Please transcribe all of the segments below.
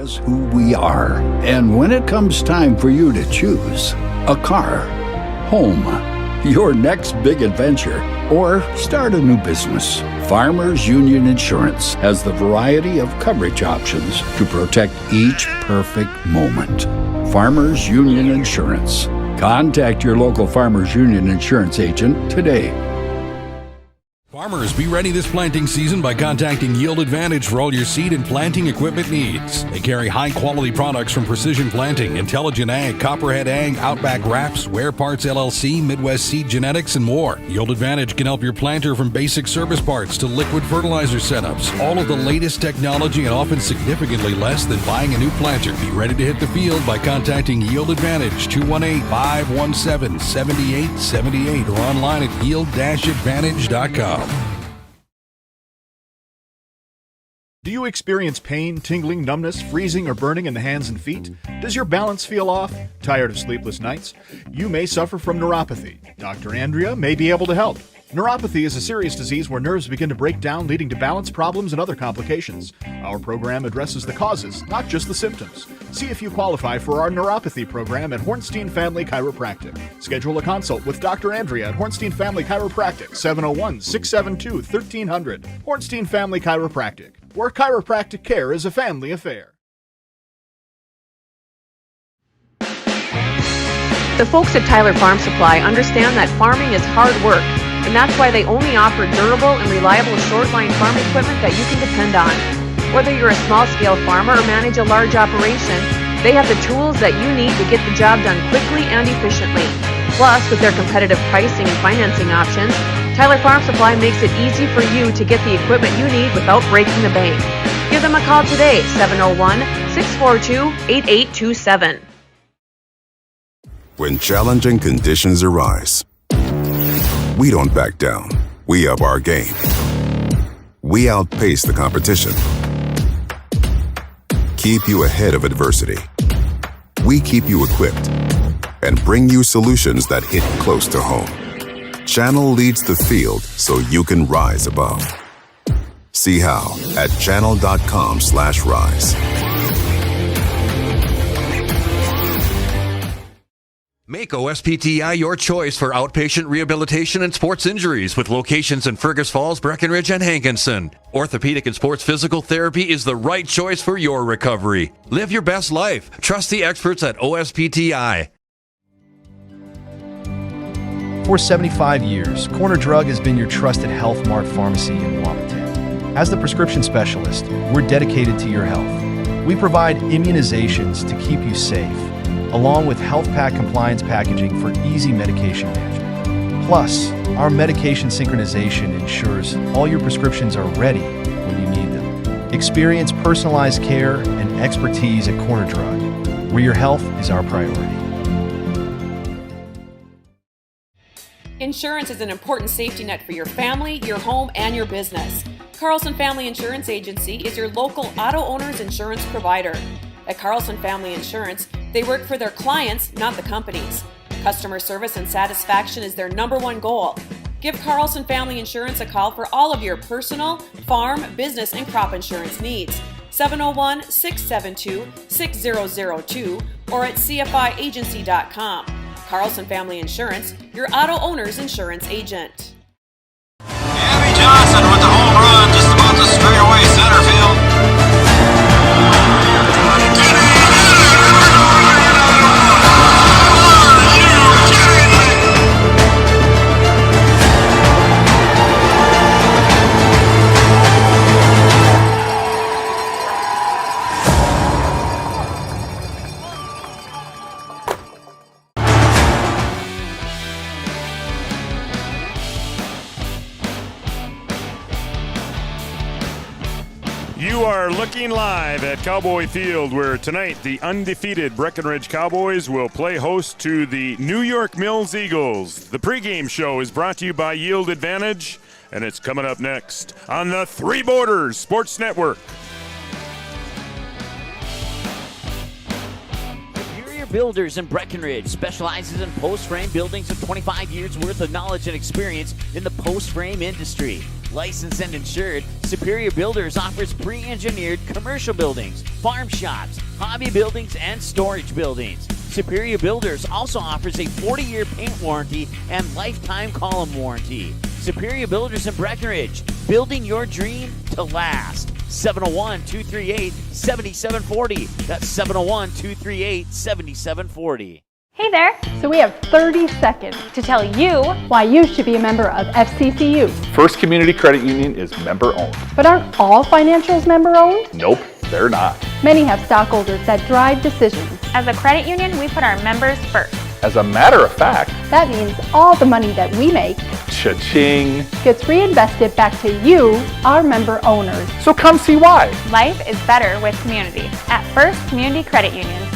us who we are. And when it comes time for you to choose a car, home, your next big adventure, or start a new business, Farmers Union Insurance has the variety of coverage options to protect each perfect moment. Farmers Union Insurance. Contact your local Farmers Union Insurance agent today. Farmers, be ready this planting season by contacting Yield Advantage for all your seed and planting equipment needs. They carry high-quality products from Precision Planting, Intelligent Ag, Copperhead Ag, Outback Wraps, Wear Parts LLC, Midwest Seed Genetics, and more. Yield Advantage can help your planter from basic service parts to liquid fertilizer setups. All of the latest technology and often significantly less than buying a new planter. Be ready to hit the field by contacting Yield Advantage, 218-517-7878, or online at yield-advantage.com. Do you experience pain, tingling, numbness, freezing, or burning in the hands and feet? Does your balance feel off? Tired of sleepless nights? You may suffer from neuropathy. Dr. Andrea may be able to help. Neuropathy is a serious disease where nerves begin to break down, leading to balance problems and other complications. Our program addresses the causes, not just the symptoms. See if you qualify for our neuropathy program at Hornstein Family Chiropractic. Schedule a consult with Dr. Andrea at Hornstein Family Chiropractic, 701-672-1300. Hornstein Family Chiropractic, where chiropractic care is a family affair. The folks at Tyler Farm Supply understand that farming is hard work, and that's why they only offer durable and reliable short-line farm equipment that you can depend on. Whether you're a small-scale farmer or manage a large operation, they have the tools that you need to get the job done quickly and efficiently. Plus, with their competitive pricing and financing options, Tyler Farm Supply makes it easy for you to get the equipment you need without breaking the bank. Give them a call today, 701-642-8827. When challenging conditions arise, we don't back down. We up our game. We outpace the competition. Keep you ahead of adversity. We keep you equipped and bring you solutions that hit close to home. Channel leads the field so you can rise above. See how at channel.com/rise. Make OSPTI your choice for outpatient rehabilitation and sports injuries with locations in Fergus Falls, Breckenridge, and Hankinson. Orthopedic and sports physical therapy is the right choice for your recovery. Live your best life. Trust the experts at OSPTI. For 75 years, Corner Drug has been your trusted Health Mart pharmacy in Wapaton. As the prescription specialist, we're dedicated to your health. We provide immunizations to keep you safe, along with health pack compliance packaging for easy medication management. Plus, our medication synchronization ensures all your prescriptions are ready when you need them. Experience personalized care and expertise at Corner Drug, where your health is our priority. Insurance is an important safety net for your family, your home, and your business. Carlson Family Insurance Agency is your local auto owner's insurance provider. At Carlson Family Insurance, they work for their clients, not the companies. Customer service and satisfaction is their #1 goal. Give Carlson Family Insurance a call for all of your personal, farm, business, and crop insurance needs. 701-672-6002 or at cfiagency.com. Carlson Family Insurance, your auto owner's insurance agent. Abby Johnson with the home run just about the straightaway center field. You are looking live at Cowboy Field, where tonight the undefeated Breckenridge Cowboys will play host to the New York Mills Eagles. The pregame show is brought to you by Yield Advantage, and it's coming up next on the Three Borders Sports Network. Superior Builders in Breckenridge specializes in post-frame buildings with 25 years worth of knowledge and experience in the post-frame industry. Licensed and insured, Superior Builders offers pre-engineered commercial buildings, farm shops, hobby buildings, and storage buildings. Superior Builders also offers a 40-year paint warranty and lifetime column warranty. Superior Builders in Breckenridge, building your dream to last. 701-238-7740. That's 701-238-7740. Hey there! So we have 30 seconds to tell you why you should be a member of FCCU. First Community Credit Union is member-owned. But aren't all financials member-owned? Nope, they're not. Many have stockholders that drive decisions. As a credit union, we put our members first. As a matter of fact, that means all the money that we make, cha-ching, gets reinvested back to you, our member owners. So come see why. Life is better with community at First Community Credit Union.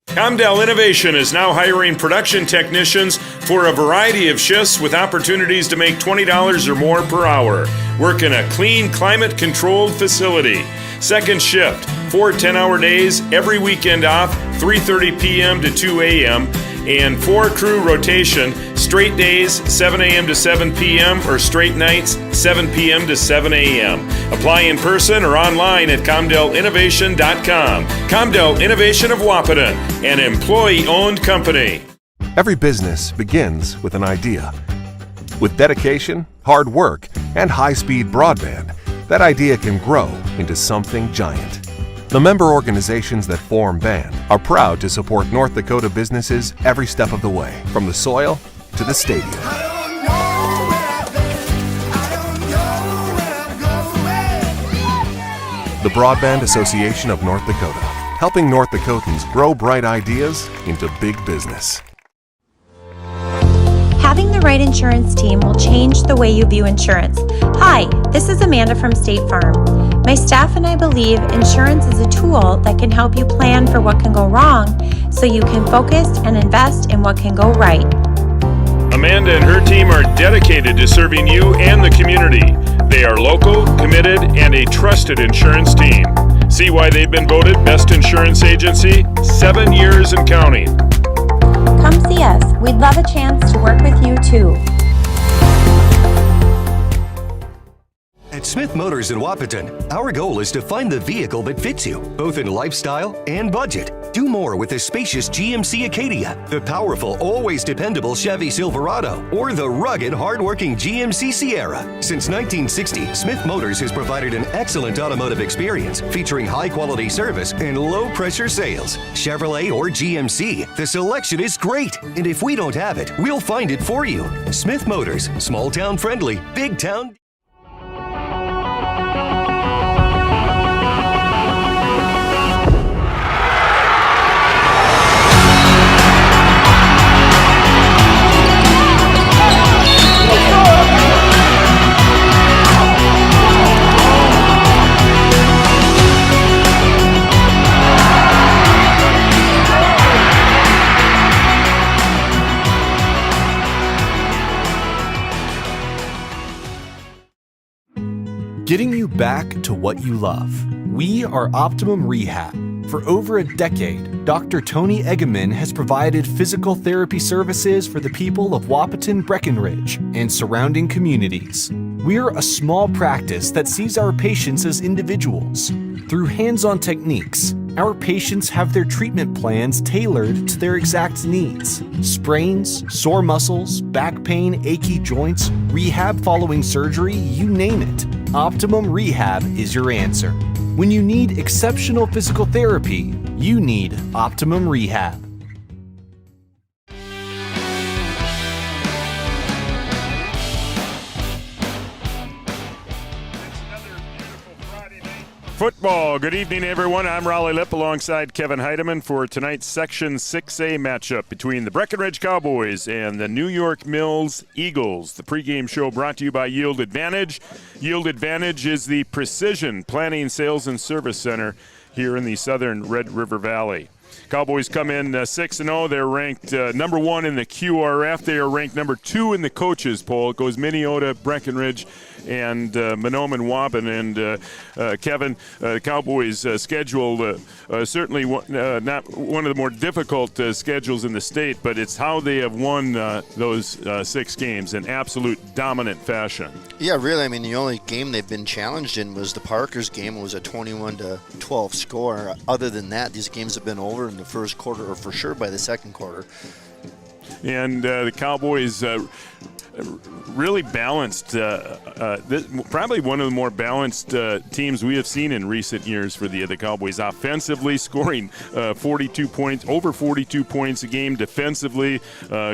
Comdell Innovation is now hiring production technicians for a variety of shifts with opportunities to make $20 or more per hour. Work in a clean, climate-controlled facility. Second shift, 4 10-hour days, every weekend off, 3:30 p.m. to 2 a.m., and 4-crew rotation, straight days, 7 a.m. to 7 p.m., or straight nights, 7 p.m. to 7 a.m. Apply in person or online at ComdellInnovation.com. Comdell Innovation of Wahpeton, an employee-owned company. Every business begins with an idea. With dedication, hard work, and high-speed broadband, that idea can grow into something giant. The member organizations that form BAND are proud to support North Dakota businesses every step of the way, from the soil to the stadium. The Broadband Association of North Dakota, helping North Dakotans grow bright ideas into big business. Having the right insurance team will change the way you view insurance. Hi, this is Amanda from State Farm. My staff and I believe insurance is a tool that can help you plan for what can go wrong so you can focus and invest in what can go right. Amanda and her team are dedicated to serving you and the community. They are local, committed, and a trusted insurance team. See why they've been voted Best Insurance Agency 7 years and counting. Come see us. We'd love a chance to work with you too. At Smith Motors in Wahpeton, our goal is to find the vehicle that fits you, both in lifestyle and budget. Do more with the spacious GMC Acadia, the powerful, always dependable Chevy Silverado, or the rugged, hardworking GMC Sierra. Since 1960, Smith Motors has provided an excellent automotive experience featuring high-quality service and low-pressure sales. Chevrolet or GMC, the selection is great, and if we don't have it, we'll find it for you. Smith Motors, small-town friendly, big-town. Getting you back to what you love. We are Optimum Rehab. For over a decade, Dr. Tony Eggeman has provided physical therapy services for the people of Wahpeton, Breckenridge, and surrounding communities. We're a small practice that sees our patients as individuals. Through hands-on techniques, our patients have their treatment plans tailored to their exact needs. Sprains, sore muscles, back pain, achy joints, rehab following surgery, you name it. Optimum Rehab is your answer. When you need exceptional physical therapy, you need Optimum Rehab. Football. Good evening, everyone. I'm Raleigh Lipp alongside Kevin Heidemann for tonight's Section 6A matchup between the Breckenridge Cowboys and the New York Mills Eagles. The pregame show brought to you by Yield Advantage. Yield Advantage is the precision planning, sales, and service center here in the southern Red River Valley. Cowboys come in 6-0. They're ranked number 1 in the QRF. They are ranked number 2 in the coaches poll. It goes Minneota, Breckenridge, and Mahnomen-Waupun. And Kevin, Cowboys' schedule certainly not one of the more difficult schedules in the state, but it's how they have won those 6 games in absolute dominant fashion. Yeah, really. I mean, the only game they've been challenged in was the Parkers game. It was a 21-12 score. Other than that, these games have been over in the first quarter, or for sure by the second quarter. And the Cowboys really balanced, probably one of the more balanced teams we have seen in recent years for the Cowboys. Offensively, scoring 42 points, over 42 points a game. Defensively,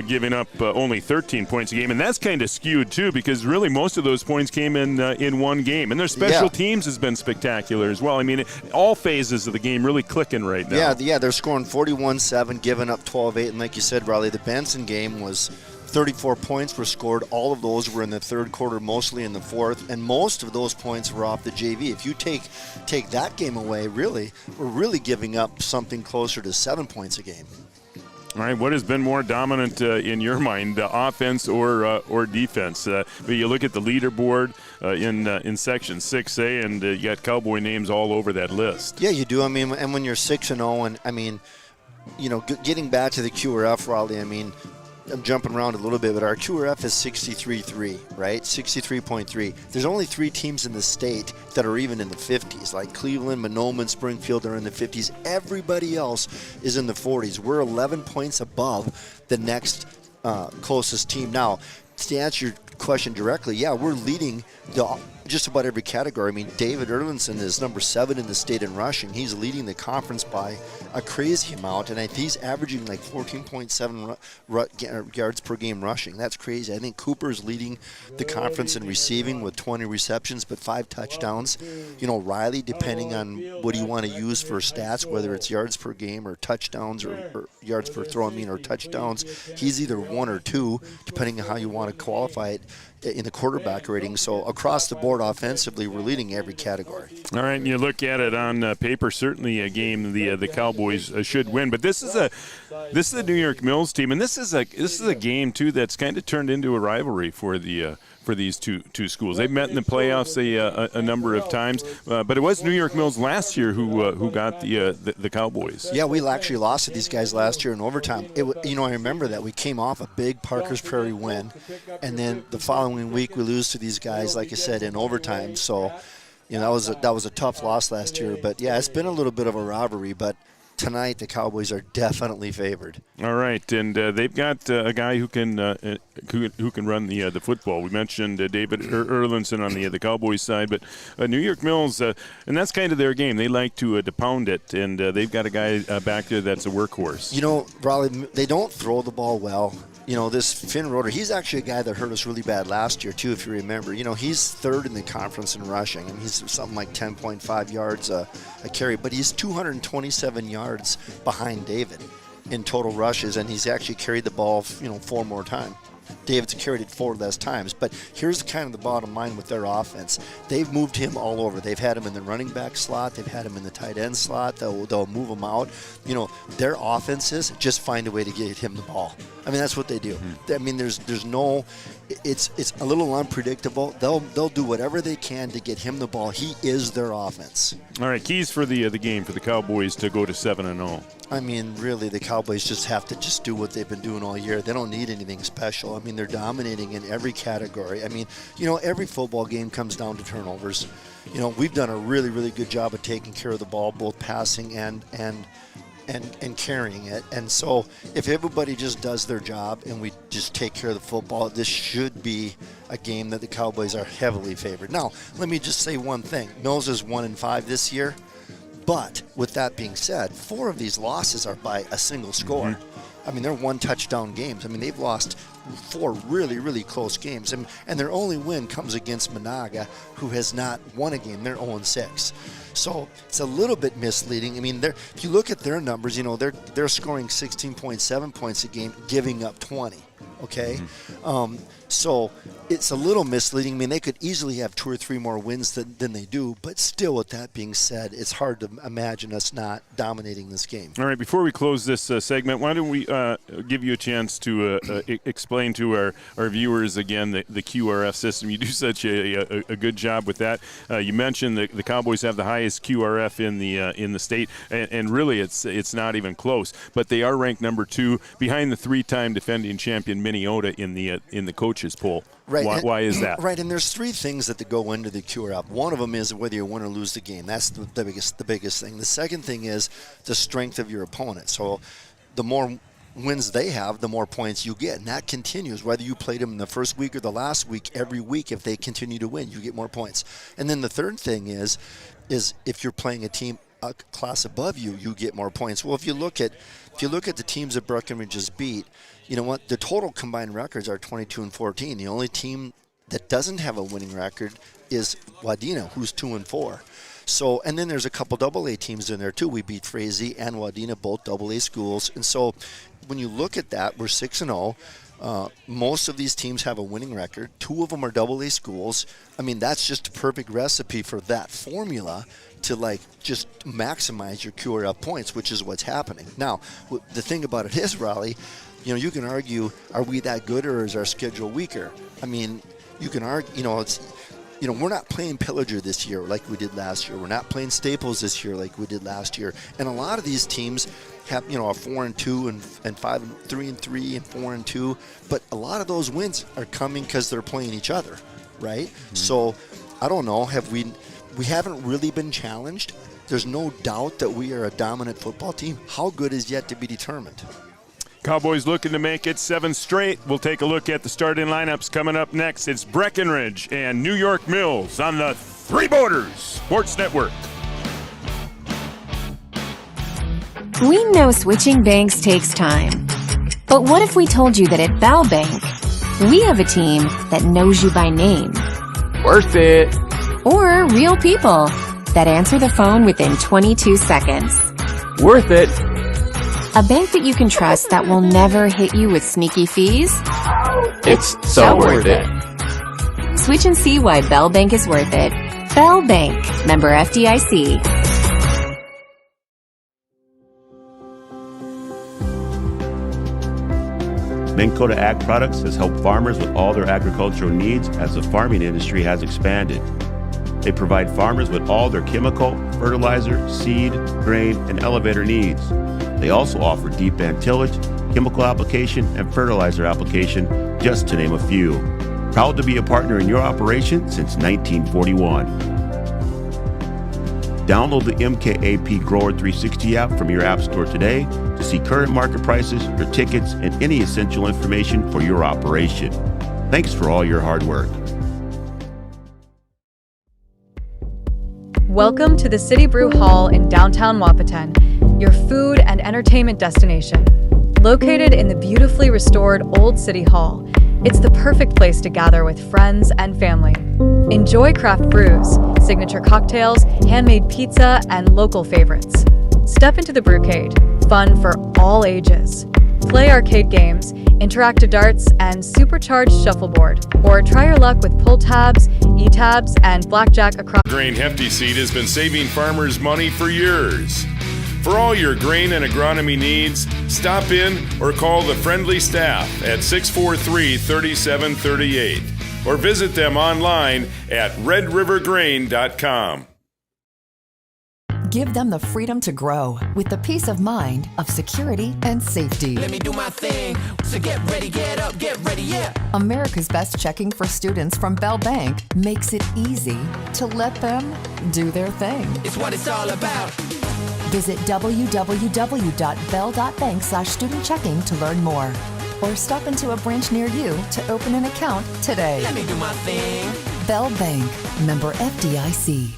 giving up only 13 points a game. And that's kind of skewed, too, because really most of those points came in one game. And their special teams has been spectacular as well. I mean, all phases of the game really clicking right now. Yeah, they're scoring 41-7, giving up 12-8. And like you said, Raleigh, the Benson game was 34 points were scored. All of those were in the third quarter, mostly in the fourth, and most of those points were off the JV. If you take that game away, really, we're really giving up something closer to 7 points a game. All right, what has been more dominant in your mind, offense or defense? But you look at the leaderboard in Section 6A, and you got Cowboy names all over that list. Yeah, you do. I mean, and when you're 6-0, and I mean, you know, getting back to the QRF, Raleigh, I mean, I'm jumping around a little bit, but our QRF is 63.3, right? 63.3. There's only 3 teams in the state that are even in the 50s, like Cleveland, Mahnomen, Springfield are in the 50s. Everybody else is in the 40s. We're 11 points above the next closest team. Now, to answer your question directly, yeah, we're leading just about every category. I mean, David Erlinson is number 7 in the state in rushing. He's leading the conference by a crazy amount, and he's averaging like 14.7 yards per game rushing. That's crazy. I think Cooper's leading the conference in receiving with 20 receptions but 5 touchdowns. You know, Riley, depending on what you want to use for stats, whether it's yards per game or touchdowns or yards per throw, or touchdowns, he's either 1 or 2, depending on how you want to qualify it in the quarterback rating. So across the board offensively, we're leading every category. All right, and you look at it on paper, certainly a game the Cowboys should win. But this is a New York Mills team, and this is a game too that's kind of turned into a rivalry for these two schools. They've met in the playoffs a number of times, but it was New York Mills last year who got the Cowboys. Yeah, we actually lost to these guys last year in overtime. I remember that we came off a big Parker's Prairie win, and then the following week we lose to these guys, like I said, in overtime. So, that was a tough loss last year. But yeah, it's been a little bit of a rivalry, but tonight the Cowboys are definitely favored. All right, and they've got a guy who can run the football. We mentioned David Erlinson on the Cowboys side, but New York Mills, and that's kind of their game. They like to pound it, and they've got a guy back there that's a workhorse. Raleigh, they don't throw the ball well. This Finn Roeder, he's actually a guy that hurt us really bad last year, too, if you remember. He's 3rd in the conference in rushing. I mean, he's something like 10.5 yards a carry, but he's 227 yards behind David in total rushes, and he's actually carried the ball, 4 more times. David's carried it 4 less times. But here's kind of the bottom line with their offense. They've moved him all over. They've had him in the running back slot. They've had him in the tight end slot. They'll move him out. Their offenses just find a way to get him the ball. I mean, that's what they do. I mean, there's no – it's a little unpredictable. They'll do whatever they can to get him the ball. He is their offense. All right, keys for the game for the Cowboys to go to 7-0. I mean, really, the Cowboys just have to just do what they've been doing all year. They don't need anything special. I mean, they're dominating in every category. I mean, every football game comes down to turnovers. We've done a really, really good job of taking care of the ball, both passing and carrying it. And so if everybody just does their job and we just take care of the football, this should be a game that the Cowboys are heavily favored. Now, let me just say one thing. Mills is 1-5 this year. But with that being said, 4 of these losses are by a single score. I mean, they're 1-touchdown games. I mean, they've lost 4 really, really close games. And their only win comes against Monaga, who has not won a game. They're 0-6. So it's a little bit misleading. I mean, if you look at their numbers, they're scoring 16.7 points a game, giving up 20. okay? So it's a little misleading. I mean, they could easily have 2 or 3 more wins than they do, but still, with that being said, it's hard to imagine us not dominating this game. All right, before we close this segment, why don't we give you a chance to explain to our viewers again the QRF system. You do such a good job with that. You mentioned the Cowboys have the highest QRF in the state, and really it's not even close. But they are ranked number 2 behind the 3-time defending champion Minnesota in the coaches poll. Right. Why is that? Right, and there's 3 things that go into the QRF. One of them is whether you win or lose the game. That's the biggest thing. The second thing is the strength of your opponent. So the more wins they have, the more points you get, and that continues whether you played them in the first week or the last week. Every week, if they continue to win, you get more points. And then the third thing is if you're playing a team a class above you, you get more points. Well, if you look at the teams that Breckenridge has beat, you know what? The total combined records are 22-14. The only team that doesn't have a winning record is Wadena, who's 2-4. So, and then there's a couple AA teams in there too. We beat Frazee and Wadena, both AA schools. And so, when you look at that, we're 6-0. Most of these teams have a winning record. 2 of them are AA schools. I mean, that's just a perfect recipe for that formula to just maximize your QRF points, which is what's happening. Now, the thing about it is, Raleigh, you can argue, are we that good or is our schedule weaker? I mean, you can argue, we're not playing Pillager this year like we did last year. We're not playing Staples this year like we did last year. And a lot of these teams have, a 4-2 and 5-3 and 4-2. But a lot of those wins are coming because they're playing each other, right? Mm-hmm. So I don't know. We haven't really been challenged. There's no doubt that we are a dominant football team. How good is yet to be determined. Cowboys looking to make it 7 straight. We'll take a look at the starting lineups coming up next. It's Breckenridge and New York Mills on the Three Borders Sports Network. We know switching banks takes time. But what if we told you that at Bell Bank, we have a team that knows you by name? Worth it. Or real people that answer the phone within 22 seconds. Worth it. A bank that you can trust that will never hit you with sneaky fees? It's so worth it. Switch and see why Bell Bank is worth it. Bell Bank, member FDIC. Minn Kota Ag Products has helped farmers with all their agricultural needs as the farming industry has expanded. They provide farmers with all their chemical, fertilizer, seed, grain, and elevator needs. They also offer deep band tillage, chemical application, and fertilizer application, just to name a few. Proud to be a partner in your operation since 1941. Download the MKAP Grower 360 app from your app store today to see current market prices, your tickets, and any essential information for your operation. Thanks for all your hard work. Welcome to the City Brew Hall in downtown Wahpeton, your food and entertainment destination. Located in the beautifully restored Old City Hall, it's the perfect place to gather with friends and family. Enjoy craft brews, signature cocktails, handmade pizza, and local favorites. Step into the Brewcade, fun for all ages. Play arcade games, interactive darts, and supercharged shuffleboard. Or try your luck with pull tabs, e-tabs, and blackjack across. Grain Hefty Seed has been saving farmers money for years. For all your grain and agronomy needs, stop in or call the friendly staff at 643-3738 or visit them online at redrivergrain.com. Give them the freedom to grow with the peace of mind of security and safety. Let me do my thing. So get ready, get up, get ready, yeah. America's Best Checking for students from Bell Bank makes it easy to let them do their thing. It's what it's all about. Visit www.bell.bank/student-checking to learn more. Or stop into a branch near you to open an account today. Let me do my thing. Bell Bank, member FDIC.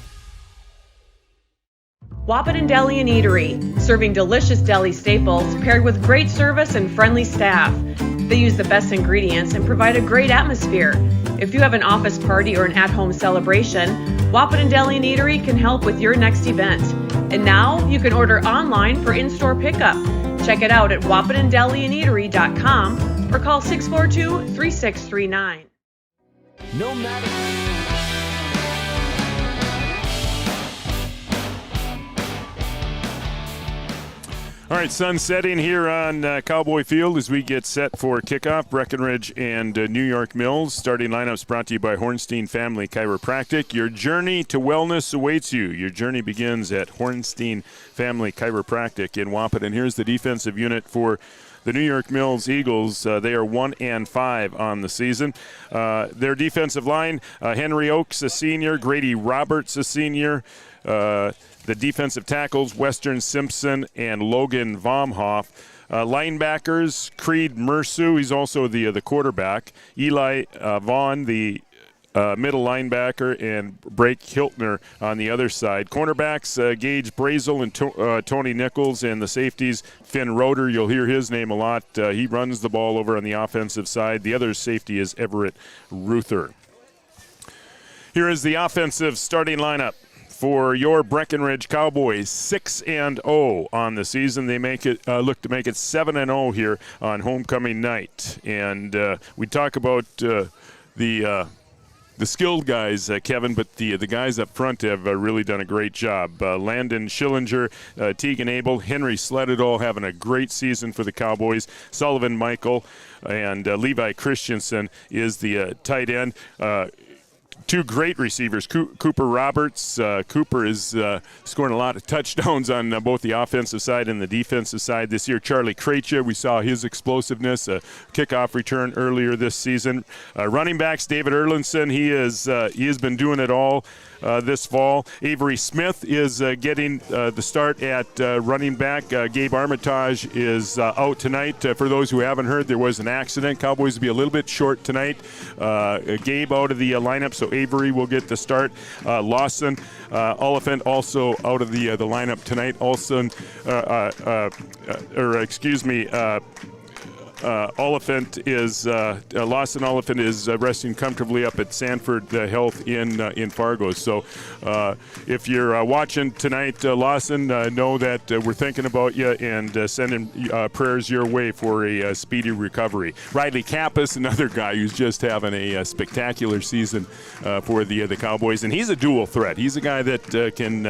Wahpeton Deli and Eatery, serving delicious deli staples paired with great service and friendly staff. They use the best ingredients and provide a great atmosphere. If you have an office party or an at-home celebration, Wahpeton Deli and Eatery can help with your next event. And now you can order online for in-store pickup. Check it out at wahpetondeliandeatery.com or call 642-3639. No matter. All right, sun setting here on Cowboy Field as we get set for kickoff. Breckenridge and New York Mills. Starting lineups brought to you by Hornstein Family Chiropractic. Your journey to wellness awaits you. Your journey begins at Hornstein Family Chiropractic in Wahpeton. Here's the defensive unit for the New York Mills Eagles. They are 1-5 on the season. Their defensive line, Henry Oakes, a senior, Grady Roberts, a senior. The defensive tackles, Western Simpson and Logan Vomhoff. Linebackers, Creed Mersu, he's also the quarterback. Eli Vaughn, the middle linebacker, and Brake Hiltner on the other side. Cornerbacks, Gage Brazel and Tony Nichols, and the safeties, Finn Roeder. You'll hear his name a lot. He runs the ball over on the offensive side. The other safety is Everett Ruther. Here is the offensive starting lineup for your Breckenridge Cowboys. 6-0 on the season. They look to make it 7-0 here on homecoming night. And we talk about the skilled guys, Kevin, but the guys up front have really done a great job. Landon Schillinger, Tegan Abel, Henry Sledadol having a great season for the Cowboys. Sullivan Michael and Levi Christensen is the tight end. Two great receivers, Cooper Roberts. Cooper is scoring a lot of touchdowns on both the offensive side and the defensive side this year. Charlie Krejcia, we saw his explosiveness, a kickoff return earlier this season. Running backs, David Erlinson, he has been doing it all this fall. Avery Smith is getting the start at running back. Gabe Armitage is out tonight. For those who haven't heard, there was an accident. Cowboys will be a little bit short tonight. Gabe out of the lineup, so Avery will get the start. Lawson Oliphant also out of the lineup tonight. Lawson Oliphant is resting comfortably up at Sanford Health in Fargo. So if you're watching tonight, Lawson, know that we're thinking about you and sending prayers your way for a speedy recovery. Riley Kappas, another guy who's just having a spectacular season for the Cowboys, and he's a dual threat. He's a guy that can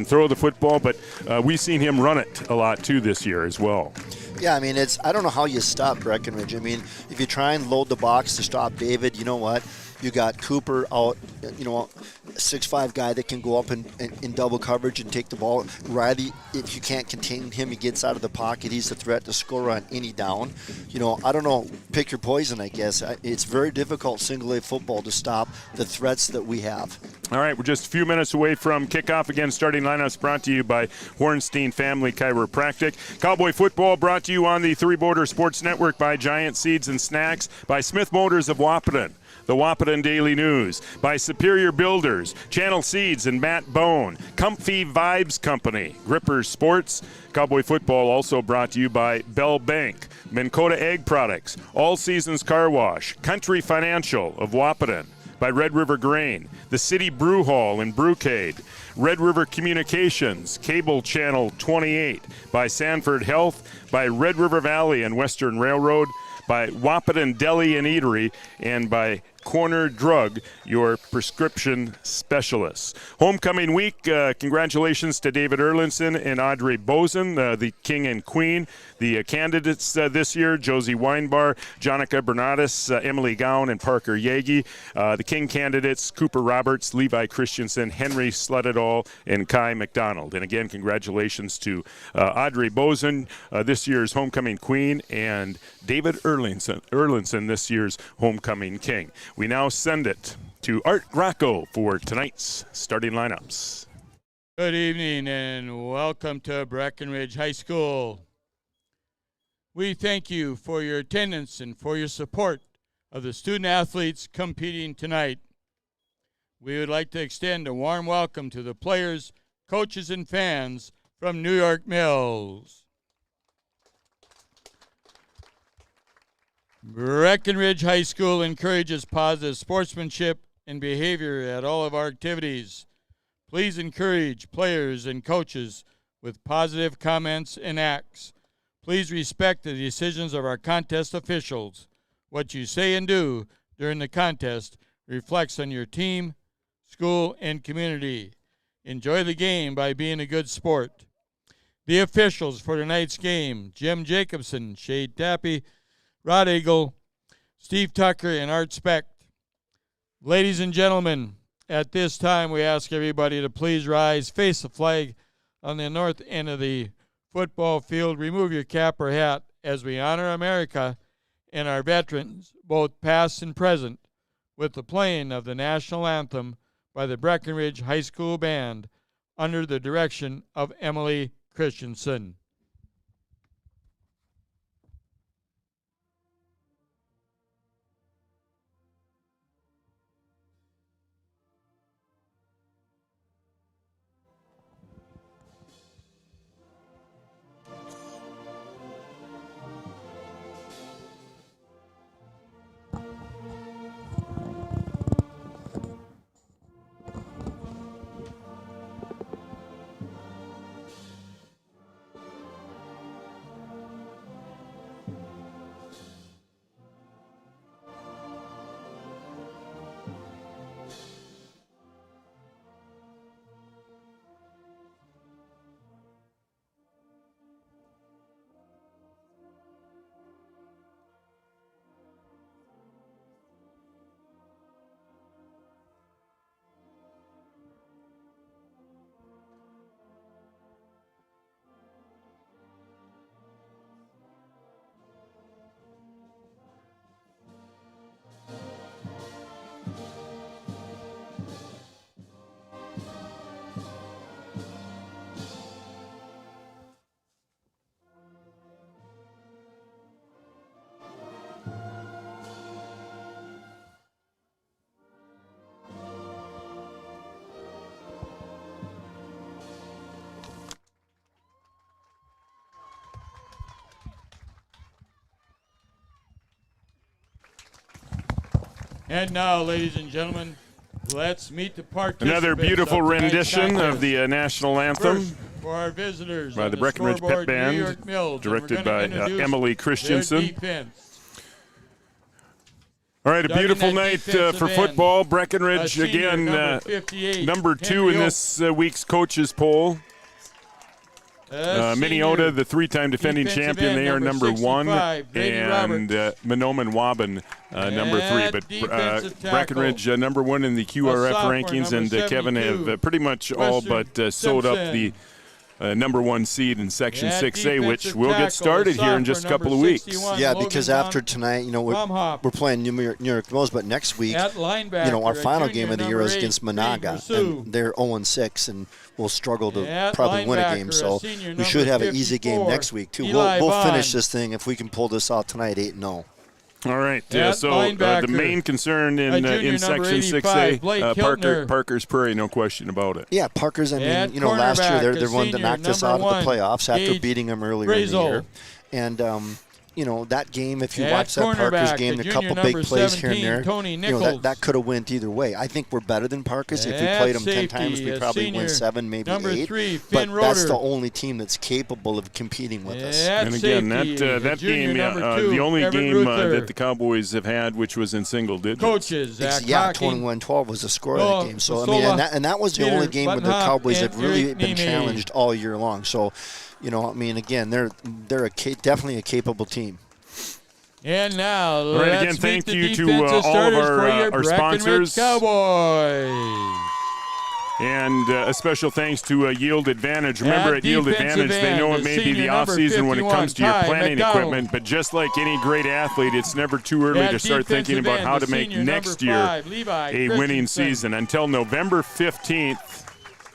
throw the football, but we've seen him run it a lot too this year as well. Yeah, I mean, I don't know how you stop Breckenridge. I mean, if you try and load the box to stop David, you know what? You got Cooper out, a 6'5" guy that can go up in double coverage and take the ball. Riley, if you can't contain him, he gets out of the pocket. He's a threat to score on any down. I don't know, pick your poison, I guess. It's very difficult single-A football to stop the threats that we have. All right, we're just a few minutes away from kickoff. Again, starting lineups brought to you by Hornstein Family Chiropractic. Cowboy football brought to you on the Three Border Sports Network by Giant Seeds and Snacks, by Smith Motors of Wahpeton, the Wahpeton Daily News, by Superior Builders, Channel Seeds and Matt Bone, Comfy Vibes Company, Gripper Sports. Cowboy football also brought to you by Bell Bank, Minn Kota Egg Products, All Seasons Car Wash, Country Financial of Wahpeton, by Red River Grain, the City Brew Hall in Brewcade, Red River Communications, Cable Channel 28, by Sanford Health, by Red River Valley and Western Railroad, by Wahpeton Deli and Eatery, and by Corner Drug, your prescription specialists. Homecoming week, congratulations to David Erlinson and Audrey Bozen, the king and queen. The candidates this year, Josie Weinbar, Jonica Bernardis, Emily Gown, and Parker Yagi. The king candidates, Cooper Roberts, Levi Christensen, Henry Sledadol, and Kai McDonald. And again, congratulations to Audrey Bozen, this year's homecoming queen, and David Erlinson, this year's homecoming king. We now send it to Art Gracco for tonight's starting lineups. Good evening and welcome to Breckenridge High School. We thank you for your attendance and for your support of the student athletes competing tonight. We would like to extend a warm welcome to the players, coaches, and fans from New York Mills. Breckenridge High School encourages positive sportsmanship and behavior at all of our activities. Please encourage players and coaches with positive comments and acts. Please respect the decisions of our contest officials. What you say and do during the contest reflects on your team, school, and community. Enjoy the game by being a good sport. The officials for tonight's game: Jim Jacobson, Shade Tappy, Rod Eagle, Steve Tucker, and Art Specht. Ladies and gentlemen, at this time we ask everybody to please rise, face the flag on the north end of the football field, remove your cap or hat as we honor America and our veterans, both past and present, with the playing of the national anthem by the Breckenridge High School Band under the direction of Emily Christensen. And now, ladies and gentlemen, let's meet the participants. Another beautiful rendition of the national anthem. First, for our visitors by the Breckenridge Pep Band, directed by Emily Christensen. All right, a beautiful night for football. Breckenridge, again, number 2 in this week's coaches poll. Minneota, the 3-time defending champion, they are number 1, and Monoman Waban, number 3. But Breckenridge, number 1 in the QRF rankings, and Kevin have pretty much all but sewed up the number 1 seed in Section 6A, which will get started here in just a couple of weeks. Yeah, because after tonight, you know, we're playing New York Mills, but next week, you know, our final game of the year is against Monaga, and they're 0-6, and we'll struggle to probably win a game. So we should have an easy game next week too. We'll finish this thing if we can pull this out tonight, 8-0. All right, so the main concern in Section 6A, Parker's Prairie, no question about it. Yeah, Parker's, I mean, you know, last year they're one that knocked us out of the playoffs after beating them earlier in the year. And, you know, that game, if you watch that Parker's game, a couple big plays here and there, you know, that could have went either way. I think we're better than Parker's. If we played them 10 times, we probably win 7, maybe 8. But that's the only team that's capable of competing with us. And again, that game, the only game that the Cowboys have had, which was in single digits. Coaches, yeah, 21-12 was the score of that game. So, I mean, and that was the only game where the Cowboys have really been challenged all year long. So, you know, I mean, again, they're definitely a capable team. And now, all right, again, thank you to all of our sponsors. Cowboys. And a special thanks to Yield Advantage. Remember, at Yield Advantage, they know it may be the off-season when it comes to your planning equipment, but just like any great athlete, it's never too early to start thinking about how to make next year a winning season. Until November 15th,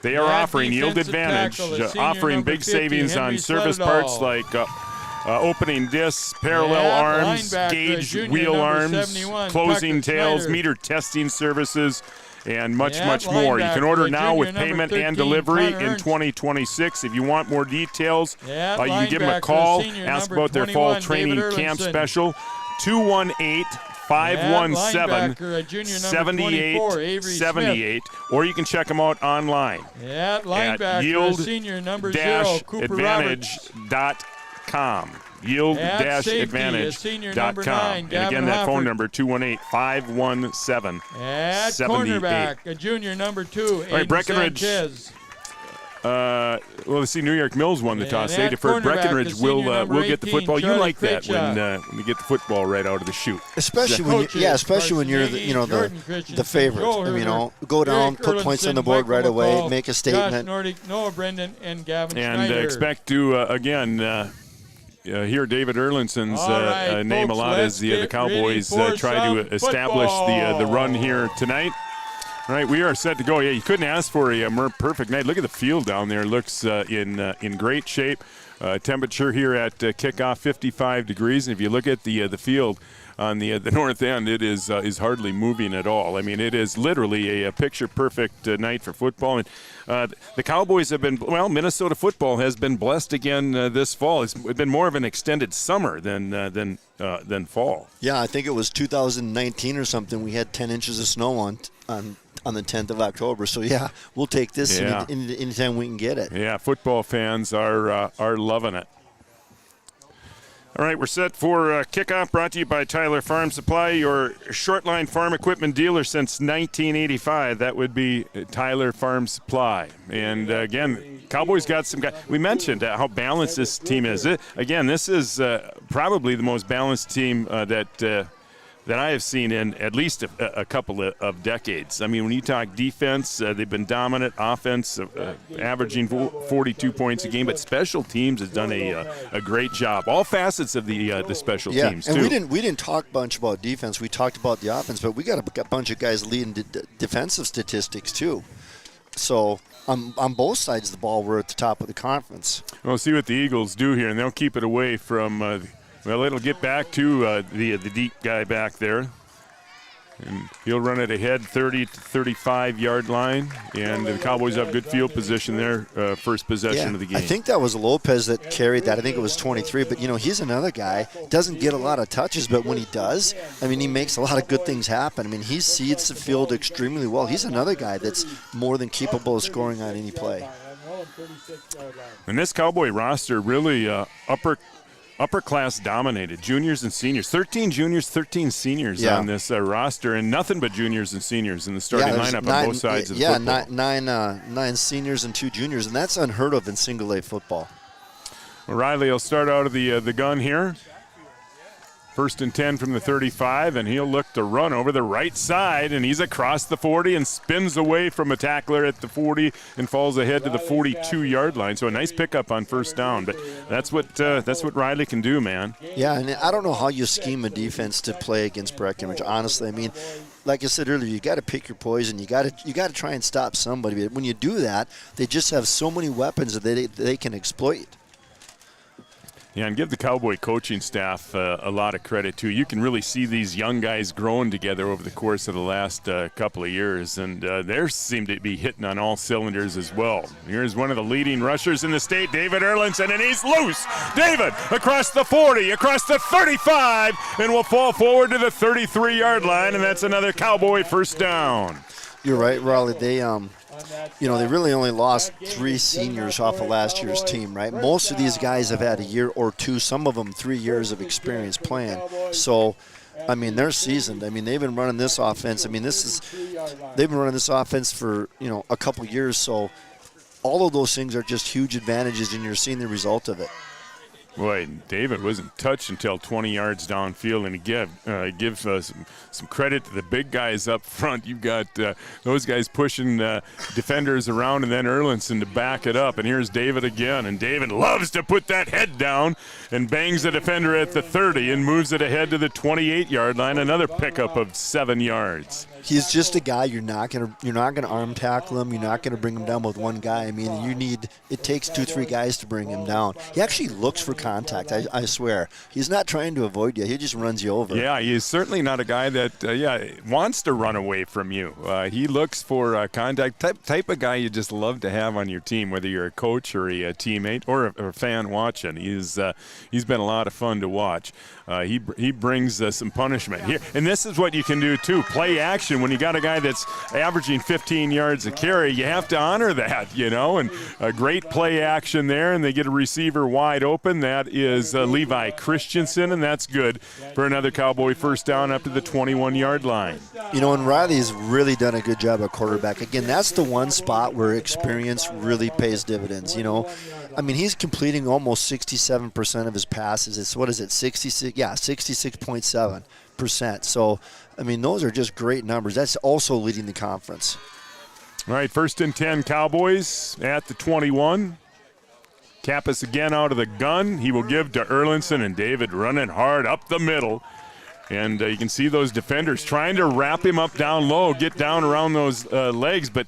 they are offering Yield Advantage, offering big savings on service parts like opening discs, parallel arms, gauge wheel arms, closing tails, meter testing services, and much more. You can order now with payment and delivery in 2026. If you want more details, you can give them a call, ask about their fall training camp special, 218-517-7878, or you can check them out online at yield-advantage.com. yield-advantage.com. Yield-advantage.com. And again, that phone number, 218-517-78. At cornerback, a junior number 2, All right, Breckenridge. Sanchez. Well, let's see. New York Mills won the toss. They at deferred. Breckenridge will get the 18, football. You Charlie like that Critchlow. when you get the football right out of the chute. Especially when you're the favorite. Go down, put points on the board right away, make a statement. Josh Nordic, Noah Brendan, and Gavin And Schneider. expect to again hear David Erlinson's right, name folks, a lot as the Cowboys try to establish the run here tonight. All right, we are set to go. Yeah, you couldn't ask for a more perfect night. Look at the field down there. Looks in great shape. Temperature here at kickoff, 55 degrees. And if you look at the field on the north end, it is hardly moving at all. I mean, it is literally a picture-perfect night for football. And the Cowboys have been, Minnesota football has been blessed again this fall. It's been more of an extended summer than fall. Yeah, I think it was 2019 or something. We had 10 inches of snow on the 10th of October. So, yeah, we'll take this anytime we can get it. Yeah, football fans are loving it. All right, we're set for kickoff, brought to you by Tyler Farm Supply, your short-line farm equipment dealer since 1985. That would be Tyler Farm Supply. And, again, Cowboys got some guys. We mentioned how balanced this team is. This is probably the most balanced team that I have seen in at least a couple of decades. I mean, when you talk defense, they've been dominant. Offense, averaging 42 points a game, but special teams has done a great job. All facets of the special teams, too. And we didn't talk much about defense. We talked about the offense, but we got a bunch of guys leading defensive statistics, too. So on both sides of the ball, we're at the top of the conference. We'll see what the Eagles do here, and they'll keep it away from it'll get back to the deep guy back there. And he'll run it ahead, 30 to 35-yard line. And the Cowboys have good field position there, first possession of the game. I think that was Lopez that carried that. I think it was 23. But, he's another guy. Doesn't get a lot of touches, but when he does, he makes a lot of good things happen. He seeds the field extremely well. He's another guy that's more than capable of scoring on any play. And this Cowboy roster really upper class dominated. Juniors and seniors. 13 juniors, 13 seniors on this roster, and nothing but juniors and seniors in the starting lineup on both sides of the football. Nine seniors and 2 juniors, and that's unheard of in single-A football. Well, Riley will start out of the gun here. First and 10 from the 35, and he'll look to run over the right side, and he's across the 40 and spins away from a tackler at the 40 and falls ahead to the 42-yard line. So a nice pickup on first down, but that's what Riley can do, man. Yeah, and I don't know how you scheme a defense to play against Breckenridge, honestly. Like I said earlier, you got to pick your poison. You got to try and stop somebody. But when you do that, they just have so many weapons that they can exploit. Yeah, and give the Cowboy coaching staff a lot of credit, too. You can really see these young guys growing together over the course of the last couple of years, and they seem to be hitting on all cylinders as well. Here's one of the leading rushers in the state, David Erlinson, and he's loose. David across the 40, across the 35, and will fall forward to the 33-yard line, and that's another Cowboy first down. You're right, Raleigh. They really only lost 3 seniors off of last year's team, right? Most of these guys have had a year or 2, some of them 3 years of experience playing. So, they're seasoned. They've been running this offense. They've been running this offense for, a couple years. So all of those things are just huge advantages, and you're seeing the result of it. Boy, David wasn't touched until 20 yards downfield, and give some credit to the big guys up front. You've got those guys pushing defenders around, and then Erlinson to back it up. And here's David again, and David loves to put that head down and bangs the defender at the 30 and moves it ahead to the 28-yard line. Another pickup of 7 yards. He's just a guy you're not gonna arm tackle him. You're not gonna bring him down with one guy. It takes 2-3 guys to bring him down. He actually looks for contact. I swear, he's not trying to avoid you. He just runs you over. Yeah, he's certainly not a guy that wants to run away from you. He looks for contact. Type of guy you just love to have on your team, whether you're a coach or a teammate or a fan watching. He's been a lot of fun to watch. He brings some punishment here, and this is what you can do too. Play action. When you got a guy that's averaging 15 yards a carry, you have to honor that, And a great play action there, and they get a receiver wide open. That is Levi Christensen, and that's good for another Cowboy first down up to the 21-yard line. And Riley's really done a good job at quarterback. Again, that's the one spot where experience really pays dividends. He's completing almost 67% of his passes. It's 66? Yeah, 66.7%. So, those are just great numbers. That's also leading the conference. All right, 1st and 10 Cowboys at the 21. Kappas again out of the gun. He will give to Erlinson, and David running hard up the middle. And you can see those defenders trying to wrap him up down low, get down around those legs, but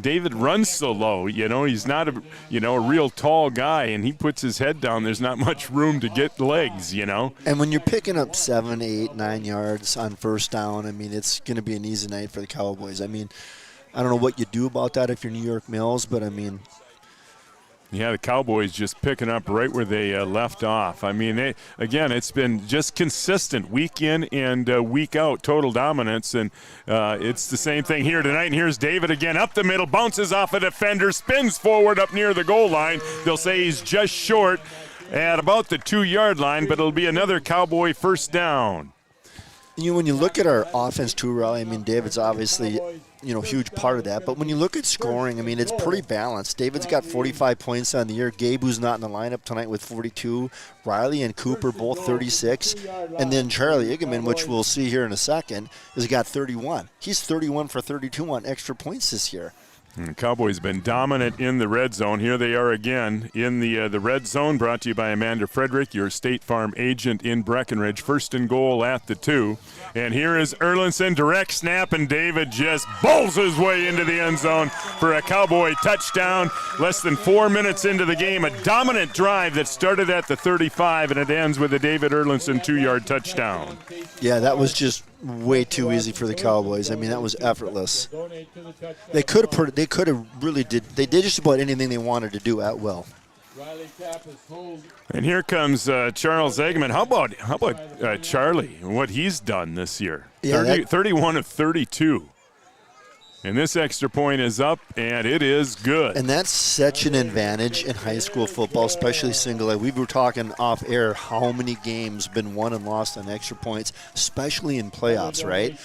David runs so low, he's not a real tall guy, and he puts his head down. There's not much room to get legs, And when you're picking up 7, 8, 9 yards on first down, it's going to be an easy night for the Cowboys. I don't know what you do about that if you're New York Mills, but Yeah, the Cowboys just picking up right where they left off. It's been just consistent week in and week out, total dominance, and it's the same thing here tonight. And here's David again up the middle, bounces off a defender, spins forward up near the goal line. They'll say he's just short at about the 2-yard line, but it'll be another Cowboy first down. When you look at our offense too, Riley, David's obviously, huge part of that. But when you look at scoring, it's pretty balanced. David's got 45 points on the year. Gabe, who's not in the lineup tonight, with 42. Riley and Cooper both 36. And then Charlie Iggeman, which we'll see here in a second, has got 31. He's 31 for 32 on extra points this year. The Cowboys have been dominant in the red zone. Here they are again in the red zone, brought to you by Amanda Frederick, your State Farm agent in Breckenridge. 1st and goal at the 2. And here is Erlinson, direct snap, and David just bowls his way into the end zone for a Cowboy touchdown. Less than 4 minutes into the game, a dominant drive that started at the 35, and it ends with a David Erlinson 2-yard touchdown. Yeah, that was just way too easy for the Cowboys. That was effortless. They could have really did just about anything they wanted to do at will. And here comes Charles Eggman. How about Charlie and what he's done this year? Yeah, 31 of 32. And this extra point is up, and it is good. And that's such an advantage in high school football, especially single A. We were talking off air how many games been won and lost on extra points, especially in playoffs, right?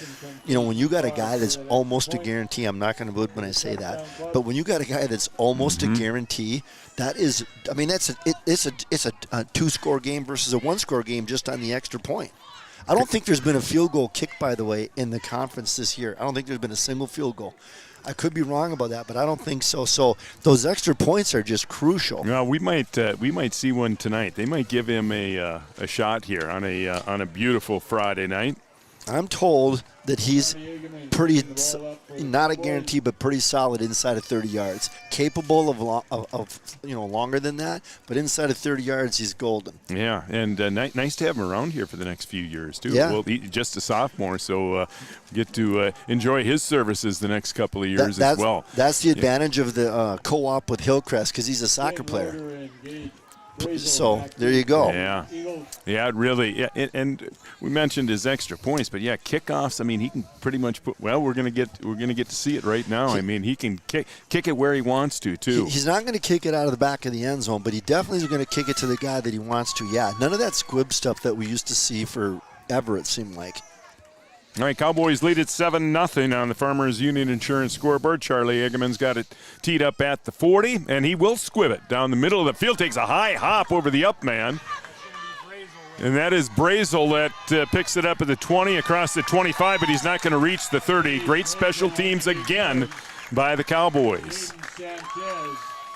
When you got a guy that's almost a guarantee, I'm not going to vote when I say that, but when you got a guy that's almost a guarantee, that is, it's a 2-score game versus a 1-score game just on the extra point. I don't think there's been a field goal kick, by the way, in the conference this year. I don't think there's been a single field goal. I could be wrong about that, but I don't think so. So those extra points are just crucial. No, we might see one tonight. They might give him a shot here on a beautiful Friday night. I'm told that he's pretty, not a guarantee, but pretty solid inside of 30 yards. Capable of longer than that, but inside of 30 yards, he's golden. Yeah, and nice to have him around here for the next few years, too. Yeah. Well, he's just a sophomore, so get to enjoy his services the next couple of years as well. That's the advantage of the co-op with Hillcrest, because he's a soccer player. So there you go. Yeah, really. Yeah, and we mentioned his extra points, but yeah, kickoffs. He can pretty much put. Well, we're gonna get to see it right now. He can kick it where he wants to too. He's not going to kick it out of the back of the end zone, but he definitely is going to kick it to the guy that he wants to. Yeah, none of that squib stuff that we used to see forever. It seemed like. All right, Cowboys lead at 7-0 on the Farmers Union Insurance scoreboard. Charlie Eggeman's got it teed up at the 40, and he will squib it down the middle of the field. Takes a high hop over the up man. And that is Brazel that picks it up at the 20, across the 25, but he's not going to reach the 30. Great special teams again by the Cowboys.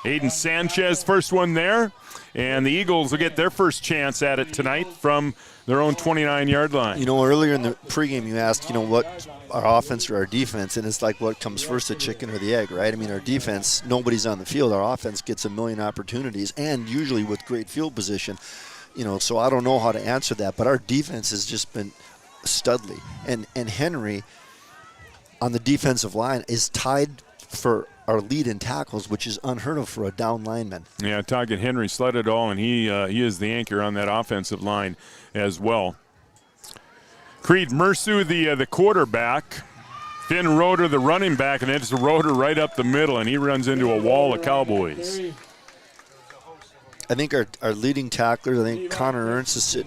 Aiden Sanchez, first one there. And the Eagles will get their first chance at it tonight from their own 29-yard line. Earlier in the pregame you asked, what our offense or our defense, and it's like what comes first, the chicken or the egg, right? Our defense, nobody's on the field. Our offense gets a million opportunities, and usually with great field position. So I don't know how to answer that, but our defense has just been studly. And Henry on the defensive line is tied for our lead in tackles, which is unheard of for a down lineman. Yeah, Toggett Henry sled it all, and he is the anchor on that offensive line as well. Creed Mersu, the quarterback. Finn Roeder, the running back, and it's Roeder right up the middle, and he runs into a wall of Cowboys. I think our leading tacklers, I think Connor Ernst is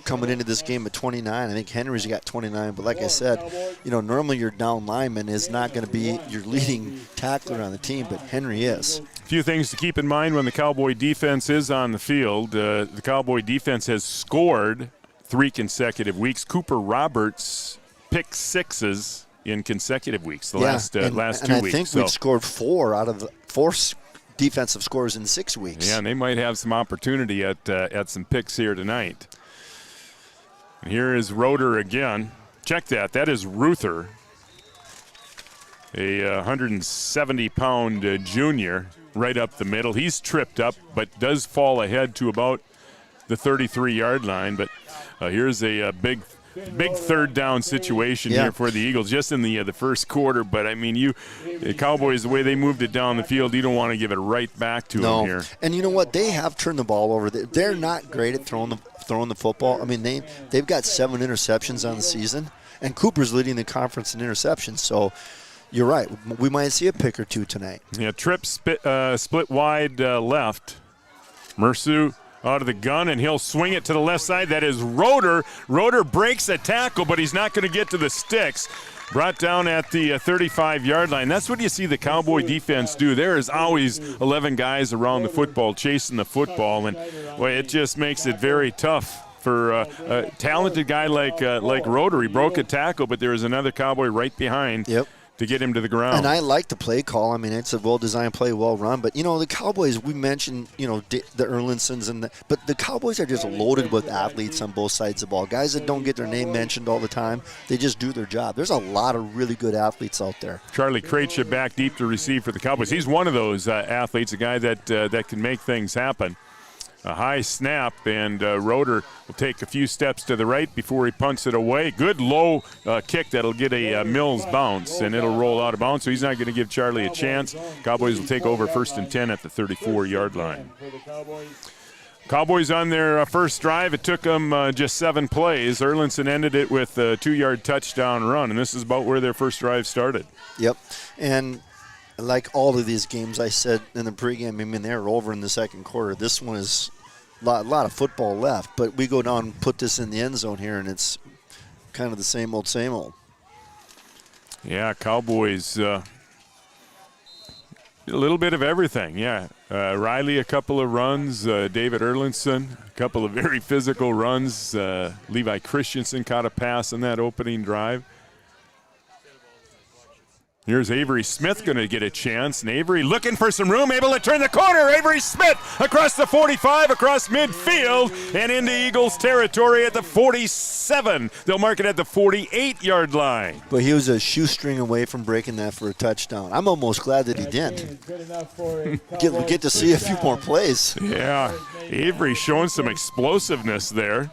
coming into this game at 29. I think Henry's got 29. But like I said, normally your down lineman is not going to be your leading tackler on the team, but Henry is. A few things to keep in mind when the Cowboy defense is on the field. The Cowboy defense has scored 3 consecutive weeks. Cooper Roberts picked 6s in consecutive weeks, the last 2 weeks. And I think we've scored 4 out of the 4 defensive scores in 6 weeks. Yeah, and they might have some opportunity at some picks here tonight. And here is Roeder again. Check that. That is Ruther, a 170-pound junior, right up the middle. He's tripped up, but does fall ahead to about the 33-yard line. But here's a big third down situation here for the Eagles, just in the first quarter. But, I mean, the Cowboys, the way they moved it down the field, you don't want to give it right back to them here. And you know what? They have turned the ball over. They're not great at throwing the football. I mean, they've got 7 interceptions on the season, and Cooper's leading the conference in interceptions. So you're right. We might see a pick or 2 tonight. Yeah, Tripp split wide left. Mersu out of the gun, and he'll swing it to the left side. That is Roeder. Roeder breaks a tackle, but he's not going to get to the sticks. Brought down at the 35-yard line. That's what you see the Cowboy defense do. There is always 11 guys around the football chasing the football, and boy, it just makes it very tough for a talented guy like Roeder. He broke a tackle, but there is another Cowboy right behind. To get him to the ground. And I like the play call. I mean, it's a well-designed play, well-run. But, the Cowboys, we mentioned, the Erlinsons, but the Cowboys are just loaded with athletes on both sides of the ball. Guys that don't get their name mentioned all the time, they just do their job. There's a lot of really good athletes out there. Charlie Krejci back deep to receive for the Cowboys. He's one of those athletes, a guy that can make things happen. A high snap, and Roeder will take a few steps to the right before he punts it away. Good low kick that'll get a Mills bounce, and it'll roll out of bounds, so he's not going to give Charlie a chance. Cowboys will take over 1st and 10 at the 34-yard line. Cowboys on their first drive. It took them just 7 plays. Erlinson ended it with a 2-yard touchdown run, and this is about where their first drive started. Yep, and like all of these games, I said in the pregame, I mean, they're over in the second quarter. This one is a lot of football left, but we go down and put this in the end zone here, and it's kind of the same old, same old. Yeah, Cowboys, a little bit of everything, yeah. Riley, a couple of runs. David Erlinson, a couple of very physical runs. Levi Christensen caught a pass in that opening drive. Here's Avery Smith going to get a chance, and Avery looking for some room, able to turn the corner. Avery Smith across the 45, across midfield, and into Eagles territory at the 47. They'll mark it at the 48-yard line. But he was a shoestring away from breaking that for a touchdown. I'm almost glad that he didn't. Get to see a few more plays. Yeah, Avery showing some explosiveness there.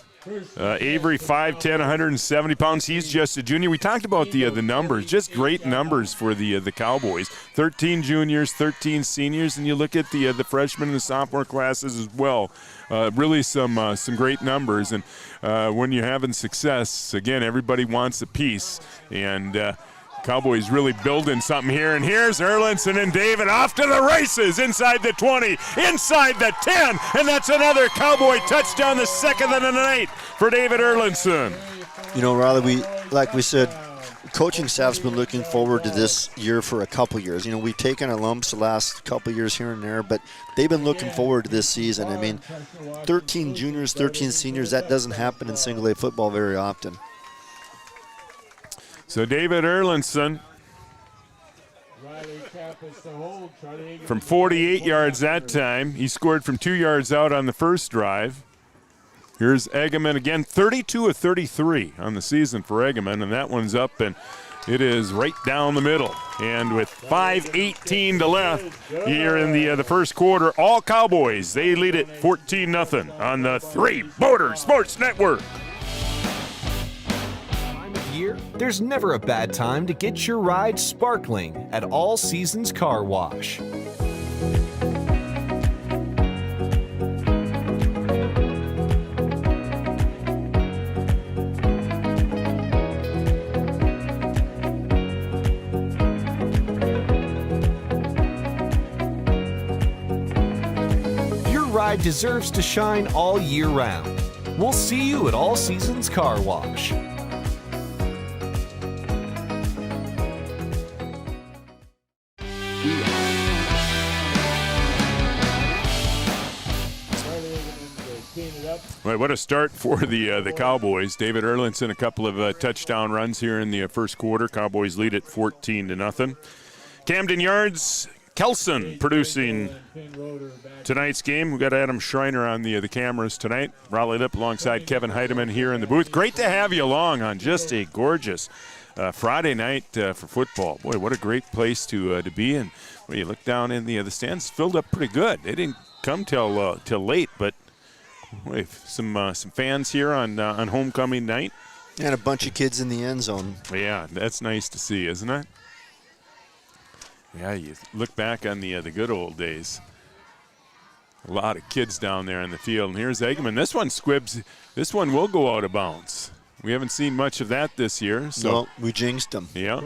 Avery, 5'10", 170 pounds. He's just a junior. We talked about the numbers, just great numbers for the Cowboys. 13 juniors, 13 seniors, and you look at the freshman and the sophomore classes as well. Really some great numbers. And when you're having success, again, everybody wants a piece. And Cowboys really building something here. And here's Erlinson and David off to the races inside the 20, inside the 10, and that's another Cowboy touchdown, the second of the night for David Erlinson. Riley, like we said, coaching staff's been looking forward to this year for a couple years. We've taken our lumps the last couple years here and there, but they've been looking forward to this season. I mean, 13 juniors, 13 seniors, that doesn't happen in single-A football very often. So David Erlinson from 48 yards that time. He scored from 2 yards out on the first drive. Here's Egeman again, 32 of 33 on the season for Egeman, and that one's up, and it is right down the middle. And with 5:18 to left here in the first quarter, all Cowboys, they lead it 14-0 on the 3 Border Sports Network. year, there's never a bad time to get your ride sparkling at All Seasons Car Wash. Your ride deserves to shine all year round. We'll see you at All Seasons Car Wash. Right, what a start for the Cowboys. David Erlinson, a couple of touchdown runs here in the first quarter. Cowboys lead at 14-0. Camden Yards, Kelson producing tonight's game. We've got Adam Schreiner on the cameras tonight. Raleigh Lip alongside Kevin Heidemann here in the booth. Great to have you along on just a gorgeous Friday night for football. Boy, what a great place to be in. When you look down in the stands, filled up pretty good. They didn't come till late, but boy, some fans here on homecoming night. And a bunch of kids in the end zone. Yeah, that's nice to see, isn't it? Yeah, you look back on the good old days. A lot of kids down there in the field. And here's Eggman. This one, Squibs, this one will go out of bounds. We haven't seen much of that this year. So no, we jinxed them. Yeah.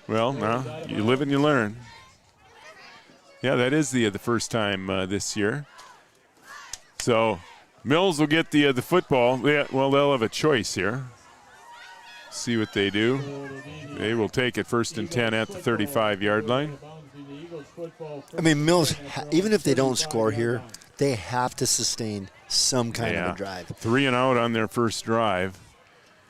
Well, now you live and you learn. Yeah, that is the first time this year. So Mills will get the football. Yeah, well, they'll have a choice here. See what they do. They will take it 1st and 10 at the 35-yard line. I mean, Mills, even if they don't score here, they have to sustain some kind of a drive. 3 and out on their first drive.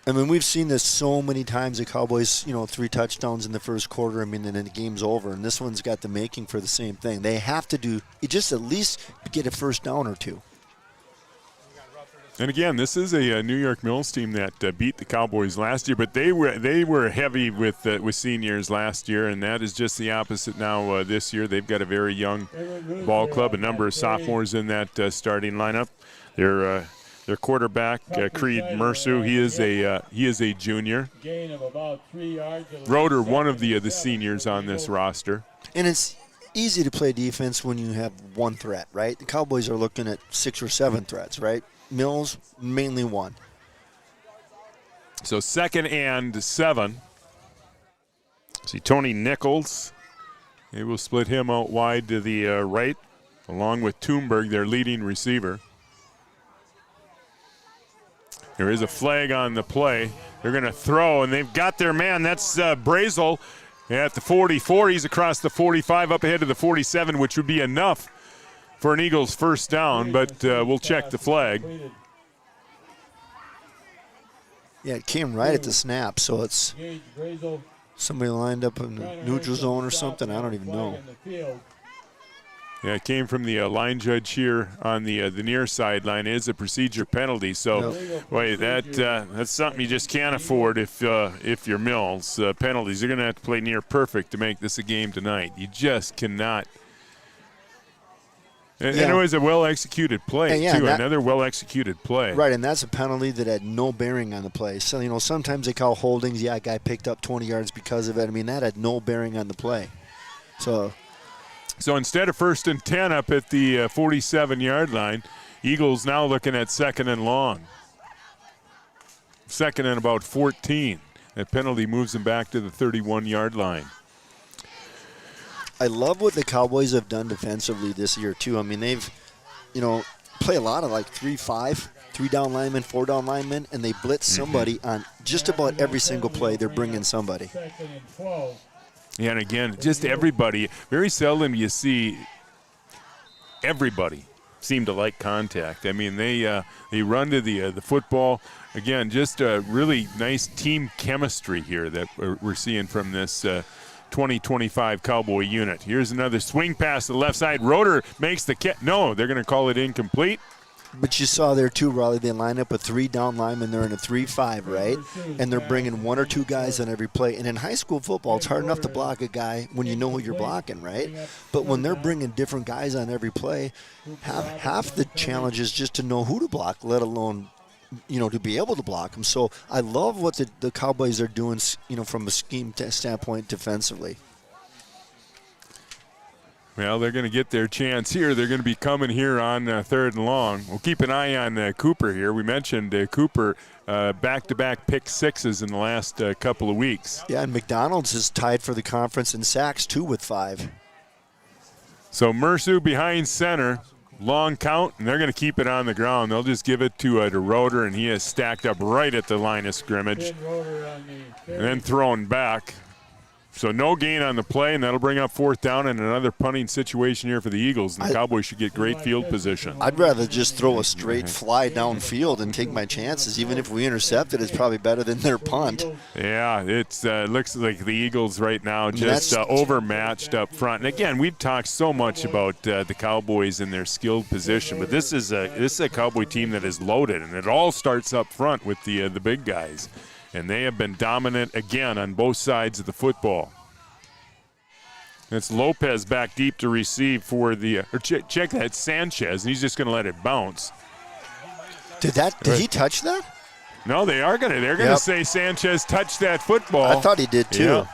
I mean, we've seen this so many times. The Cowboys, 3 touchdowns in the first quarter. I mean, and then the game's over. And this one's got the making for the same thing. They have to do just at least get a first down or 2. And again, this is a New York Mills team that beat the Cowboys last year, but they were heavy with seniors last year, and that is just the opposite now this year. They've got a very young ball club, a number of sophomores in that starting lineup. Their quarterback, Creed Mersu, he is a junior. Roeder, one of the seniors on this roster. And it's easy to play defense when you have one threat, right? The Cowboys are looking at 6 or 7 threats, right? Mills, mainly 1. So 2nd and 7. See Tony Nichols. They will split him out wide to the right, along with Toomberg, their leading receiver. There is a flag on the play. They're going to throw, and they've got their man. That's Brazel at the 44. He's across the 45, up ahead of the 47, which would be enough for an Eagles first down, but we'll check the flag. Yeah, it came right at the snap, so it's somebody lined up in the neutral zone or something. I don't even know. Yeah, it came from the line judge here on the near sideline. It is a procedure penalty, so boy, that's something you just can't afford if you're Mills. Penalties, you're going to have to play near perfect to make this a game tonight. You just cannot. And it was a well-executed play, too, another well-executed play. Right, and that's a penalty that had no bearing on the play. So, sometimes they call holdings. Yeah, a guy picked up 20 yards because of it. I mean, that had no bearing on the play. So instead of 1st and 10 up at the 47-yard line, Eagles now looking at 2nd and long. 2nd and about 14. That penalty moves them back to the 31-yard line. I love what the Cowboys have done defensively this year, too. I mean, they've, play a lot of 3-5, 3-down linemen, 4-down linemen, and they blitz somebody on just about every single play. They're bringing somebody. Yeah, and again, just everybody. Very seldom you see everybody seem to like contact. I mean, they run to the football. Again, just a really nice team chemistry here that we're seeing from this 2025 Cowboy unit. Here's another swing pass to the left side. Roeder makes the catch. No, they're going to call it incomplete. But you saw there, too, Raleigh, they line up with 3 down linemen. They're in a 3-5, right? And they're bringing 1 or 2 guys on every play. And in high school football, it's hard enough to block a guy when you know who you're blocking, right? But when they're bringing different guys on every play, half the challenge is just to know who to block, let alone to be able to block him. So I love what the Cowboys are doing, from a scheme standpoint defensively. Well, they're going to get their chance here. They're going to be coming here on 3rd and long. We'll keep an eye on Cooper here. We mentioned Cooper back-to-back pick sixes in the last couple of weeks. Yeah, and McDonald's is tied for the conference in sacks, too, with 5. So Mersu behind center, long count, and they're going to keep it on the ground. They'll just give it to Roeder, and he is stacked up right at the line of scrimmage. And then thrown back. So no gain on the play, and that'll bring up 4th down and another punting situation here for the Eagles. And the Cowboys should get great field position. I'd rather just throw a straight fly downfield and take my chances. Even if we intercept it, it's probably better than their punt. Yeah, it looks like the Eagles right now just overmatched up front. And again, we've talked so much about the Cowboys and their skilled position, but this is a Cowboy team that is loaded, and it all starts up front with the big guys. And they have been dominant again on both sides of the football. It's Lopez back deep to receive for the check that Sanchez, and he's just going to let it bounce. Did he touch that? No, they're going to say Sanchez touched that football. I thought he did too.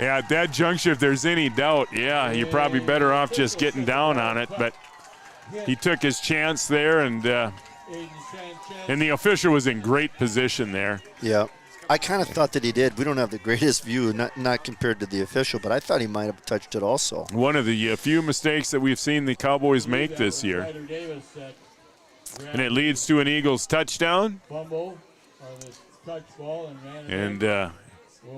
Yeah, at that juncture, if there's any doubt, you're probably better off just getting down on it. But he took his chance there, and the official was in great position there. Yeah. I kind of thought that he did. We don't have the greatest view, not compared to the official, but I thought he might have touched it also. One of the few mistakes that we've seen the Cowboys make this year. And it leads to an Eagles touchdown. And,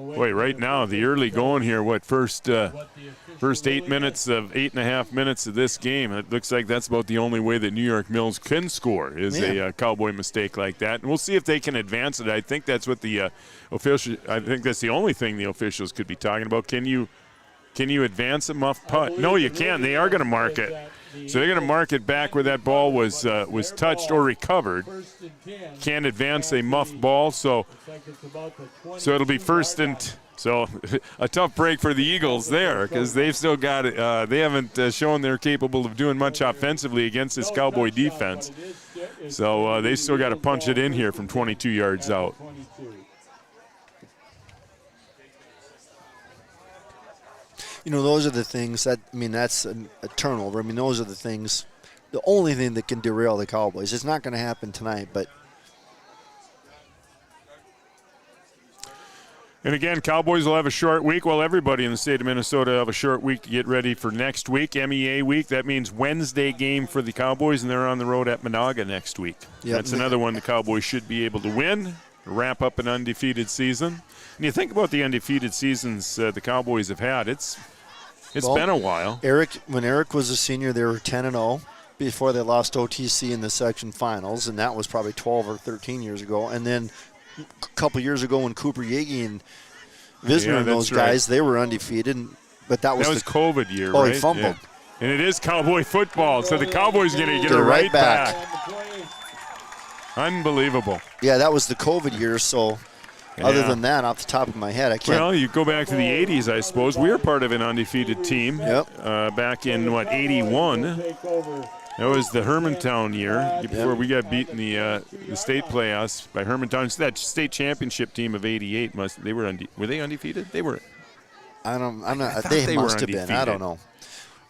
right now, the early going here, first 8 minutes of 8.5 minutes of this game, it looks like that's about the only way that New York Mills can score is a Cowboy mistake like that. And we'll see if they can advance it. I think that's what I think that's the only thing the officials could be talking about. Can you advance a muff punt? No, you can't. They are going to mark it. So they're going to mark it back where that ball was touched or recovered. Can't advance a muff ball, so it'll be 1st and so a tough break for the Eagles there because they've still got it. They haven't shown they're capable of doing much offensively against this Cowboy defense. So they still got to punch it in here from 22 yards out. Those are the things that's a turnover. Those are the things, the only thing that can derail the Cowboys. It's not going to happen tonight, but. And again, Cowboys will have a short week. Well, everybody in the state of Minnesota will have a short week to get ready for next week, MEA week. That means Wednesday game for the Cowboys, and they're on the road at Monaga next week. Yep. That's another one the Cowboys should be able to win, wrap up an undefeated season. And you think about the undefeated seasons the Cowboys have had, it's been a while. When Eric was a senior, they were 10-0 before they lost OTC in the section finals, and that was probably 12 or 13 years ago. And then a couple years ago when Cooper Yagi and Visner and those guys, they were undefeated. But that was COVID year, right? Oh, he fumbled. Yeah. And it is Cowboy football, so the Cowboys are going to get it right back. Unbelievable. Yeah, that was the COVID year, so other than that, off the top of my head, I can't. Well, you go back to the 80s, I suppose. We were part of an undefeated team back in, 81. That was the Hermantown year before we got beaten the state playoffs by Hermantown. So that state championship team of 88 were they undefeated? They were. They must have been. I don't know.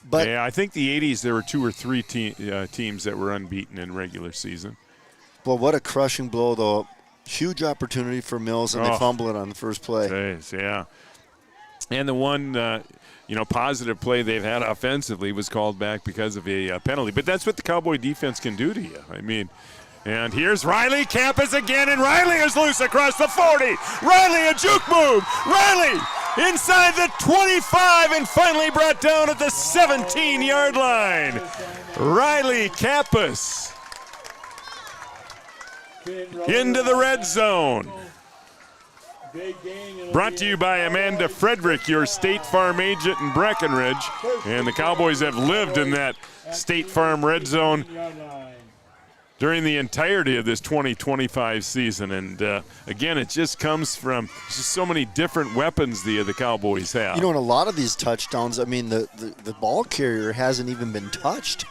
But I think the 80s there were 2 or 3 teams that were unbeaten in regular season. Well, what a crushing blow, though. Huge opportunity for Mills, and they fumble it on the first play. Yeah. And the one, positive play they've had offensively was called back because of a penalty. But that's what the Cowboy defense can do to you. And here's Riley Campus again, and Riley is loose across the 40. Riley, a juke move. Riley inside the 25 and finally brought down at the 17-yard line. Riley Campus into the red zone. Brought to you by Amanda Frederick, your State Farm agent in Breckenridge. And the Cowboys have lived in that State Farm red zone during the entirety of this 2025 season. And again, it just comes from just so many different weapons the Cowboys have. In a lot of these touchdowns, the ball carrier hasn't even been touched.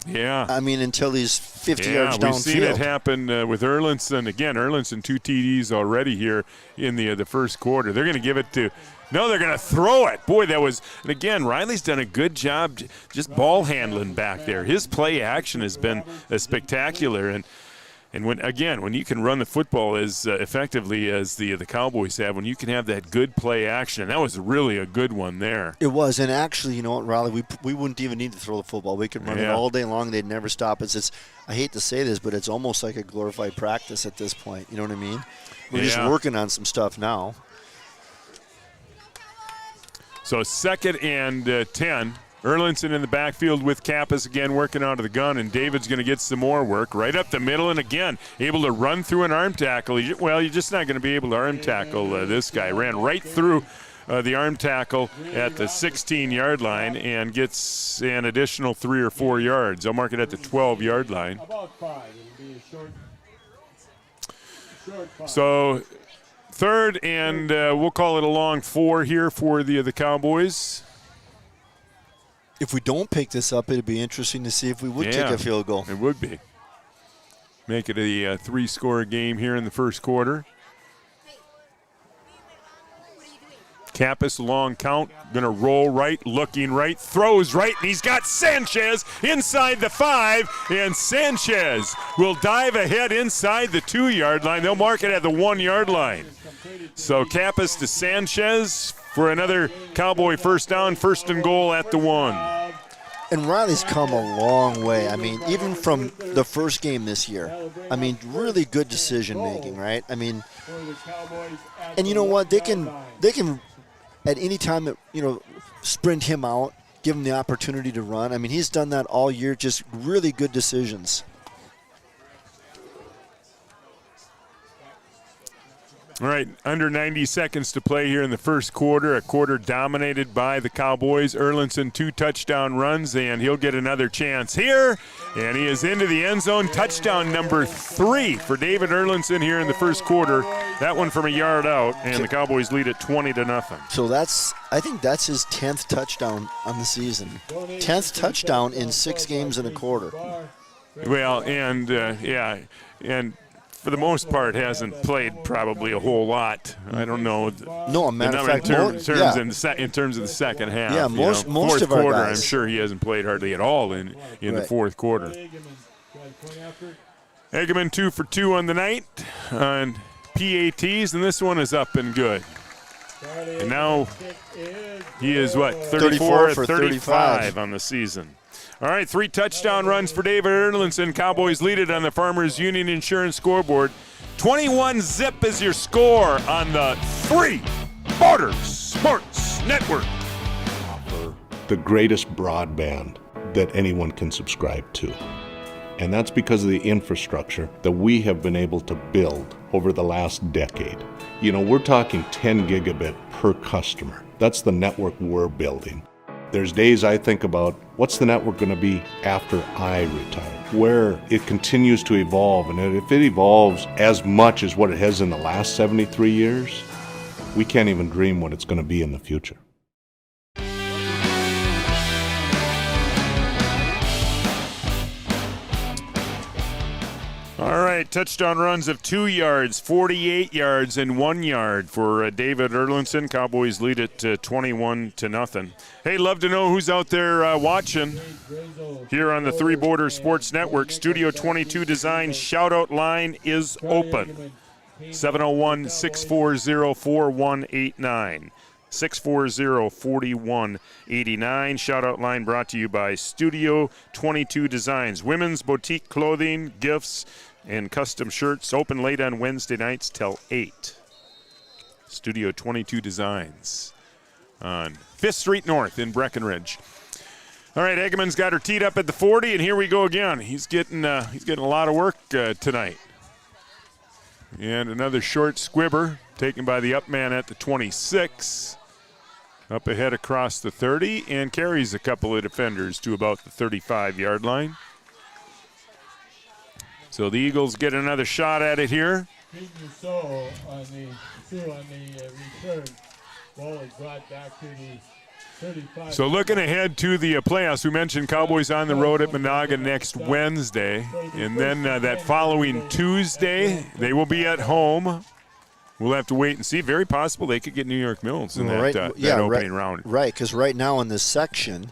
Yeah. I mean, until he's 50 yards downfield. We've seen it happen with Erlinson. Again, Erlinson 2 TDs already here in the first quarter. They're going to give it to – no, they're going to throw it. Boy, that was – and again, Riley's done a good job just ball handling back there. His play action has been spectacular. And when you can run the football as effectively as the Cowboys have, when you can have that good play action, and that was really a good one there. It was, and actually, you know what, Riley, we wouldn't even need to throw the football. We could run it all day long. They'd never stop us. It's I hate to say this, but it's almost like a glorified practice at this point. You know what I mean? We're just working on some stuff now. So 2nd and 10. Erlinson in the backfield with Kappas again working out of the gun, and David's going to get some more work right up the middle, and again able to run through an arm tackle. Well, you're just not going to be able to arm tackle this guy. Ran right through the arm tackle at the 16-yard line and gets an additional 3 or 4 yards. I'll mark it at the 12-yard line. So 3rd and we'll call it a long 4 here for the Cowboys. If we don't pick this up, it'd be interesting to see if we would kick a field goal. It would be. Make it a 3-score game here in the first quarter. Kappas, long count, going to roll right, looking right, throws right, and he's got Sanchez inside the 5, and Sanchez will dive ahead inside the 2-yard line. They'll mark it at the 1-yard line. So Kappas to Sanchez for another Cowboy first down, 1st and goal at the 1. And Riley's come a long way. I mean, even from the first game this year. I mean, really good decision making, right? I mean, and you know what? They can at any time, sprint him out, give him the opportunity to run. I mean, he's done that all year. Just really good decisions. All right, under 90 seconds to play here in the first quarter. A quarter dominated by the Cowboys. Erlinson 2 touchdown runs, and he'll get another chance here. And he is into the end zone. Touchdown number 3 for David Erlinson here in the first quarter. That one from a yard out, and the Cowboys lead it 20-0. So I think that's his 10th touchdown on the season. 10th touchdown in 6 games and a quarter. Well, and for the most part, hasn't played probably a whole lot. I don't know. No, a matter of fact, in terms of the second half. Yeah, most fourth of our quarter, guys. I'm sure he hasn't played hardly at all in the fourth quarter. Eggman 2 for 2 on the night on PATs, and this one is up and good. And now he is 34 for 35 on the season. All right, 3 touchdown runs for David Erlinson. Cowboys lead it on the Farmers Union Insurance scoreboard. 21-zip is your score on the 3 Borders Sports Network. The greatest broadband that anyone can subscribe to. And that's because of the infrastructure that we have been able to build over the last decade. We're talking 10 gigabit per customer. That's the network we're building. There's days I think about what's the network going to be after I retire, where it continues to evolve. And if it evolves as much as what it has in the last 73 years, we can't even dream what it's going to be in the future. All right, touchdown runs of 2 yards, 48 yards, and 1 yard for David Erlinson. Cowboys lead it 21-0. Hey, love to know who's out there watching here on the 3 Borders Sports Network. Studio 22 Design shout-out line is open. 701-640-4189. 640-4189. Shout-out line brought to you by Studio 22 Designs. Women's boutique clothing, gifts, and custom shirts open late on Wednesday nights till 8. Studio 22 Designs on 5th Street North in Breckenridge. All right, Eggeman's got her teed up at the 40, and here we go again. He's getting a lot of work tonight. And another short squibber taken by the up man at the 26. Up ahead across the 30 and carries a couple of defenders to about the 35-yard line. So the Eagles get another shot at it here. On the return. Ball is brought back to the So looking ahead to the playoffs, we mentioned Cowboys on the road at Monaga next Wednesday. And then that following Tuesday, they will be at home. We'll have to wait and see. Very possible they could get New York Mills in that opening round. Right, because right now in this section,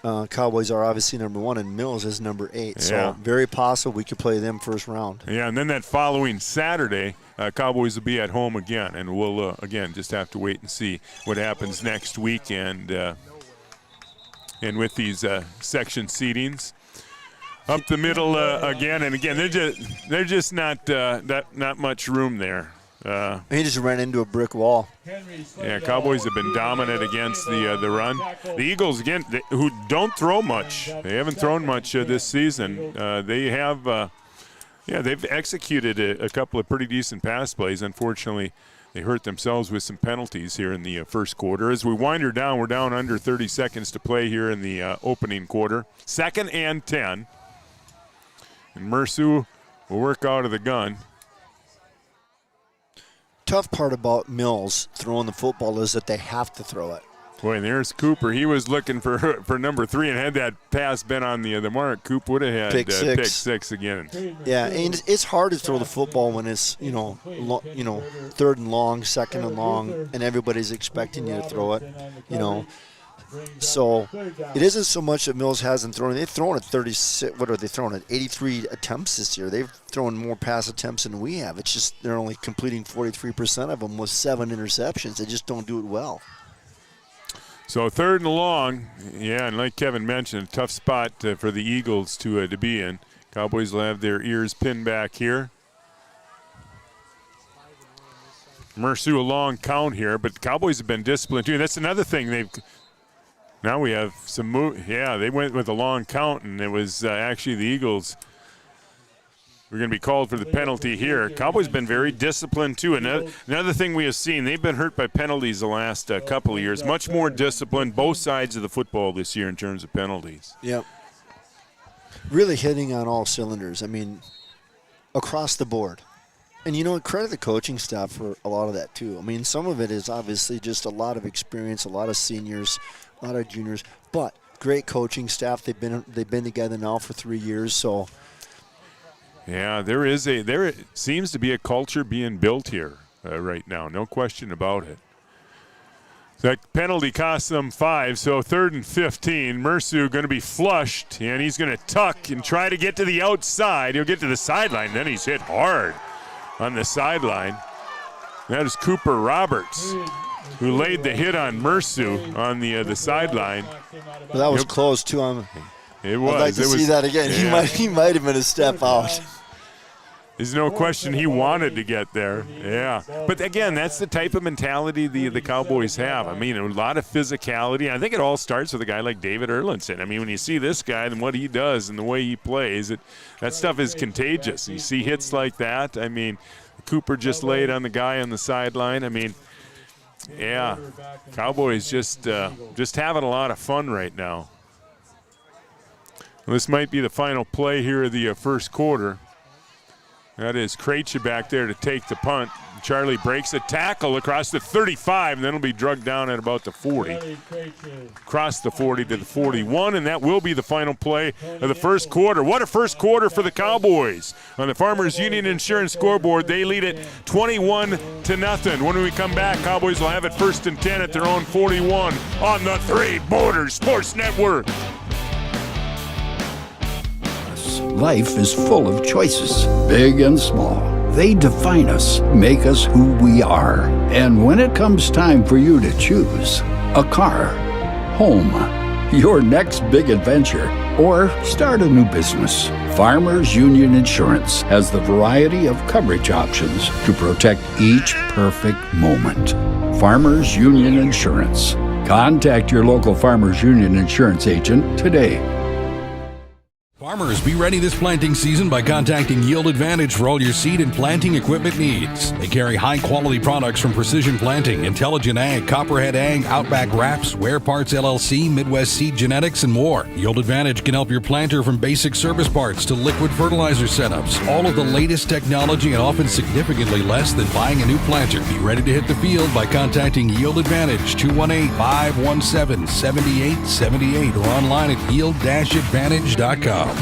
Cowboys are obviously number 1 and Mills is number 8. So very possible we could play them first round. Yeah, and then that following Saturday, Cowboys will be at home again. And we'll, again, just have to wait and see what happens next week. And with these section seedings. Up the middle again and again. They're just not much room there. He just ran into a brick wall. Yeah, Cowboys have been dominant against the run. The Eagles, again, who don't throw much. They haven't thrown much this season. They have, they've executed a couple of pretty decent pass plays. Unfortunately, they hurt themselves with some penalties here in the first quarter. As we wind her down, we're down under 30 seconds to play here in the opening quarter. 2nd and 10. And Mersu will work out of the gun. Tough part about Mills throwing the football is that they have to throw it. Boy, and there's Cooper. He was looking for number 3, and had that pass been on the mark, Coop would have had pick 6 again. Yeah, and it's hard to throw the football when it's 3rd and long, 2nd and long, and everybody's expecting you to throw it. So it isn't so much that Mills hasn't thrown. They've thrown at 36. What are they throwing at? 83 attempts this year. They've thrown more pass attempts than we have. It's just they're only completing 43% of them with 7 interceptions. They just don't do it well. So 3rd and long, and like Kevin mentioned, a tough spot for the Eagles to be in. Cowboys will have their ears pinned back here. Mersu a long count here, but the Cowboys have been disciplined too. That's another thing Now we have some move. Yeah, they went with a long count, and it was actually the Eagles. We're going to be called for the penalty here. Cowboys been very disciplined too. Another thing we have seen, they've been hurt by penalties the last couple of years. Much more disciplined, both sides of the football this year in terms of penalties. Yep. Really hitting on all cylinders. I mean, across the board. And, credit the coaching staff for a lot of that too. I mean, some of it is obviously just a lot of experience, a lot of seniors, a lot of juniors, but great coaching staff. They've been together now for 3 years, so. Yeah, there seems to be a culture being built here right now. No question about it. That penalty cost them 5, so 3rd and 15. Mersu going to be flushed, and he's going to tuck and try to get to the outside. He'll get to the sideline, then he's hit hard on the sideline. That is Cooper Roberts, who laid the hit on Mersu on the sideline. Well, that was close too. It was. I'd like to see that again. Yeah. He might have been a step out. There's no question he wanted to get there. Yeah. But again, that's the type of mentality the Cowboys have. I mean, a lot of physicality. I think it all starts with a guy like David Erlinson. I mean, when you see this guy and what he does and the way he plays, that stuff is contagious. You see hits like that. I mean, Cooper just laid on the guy on the sideline. I mean, yeah, Cowboys just having a lot of fun right now. This might be the final play here of the first quarter. That is Krejci back there to take the punt. Charlie breaks a tackle across the 35, and then will be drugged down at about the 40. Across the 40 to the 41, and that will be the final play of the first quarter. What a first quarter for the Cowboys. On the Farmers Union Insurance scoreboard, they lead it 21-0. When we come back, Cowboys will have it 1st and 10 at their own 41 on the Three Borders Sports Network. Life is full of choices, big and small. They define us, make us who we are. And when it comes time for you to choose a car, home, your next big adventure, or start a new business, Farmers Union Insurance has the variety of coverage options to protect each perfect moment. Farmers Union Insurance. Contact your local Farmers Union Insurance agent today. Farmers, be ready this planting season by contacting Yield Advantage for all your seed and planting equipment needs. They carry high-quality products from Precision Planting, Intelligent Ag, Copperhead Ag, Outback Wraps, Ware Parts LLC, Midwest Seed Genetics, and more. Yield Advantage can help your planter from basic service parts to liquid fertilizer setups. All of the latest technology and often significantly less than buying a new planter. Be ready to hit the field by contacting Yield Advantage 218-517-7878 or online at yield-advantage.com.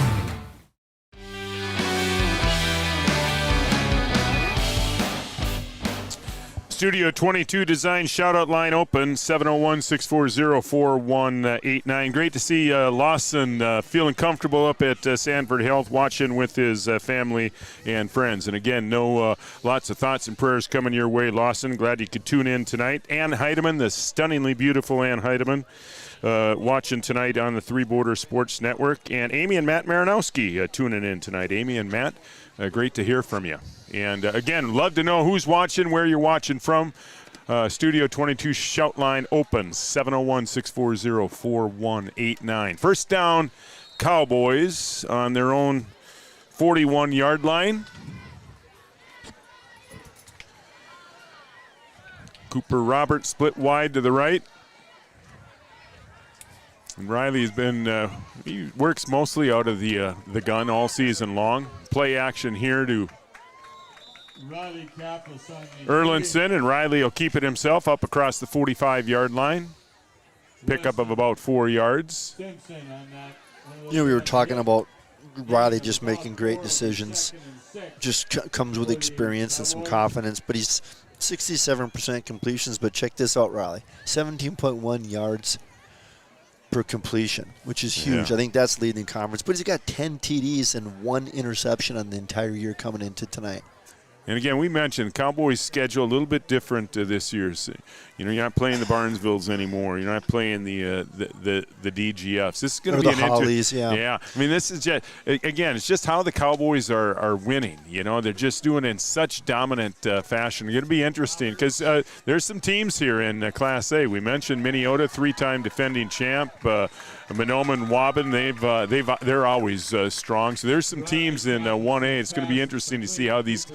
Studio 22 Design Shoutout Line open, 701-640-4189. Great to see Lawson feeling comfortable up at Sanford Health, watching with his family and friends. And again, lots of thoughts and prayers coming your way, Lawson. Glad you could tune in tonight. Ann Heidemann, the stunningly beautiful Ann Heidemann, watching tonight on the Three Border Sports Network. And Amy and Matt Marinowski tuning in tonight. Amy and Matt, great to hear from you. And again, love to know who's watching, where you're watching from. Studio 22 shout line opens, 701-640-4189. First down, Cowboys on their own 41-yard line. Cooper Roberts split wide to the right. And Riley's been, he works mostly out of the gun all season long. Play action here to Erlinson, and Riley will keep it himself up across the 45-yard line. Pickup of about 4 yards. You know, we were talking about Riley just making great decisions. Just comes with experience and some confidence, but he's 67% completions. But check this out, Riley. 17.1 yards per completion, which is huge. Yeah. I think that's leading the conference. But he's got 10 TDs and 1 interception on the entire year coming into tonight. And again, we mentioned Cowboys' schedule a little bit different this year. So, you know, you're not playing the Barnesvilles anymore. You're not playing the DGFs. This is going to be the Hollies, yeah. I mean, this is just, again, it's just how the Cowboys are winning. You know, they're just doing it in such dominant fashion. It's going to be interesting because there's some teams here in Class A. We mentioned Minneota, 3-time defending champ. Monoma and Waban, they're always strong. So there's some teams in 1A. It's going to be interesting to see how these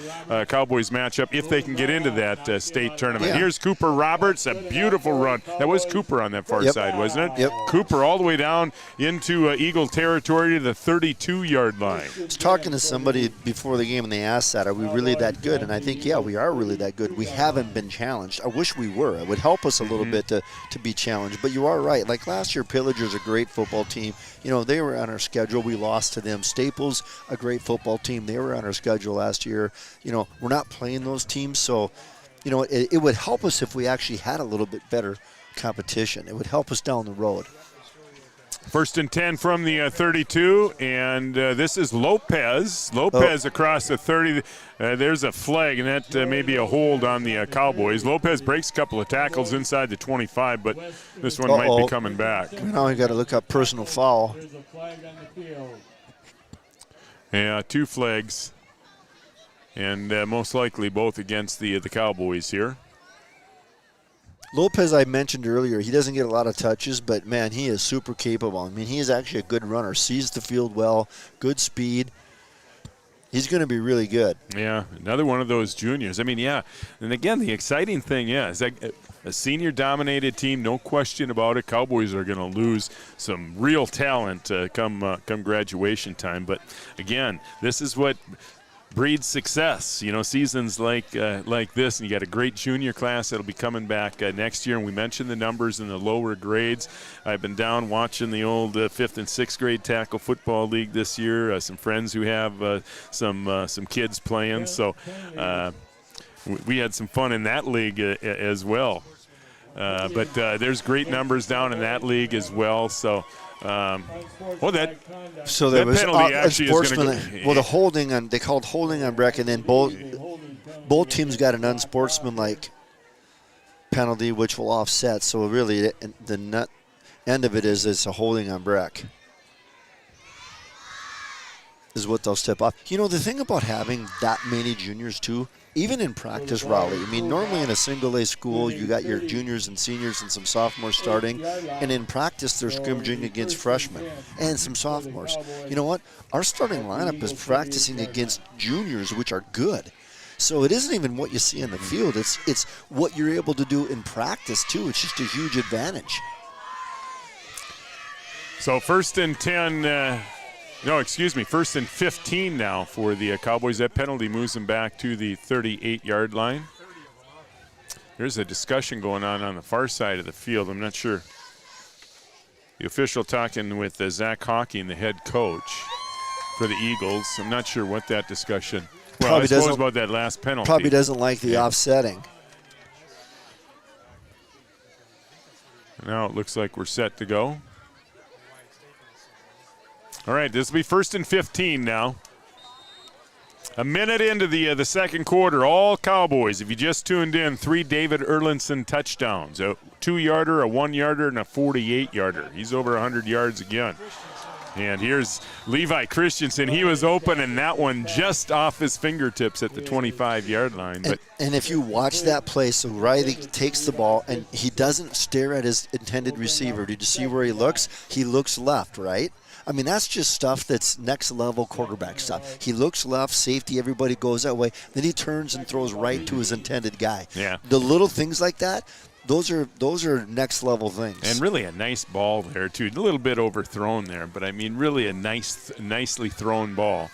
Cowboys match up if they can get into that state tournament. Yeah. Here's Cooper Roberts, a beautiful run. That was Cooper on that far side, wasn't it? Yep. Cooper all the way down into Eagle territory to the 32-yard line. I was talking to somebody before the game, and they asked that, are we really that good? And I think, yeah, we are really that good. We haven't been challenged. I wish we were. It would help us a little bit to be challenged. But you are right. Like last year, Pillager's a great football team. You know, they were on our schedule. We lost to them. Staples, a great football team. They were on our schedule last year. You know, we're not playing those teams, so, you know, it would help us if we actually had a little bit better competition. It would help us down the road. First and 10 from the 32, and this is Lopez. Lopez across the 30. There's a flag, and that may be a hold on the Cowboys. Lopez breaks a couple of tackles inside the 25, but this one might be coming back. Now we got to look up personal foul. Yeah, 2 flags, and most likely both against the Cowboys here. Lopez, I mentioned earlier, he doesn't get a lot of touches, but, man, he is super capable. I mean, he is actually a good runner, sees the field well, good speed. He's going to be really good. Yeah, another one of those juniors. I mean, yeah, and again, the exciting thing, is that a senior-dominated team, no question about it. Cowboys are going to lose some real talent come graduation time. But, again, this is what breeds success, you know, seasons like this, and you got a great junior class that'll be coming back next year. And we mentioned the numbers in the lower grades. I've been down watching the old 5th and 6th grade tackle football league this year. Some friends who have some kids playing, so we had some fun in that league as well. But there's great numbers down in that league as well. So. That penalty actually is going to go. Well, the holding on, they called holding on Breck, and then both teams got an unsportsmanlike penalty, which will offset. So really, the end of it is it's a holding on Breck. is what they'll step up. You know, the thing about having that many juniors, too, even in practice, Raleigh, I mean, normally in a single-A school, you got your juniors and seniors and some sophomores starting, and in practice, they're scrimmaging against freshmen and some sophomores. You know what? Our starting lineup is practicing against juniors, which are good. So it isn't even what you see in the field. It's what you're able to do in practice, too. It's just a huge advantage. So first and 10, first and 15 now for the Cowboys. That penalty moves them back to the 38-yard line. There's a discussion going on the far side of the field. I'm not sure. The official talking with Zach Hawking, the head coach for the Eagles. I'm not sure what that discussion. Well, I suppose about that last penalty. Probably doesn't like the offsetting. Now it looks like we're set to go. All right, this will be first and 15 now. A minute into the second quarter, all Cowboys. If you just tuned in, 3 David Erlinson touchdowns, a 2-yarder, a 1-yarder, and a 48-yarder. He's over 100 yards again. And here's Levi Christensen. He was open, and that one just off his fingertips at the 25-yard line. But and if you watch that play, so Riley takes the ball, and he doesn't stare at his intended receiver. Did you see where he looks? He looks left, right? I mean, that's just stuff that's next-level quarterback stuff. He looks left, safety, everybody goes that way. Then he turns and throws right to his intended guy. Yeah. The little things like that, those are next-level things. And really a nice ball there, too. A little bit overthrown there, but, I mean, really a nicely thrown ball.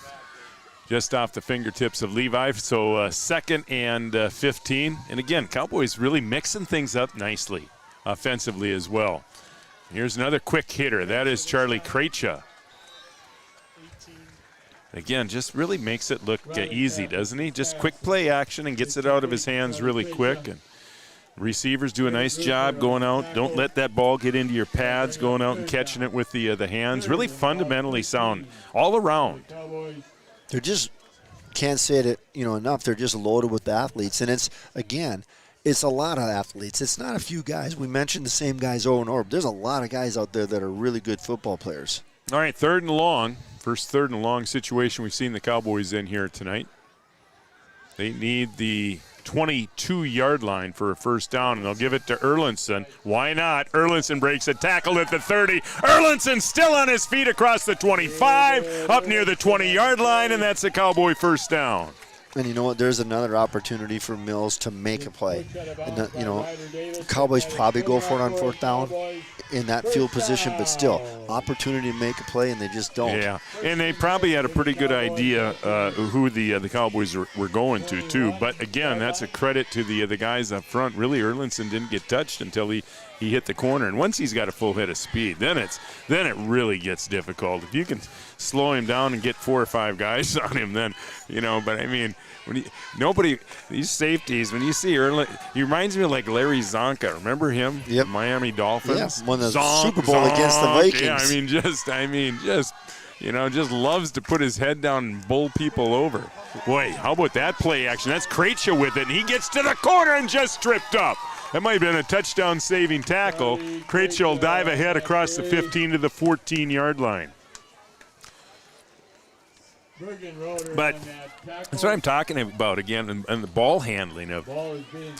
Just off the fingertips of Levi. So second and 15. And, again, Cowboys really mixing things up nicely offensively as well. Here's another quick hitter. That is Charlie Krejcia. Again, just really makes it look easy, doesn't he? Just quick play action and gets it out of his hands really quick. And receivers do a nice job going out. Don't let that ball get into your pads, going out and catching it with the hands. Really fundamentally sound all around. They're just, can't say it enough, they're just loaded with athletes. And it's a lot of athletes. It's not a few guys. We mentioned the same guys over and over. There's a lot of guys out there that are really good football players. All right, third and long. First third and long situation we've seen the Cowboys in here tonight. They need the 22-yard line for a first down, and they'll give it to Erlinson. Why not? Erlinson breaks a tackle at the 30. Erlinson still on his feet across the 25, up near the 20-yard line, and that's a Cowboy first down. And you know what? There's another opportunity for Mills to make a play. And Cowboys probably go for it on fourth down in that field position, but still, opportunity to make a play, and they just don't. Yeah, and they probably had a pretty good idea who the Cowboys were going to, too. But, again, that's a credit to the guys up front. Really, Erlinson didn't get touched until he hit the corner. And once he's got a full head of speed, then it really gets difficult. If you can slow him down and get 4 or 5 guys on him, then, but I mean, these safeties, when you see Erlinson, he reminds me of like Larry Zonka. Remember him? Yep. Miami Dolphins. Yeah, won the Super Bowl against the Vikings. Yeah, just loves to put his head down and bowl people over. Boy, how about that play action? That's Krejcia with it, and he gets to the corner and just tripped up. That might have been a touchdown-saving tackle. Krejcia will dive ahead across the 15 to the 14-yard line. But that's what I'm talking about again, and the ball handling of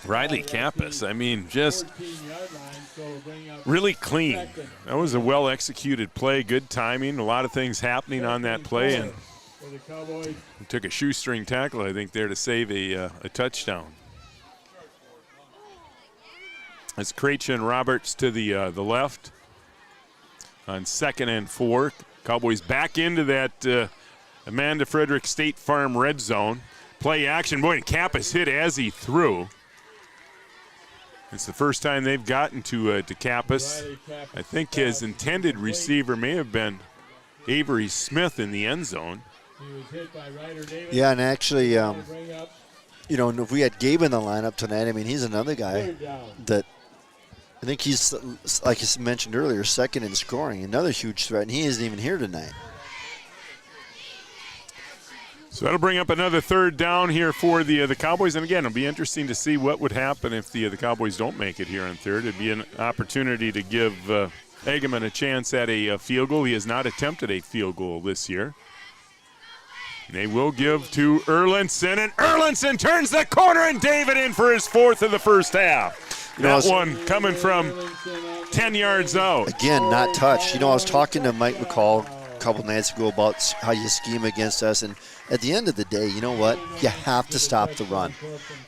Riley Campus. I mean, just really clean. That was a well-executed play, good timing, a lot of things happening on that play, and took a shoestring tackle, I think, there to save a touchdown. It's Krejcia and Roberts to the left on 2nd and 4. Cowboys back into that Amanda Frederick State Farm red zone. Play action. Boy, Campus hit as he threw. It's the first time they've gotten to Campus. I think his intended receiver may have been Avery Smith in the end zone. Yeah, and actually, if we had Gabe in the lineup tonight, I mean, he's another guy that I think he's, like I mentioned earlier, second in scoring. Another huge threat, and he isn't even here tonight. So that'll bring up another third down here for the Cowboys. And, again, it'll be interesting to see what would happen if the Cowboys don't make it here on third. It'd be an opportunity to give Egeman a chance at a field goal. He has not attempted a field goal this year. They will give to Erlinson, and Erlinson turns the corner, and David in for his 4th of the first half. That one coming from 10 yards out. Again, not touched. I was talking to Mike McCall a couple nights ago about how you scheme against us, and at the end of the day, you know what? You have to stop the run.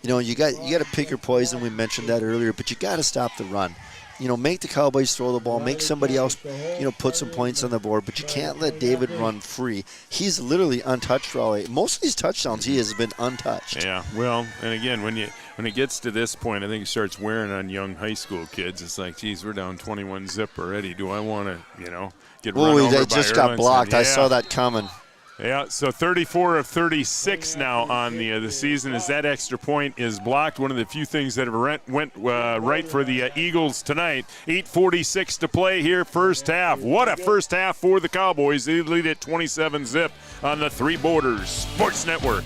You got to pick your poison. We mentioned that earlier, but you got to stop the run. Make the Cowboys throw the ball, make somebody else, put some points on the board, but you can't let David run free. He's literally untouched for all 8. Most of these touchdowns, he has been untouched. Yeah, well, and again, when it gets to this point, I think it starts wearing on young high school kids. It's like, geez, we're down 21 zip already. Do I want to, get run over by they just got blocked. Yeah. I saw that coming. Yeah, so 34 of 36 now on the season as that extra point is blocked. One of the few things that went right for the Eagles tonight. 8:46 to play here, first half. What a first half for the Cowboys. They lead at 27 zip on the Three Borders Sports Network.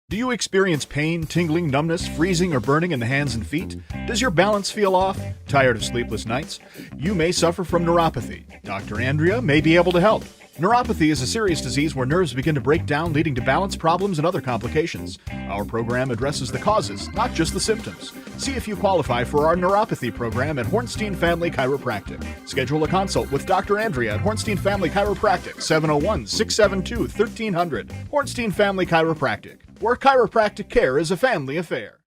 Do you experience pain, tingling, numbness, freezing, or burning in the hands and feet? Does your balance feel off? Tired of sleepless nights? You may suffer from neuropathy. Dr. Andrea may be able to help. Neuropathy is a serious disease where nerves begin to break down, leading to balance problems and other complications. Our program addresses the causes, not just the symptoms. See if you qualify for our neuropathy program at Hornstein Family Chiropractic. Schedule a consult with Dr. Andrea at Hornstein Family Chiropractic, 701-672-1300. Hornstein Family Chiropractic, where chiropractic care is a family affair.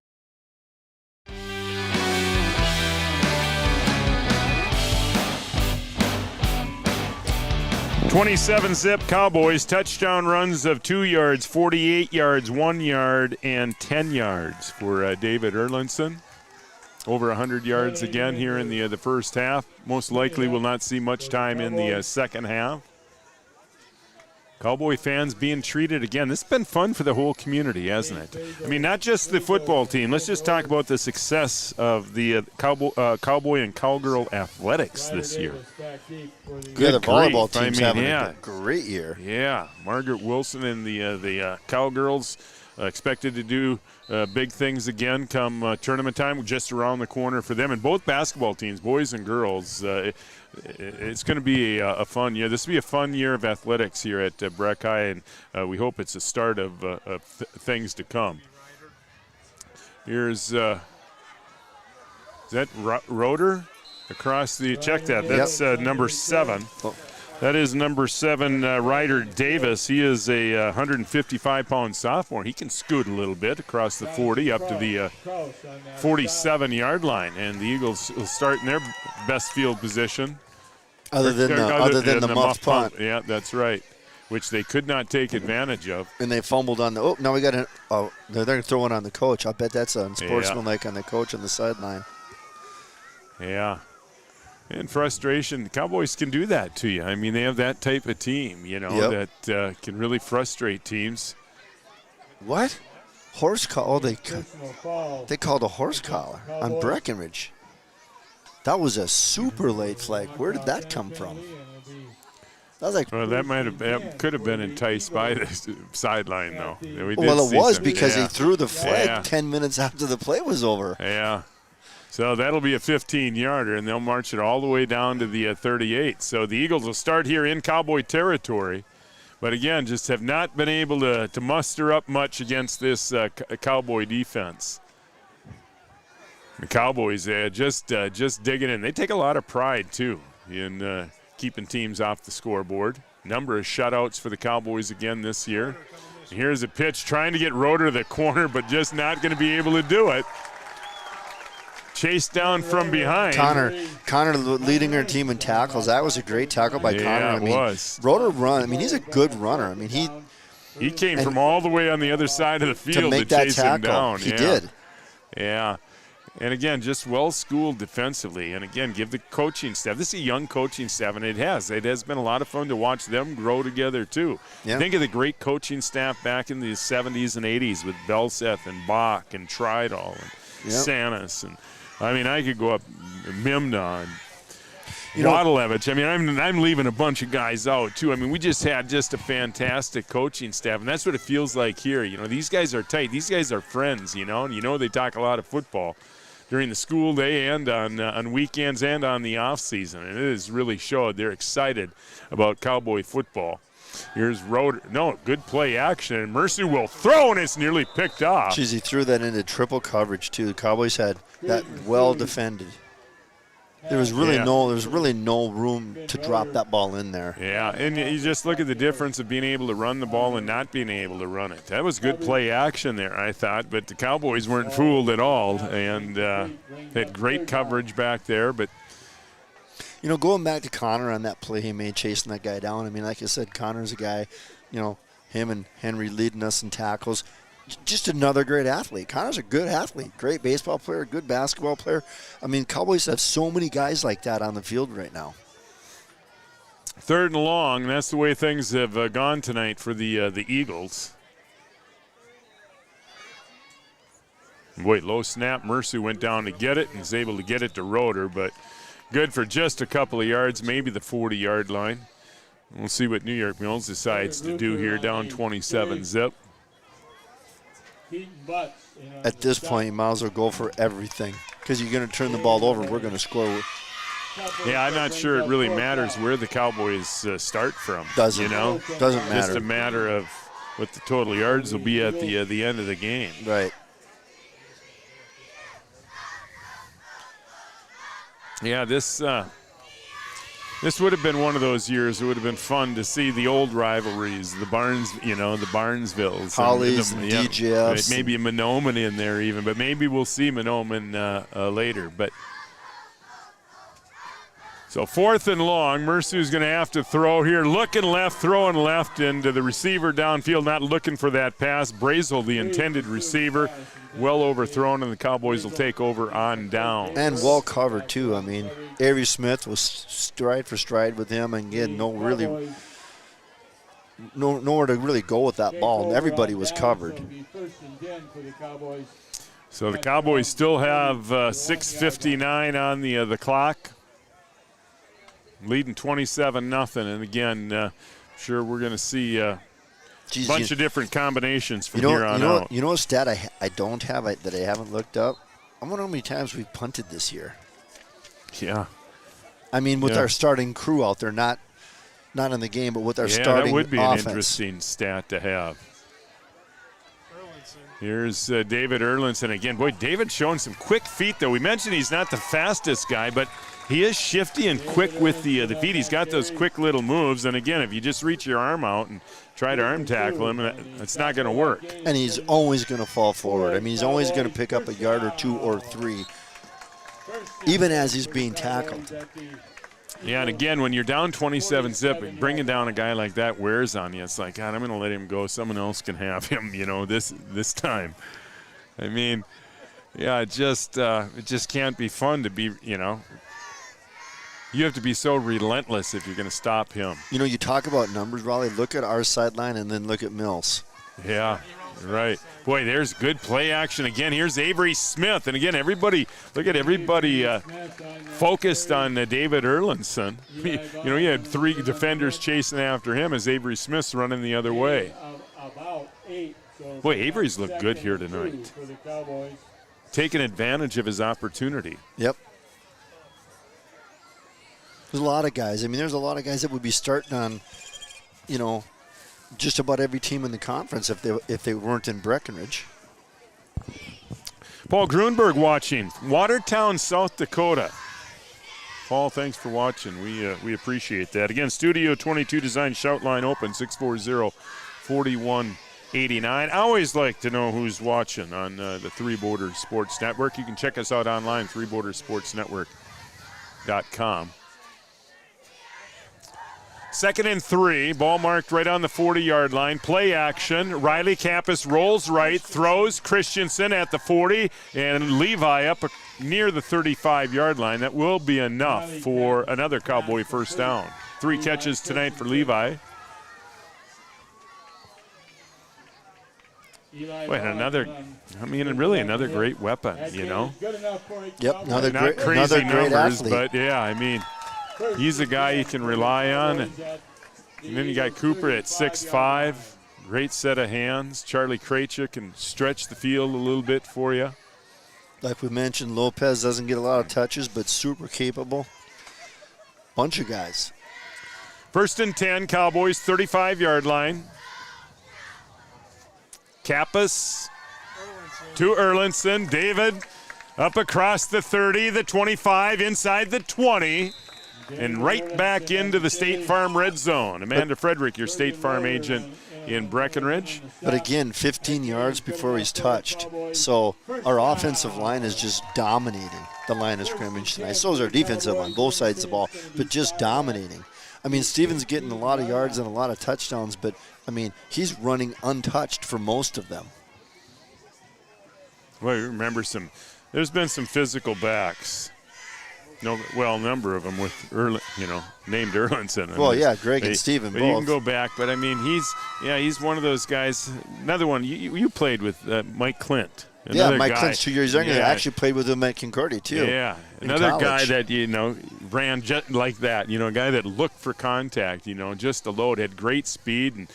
27 zip Cowboys, touchdown runs of 2 yards, 48 yards, 1 yard, and 10 yards for David Erlinson. Over 100 yards again here in the first half. Most likely will not see much time in the second half. Cowboy fans being treated again. This has been fun for the whole community, hasn't it? I mean, not just the football team. Let's just talk about the success of the Cowboy and Cowgirl athletics this year. Good the volleyball team's having a great year. Yeah, Margaret Wilson and the Cowgirls expected to do big things again come tournament time, just around the corner for them. And both basketball teams, boys and girls, it's going to be a fun year. This will be a fun year of athletics here at Breck High, and we hope it's a start of things to come. Here's is that Roeder across the check that. That's number 7. That is number 7, Ryder Davis. He is a 155-pound sophomore. He can scoot a little bit across the 40 up to the 47-yard line, and the Eagles will start in their best field position. Other than the muff punt. Yeah, that's right, which they could not take advantage of. And they fumbled on the – now we got to – they're going to throw it on the coach. I bet that's unsportsmanlike on the coach on the sideline. Yeah. And frustration, the Cowboys can do that to you. I mean, they have that type of team, that can really frustrate teams. What? Horse collar? They called a horse collar on Breckenridge. That was a super late flag. Where did that come from? That was like. Well, that could have been enticed by the sideline, though. It was because he threw the flag 10 minutes after the play was over. Yeah. So that'll be a 15-yarder, and they'll march it all the way down to the 38. So the Eagles will start here in Cowboy territory, but again, just have not been able to muster up much against this Cowboy defense. The Cowboys just digging in. They take a lot of pride, too, in keeping teams off the scoreboard. Number of shutouts for the Cowboys again this year. And here's a pitch trying to get Roeder to the corner, but just not going to be able to do it. Chased down from behind. Connor leading her team in tackles. That was a great tackle by Connor. It was. Roeder run. I mean, he's a good runner. I mean, he came from all the way on the other side of the field to chase him down. He did. Yeah. And again, just well-schooled defensively. And again, give the coaching staff. This is a young coaching staff, and it has been a lot of fun to watch them grow together, too. Yeah. Think of the great coaching staff back in the 70s and 80s with Belseth and Bach and Tridal and Sanis. And I mean, I could go up Mimna and Wadalevich. I mean, I'm leaving a bunch of guys out, too. I mean, we just had a fantastic coaching staff, and that's what it feels like here. These guys are tight. These guys are friends, and they talk a lot of football. during the school day and on weekends and on the off season. And it has really showed they're excited about Cowboy football. Here's Roder. No, good play action. And Mercy will throw, and it's nearly picked off. Geez, he threw that into triple coverage, too. The Cowboys had that well defended. There was really no room to drop that ball in there. Yeah, and you just look at the difference of being able to run the ball and not being able to run it. That was good play action there, I thought, but the Cowboys weren't fooled at all, and had great coverage back there. But you know, going back to Connor on that play he made chasing that guy down, I mean, like I said, Connor's a guy, you know, him and Henry leading us in tackles. Just another great athlete. Connor's a good athlete, great baseball player, good basketball player. I mean, Cowboys have so many guys like that on the field right now. 3rd and long, that's the way things have gone tonight for the Eagles. Boy, low snap. Mercy went down to get it and was able to get it to Roder, but good for just a couple of yards, maybe the 40-yard line. We'll see what New York Mills decides to do here, down 27-zip. At this point, you might as well go for everything because you're going to turn the ball over. We're going to score. Yeah, I'm not sure it really matters where the Cowboys start from. Doesn't, you know? Doesn't matter. Just a matter of what the total yards will be at the end of the game. Right. Yeah, this would have been one of those years. It would have been fun to see the old rivalries, the Barnes, the Barnesvilles, Hollies, and DJFs, right, maybe a Monoman in there even, but maybe we'll see Monoman later. But so 4th and long, Mercer's going to have to throw here, looking left, throwing left into the receiver downfield, not looking for that pass. Brazel, the intended receiver, well overthrown, and the Cowboys will take over on down. And well covered, too. I mean, Avery Smith was stride for stride with him, and again, nowhere to really go with that ball, and everybody was covered. So the Cowboys still have 6:59 on the clock, leading 27-0, and again, sure we're going to see a bunch of different combinations from here on out. You know a stat I don't have that I haven't looked up? I wonder how many times we've punted this year. Yeah. I mean, with our starting crew out there, not in the game, but with our starting offense. That would be an interesting stat to have. Here's David Erlinson again. Boy, David's showing some quick feet, though. We mentioned he's not the fastest guy, but he is shifty and quick with the feet. He's got those quick little moves. And, again, if you just reach your arm out and try to arm tackle him, it's not going to work. And he's always going to fall forward. I mean, he's always going to pick up a yard or 2 or 3, even as he's being tackled. Yeah, and again, when you're down 27-zip, bringing down a guy like that wears on you. It's like, God, I'm going to let him go. Someone else can have him, this time. I mean, yeah, it just can't be fun to be, You have to be so relentless if you're going to stop him. You talk about numbers, Raleigh. Look at our sideline and then look at Mills. Yeah, right. Boy, there's good play action again. Here's Avery Smith. And again, everybody focused on David Erlinson. You had 3 defenders chasing after him as Avery Smith's running the other way. Boy, Avery's looked good here tonight. Taking advantage of his opportunity. Yep. There's a lot of guys. I mean, there's a lot of guys that would be starting on, just about every team in the conference if they weren't in Breckenridge. Paul Grunberg watching, Watertown, South Dakota. Paul, thanks for watching. We appreciate that. Again, Studio 22 Design Shout Line open, 640-4189. I always like to know who's watching on the Three Border Sports Network. You can check us out online, threebordersportsnetwork.com. 2nd and 3, ball marked right on the 40-yard line. Play action. Riley Campus rolls right, throws Christensen at the 40, and Levi up near the 35-yard line. That will be enough for another Cowboy first down. 3 catches tonight for Levi. Wait, another great weapon, Yep, another Not great crazy numbers, athlete. but yeah, I mean, he's a guy you can rely on. And then you got Cooper at 6'5", great set of hands. Charlie Krejci can stretch the field a little bit for you. Like we mentioned, Lopez doesn't get a lot of touches, but super capable. Bunch of guys. 1st and 10, Cowboys, 35-yard line. Kappas to Erlinson. David up across the 30, the 25, inside the 20, and right back into the State Farm red zone. Amanda Frederick, your State Farm agent in Breckenridge. But again, 15 yards before he's touched. So our offensive line is just dominating the line of scrimmage tonight. So is our defensive line, both sides of the ball, but just dominating. I mean, Steven's getting a lot of yards and a lot of touchdowns, but, I mean, he's running untouched for most of them. Well, you remember there's been some physical backs. A number of them with, named Erlinson. Well, yeah, Greg and Steven both. You can go back, but, I mean, he's one of those guys. Another one, you played with Mike Clint. Mike Clint's 2 years younger. I actually played with him at Concordia, too. Yeah, another guy that, ran just like that, a guy that looked for contact, just a load, had great speed, and,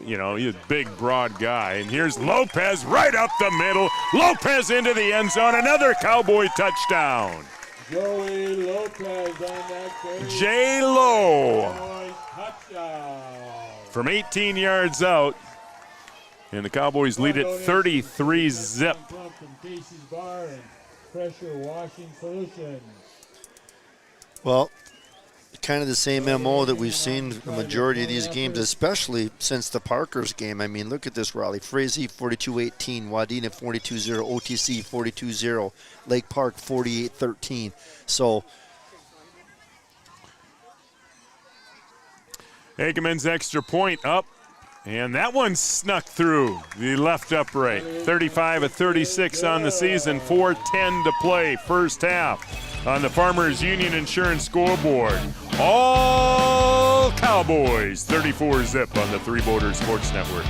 he's a big, broad guy. And here's Lopez right up the middle. Lopez into the end zone, another Cowboy touchdown. Joey Lopez on that carry. J-Lo from 18 yards out. And the Cowboys lead it 33-zip. From Casey's Bar and Pressure Washing Solutions. Well, kind of the same MO that we've seen the majority of these games, especially since the Parkers game. I mean, look at this rally. Frazee 42-18, Wadena 42-0, OTC 42-0, Lake Park 48-13. So Hageman's extra point up. And that one snuck through the left upright. 35-36 on the season, 4:10 to play, first half on the Farmers Union Insurance scoreboard. All Cowboys, 34-zip on the Three Borders Sports Network.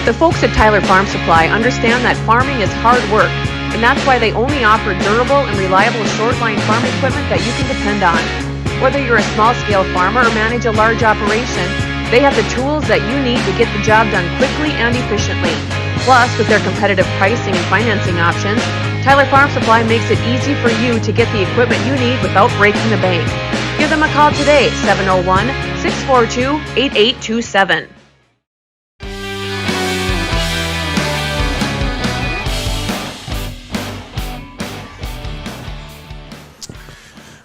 The folks at Tyler Farm Supply understand that farming is hard work, and that's why they only offer durable and reliable short-line farm equipment that you can depend on. Whether you're a small-scale farmer or manage a large operation, they have the tools that you need to get the job done quickly and efficiently. Plus, with their competitive pricing and financing options, Tyler Farm Supply makes it easy for you to get the equipment you need without breaking the bank. Give them a call today, 701-642-8827.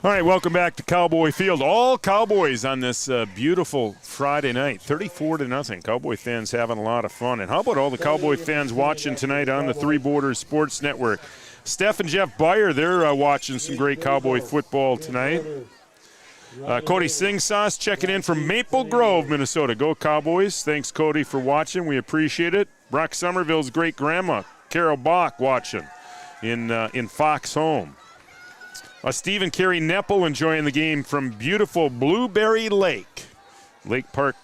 All right, welcome back to Cowboy Field. All Cowboys on this beautiful Friday night, 34-0. Cowboy fans having a lot of fun. And how about all the Cowboy fans watching tonight on the Three Borders Sports Network? Steph and Jeff Byer, they're watching some great Cowboy football tonight. Cody Singsauce checking in from Maple Grove, Minnesota. Go Cowboys. Thanks, Cody, for watching. We appreciate it. Brock Somerville's great-grandma, Carol Bach, watching in Fox Home. Steve and Carrie Neppel enjoying the game from beautiful Blueberry Lake. Park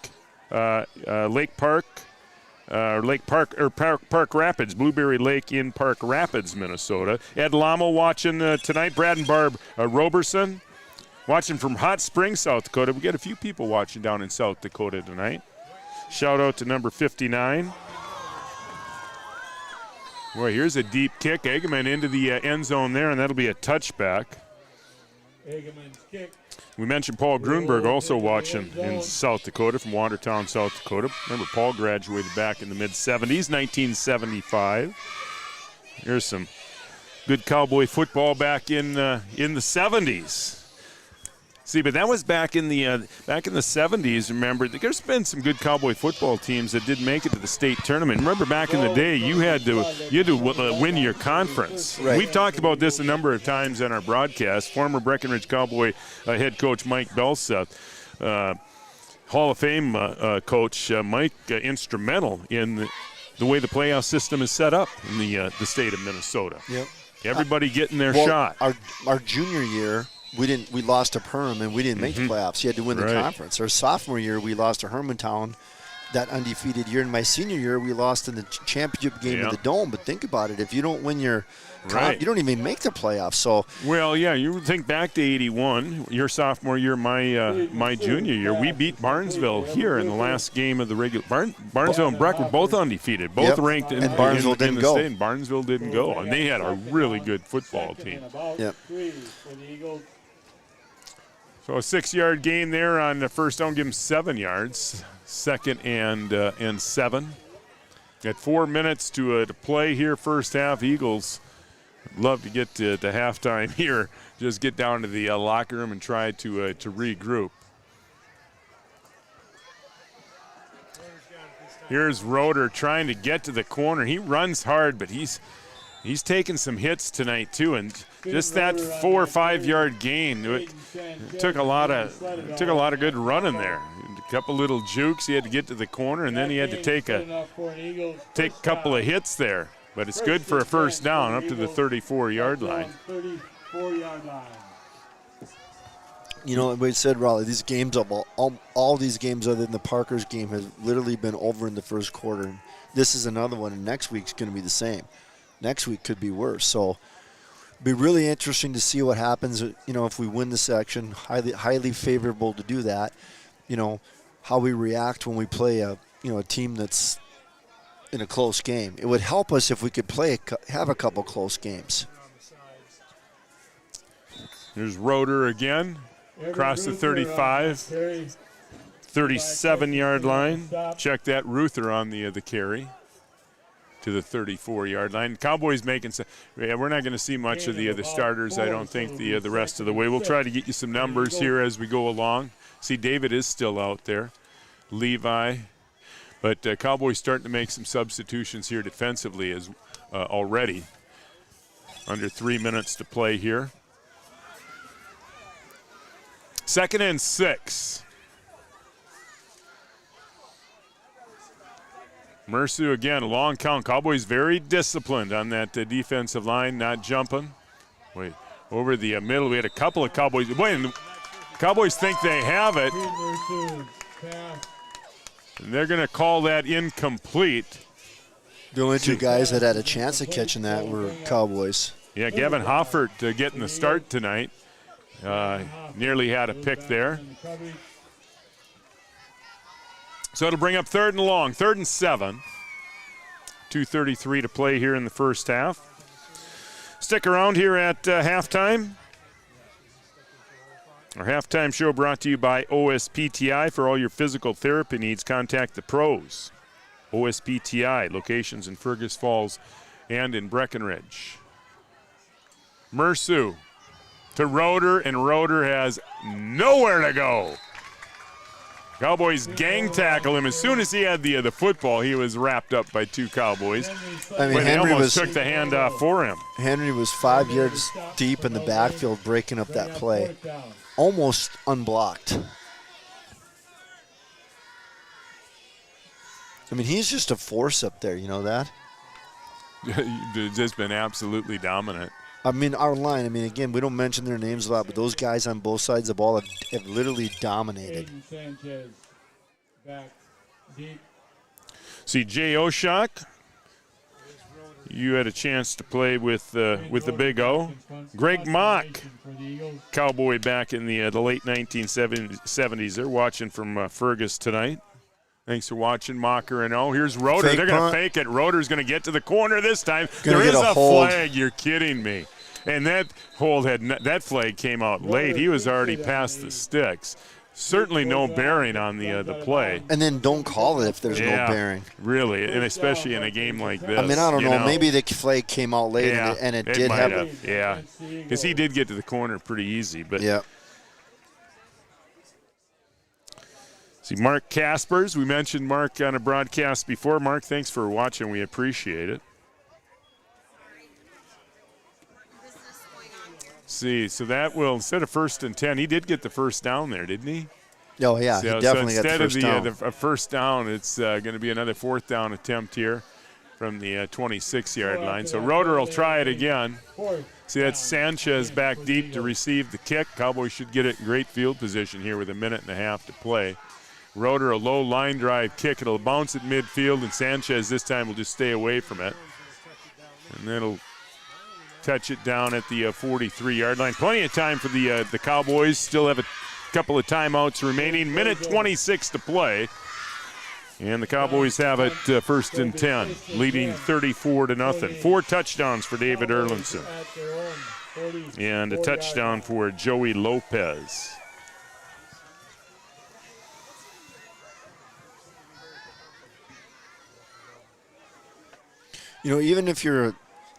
Rapids, Blueberry Lake in Park Rapids, Minnesota. Ed Lamo watching tonight. Brad and Barb Roberson watching from Hot Springs, South Dakota. We got a few people watching down in South Dakota tonight. Shout out to number 59. Well, here's a deep kick. Eggman into the end zone there, and that'll be a touchback. Eggman's kick. We mentioned Paul Grunberg also watching in South Dakota from Watertown, South Dakota. Remember, Paul graduated back in the mid-'70s, 1975. Here's some good Cowboy football back in the 70s. See, but that was back in the 70s. Remember, there's been some good Cowboy football teams that didn't make it to the state tournament. Remember, back in the day, you had to win your conference. Right. We've talked about this a number of times in our broadcast. Former Breckenridge Cowboy head coach Mike Belseth, Hall of Fame coach Mike, instrumental in the way the playoff system is set up in the state of Minnesota. Yep. Everybody getting their shot. Our junior year, we lost to Perham and we didn't make the playoffs. You had to win the conference. Our sophomore year, we lost to Hermantown that undefeated year. In my senior year, we lost in the championship game in the Dome. But think about it. If you don't win your you don't even make the playoffs. So well, yeah, you think back to '81, your sophomore year, my junior year. We beat Barnesville here in the last game of the regular. Barnesville and Breck were both undefeated, both ranked in, and Barnesville in didn't the go. state. And Barnesville didn't go, and they had a really good football team. Yep. So a 6-yard gain there on the first down, give them 7 yards. Second and 7. At 4 minutes to play here, first half. Eagles love to get to halftime here. Just get down to the locker room and try to regroup. Here's Roeder trying to get to the corner. He runs hard, but he's taken some hits tonight too, and just that 4 or 5 yard gain it took a lot of good running there. A couple little jukes. He had to get to the corner, and then he had to take a couple of hits there. But it's good for a first down up to the 34-yard line. You know, we said, Raleigh, these games, all these games other than the Parkers game, has literally been over in the first quarter. This is another one, and next week's going to be the same. Next week could be worse. So it'll be really interesting to see what happens, you know, if we win the section. Highly favorable to do that. You know, how we react when we play a team that's in a close game. It would help us if we could have a couple close games. Here's Roeder again, across the 35, 37-yard line. Check that, Ruther on the carry to the 34-yard line. Cowboys making some. Yeah, we're not going to see much of the starters, I don't think, the rest of the way. We'll try to get you some numbers here as we go along. See, David is still out there. Levi. But Cowboys starting to make some substitutions here defensively as already. Under 3 minutes to play here. 2nd and 6. Mersu again, a long count. Cowboys very disciplined on that defensive line, not jumping. Wait, over the middle, we had a couple of Cowboys. Wait, and the Cowboys think they have it. And they're going to call that incomplete. The only two guys that had a chance of catching that were Cowboys. Yeah, Gavin Hoffert getting the start tonight. Nearly had a pick there. So it'll bring up 3rd and long, 3rd and 7. 2:33 to play here in the first half. Stick around here at halftime. Our halftime show brought to you by OSPTI. For all your physical therapy needs, contact the pros. OSPTI, locations in Fergus Falls and in Breckenridge. Mersu to Roeder, and Roeder has nowhere to go. Cowboys gang tackle him. As soon as he had the football, he was wrapped up by 2 Cowboys. I mean, but Henry they almost took the handoff for him. Henry was 5 yards deep in the backfield breaking up that play. Almost unblocked. I mean, he's just a force up there, you know that? Just been absolutely dominant. I mean, our line, again, we don't mention their names a lot, but those guys on both sides of the ball have literally dominated. See, Jay Oshak, you had a chance to play with the Big O. Greg Mock, Cowboy back in the late 1970s. They're watching from Fergus tonight. Thanks for watching, Mocker and O. Here's Roeder. They're going to fake it. Roeder's going to get to the corner this time. There is a flag. You're kidding me. And that that flag came out late. He was already past the sticks. Certainly no bearing on the play. And then don't call it if there's no bearing. Really, and especially in a game like this. I mean, I don't know. Maybe the flag came out late and it did have. Yeah, because he did get to the corner pretty easy. But yeah. See, Mark Caspers. We mentioned Mark on a broadcast before. Mark, thanks for watching. We appreciate it. See, so that will, instead of 1st and 10, he did get the first down there, didn't he? Oh, yeah, he definitely got the first down. Instead of the first down, it's going to be another 4th down attempt here from the 26-yard line. So Roeder will try it again. See, that's Sanchez back deep to receive the kick. Cowboys should get it in great field position here with 1.5 minutes to play. Roeder, a low line drive kick. It'll bounce at midfield, and Sanchez this time will just stay away from it. And then it'll touch it down at the 43-yard line. Plenty of time for the Cowboys. Still have a couple of timeouts remaining. Minute 26 to play. And the Cowboys have it first and 10, leading 34-0. 4 touchdowns for David Erlinson. And a touchdown for Joey Lopez. You know, even if you're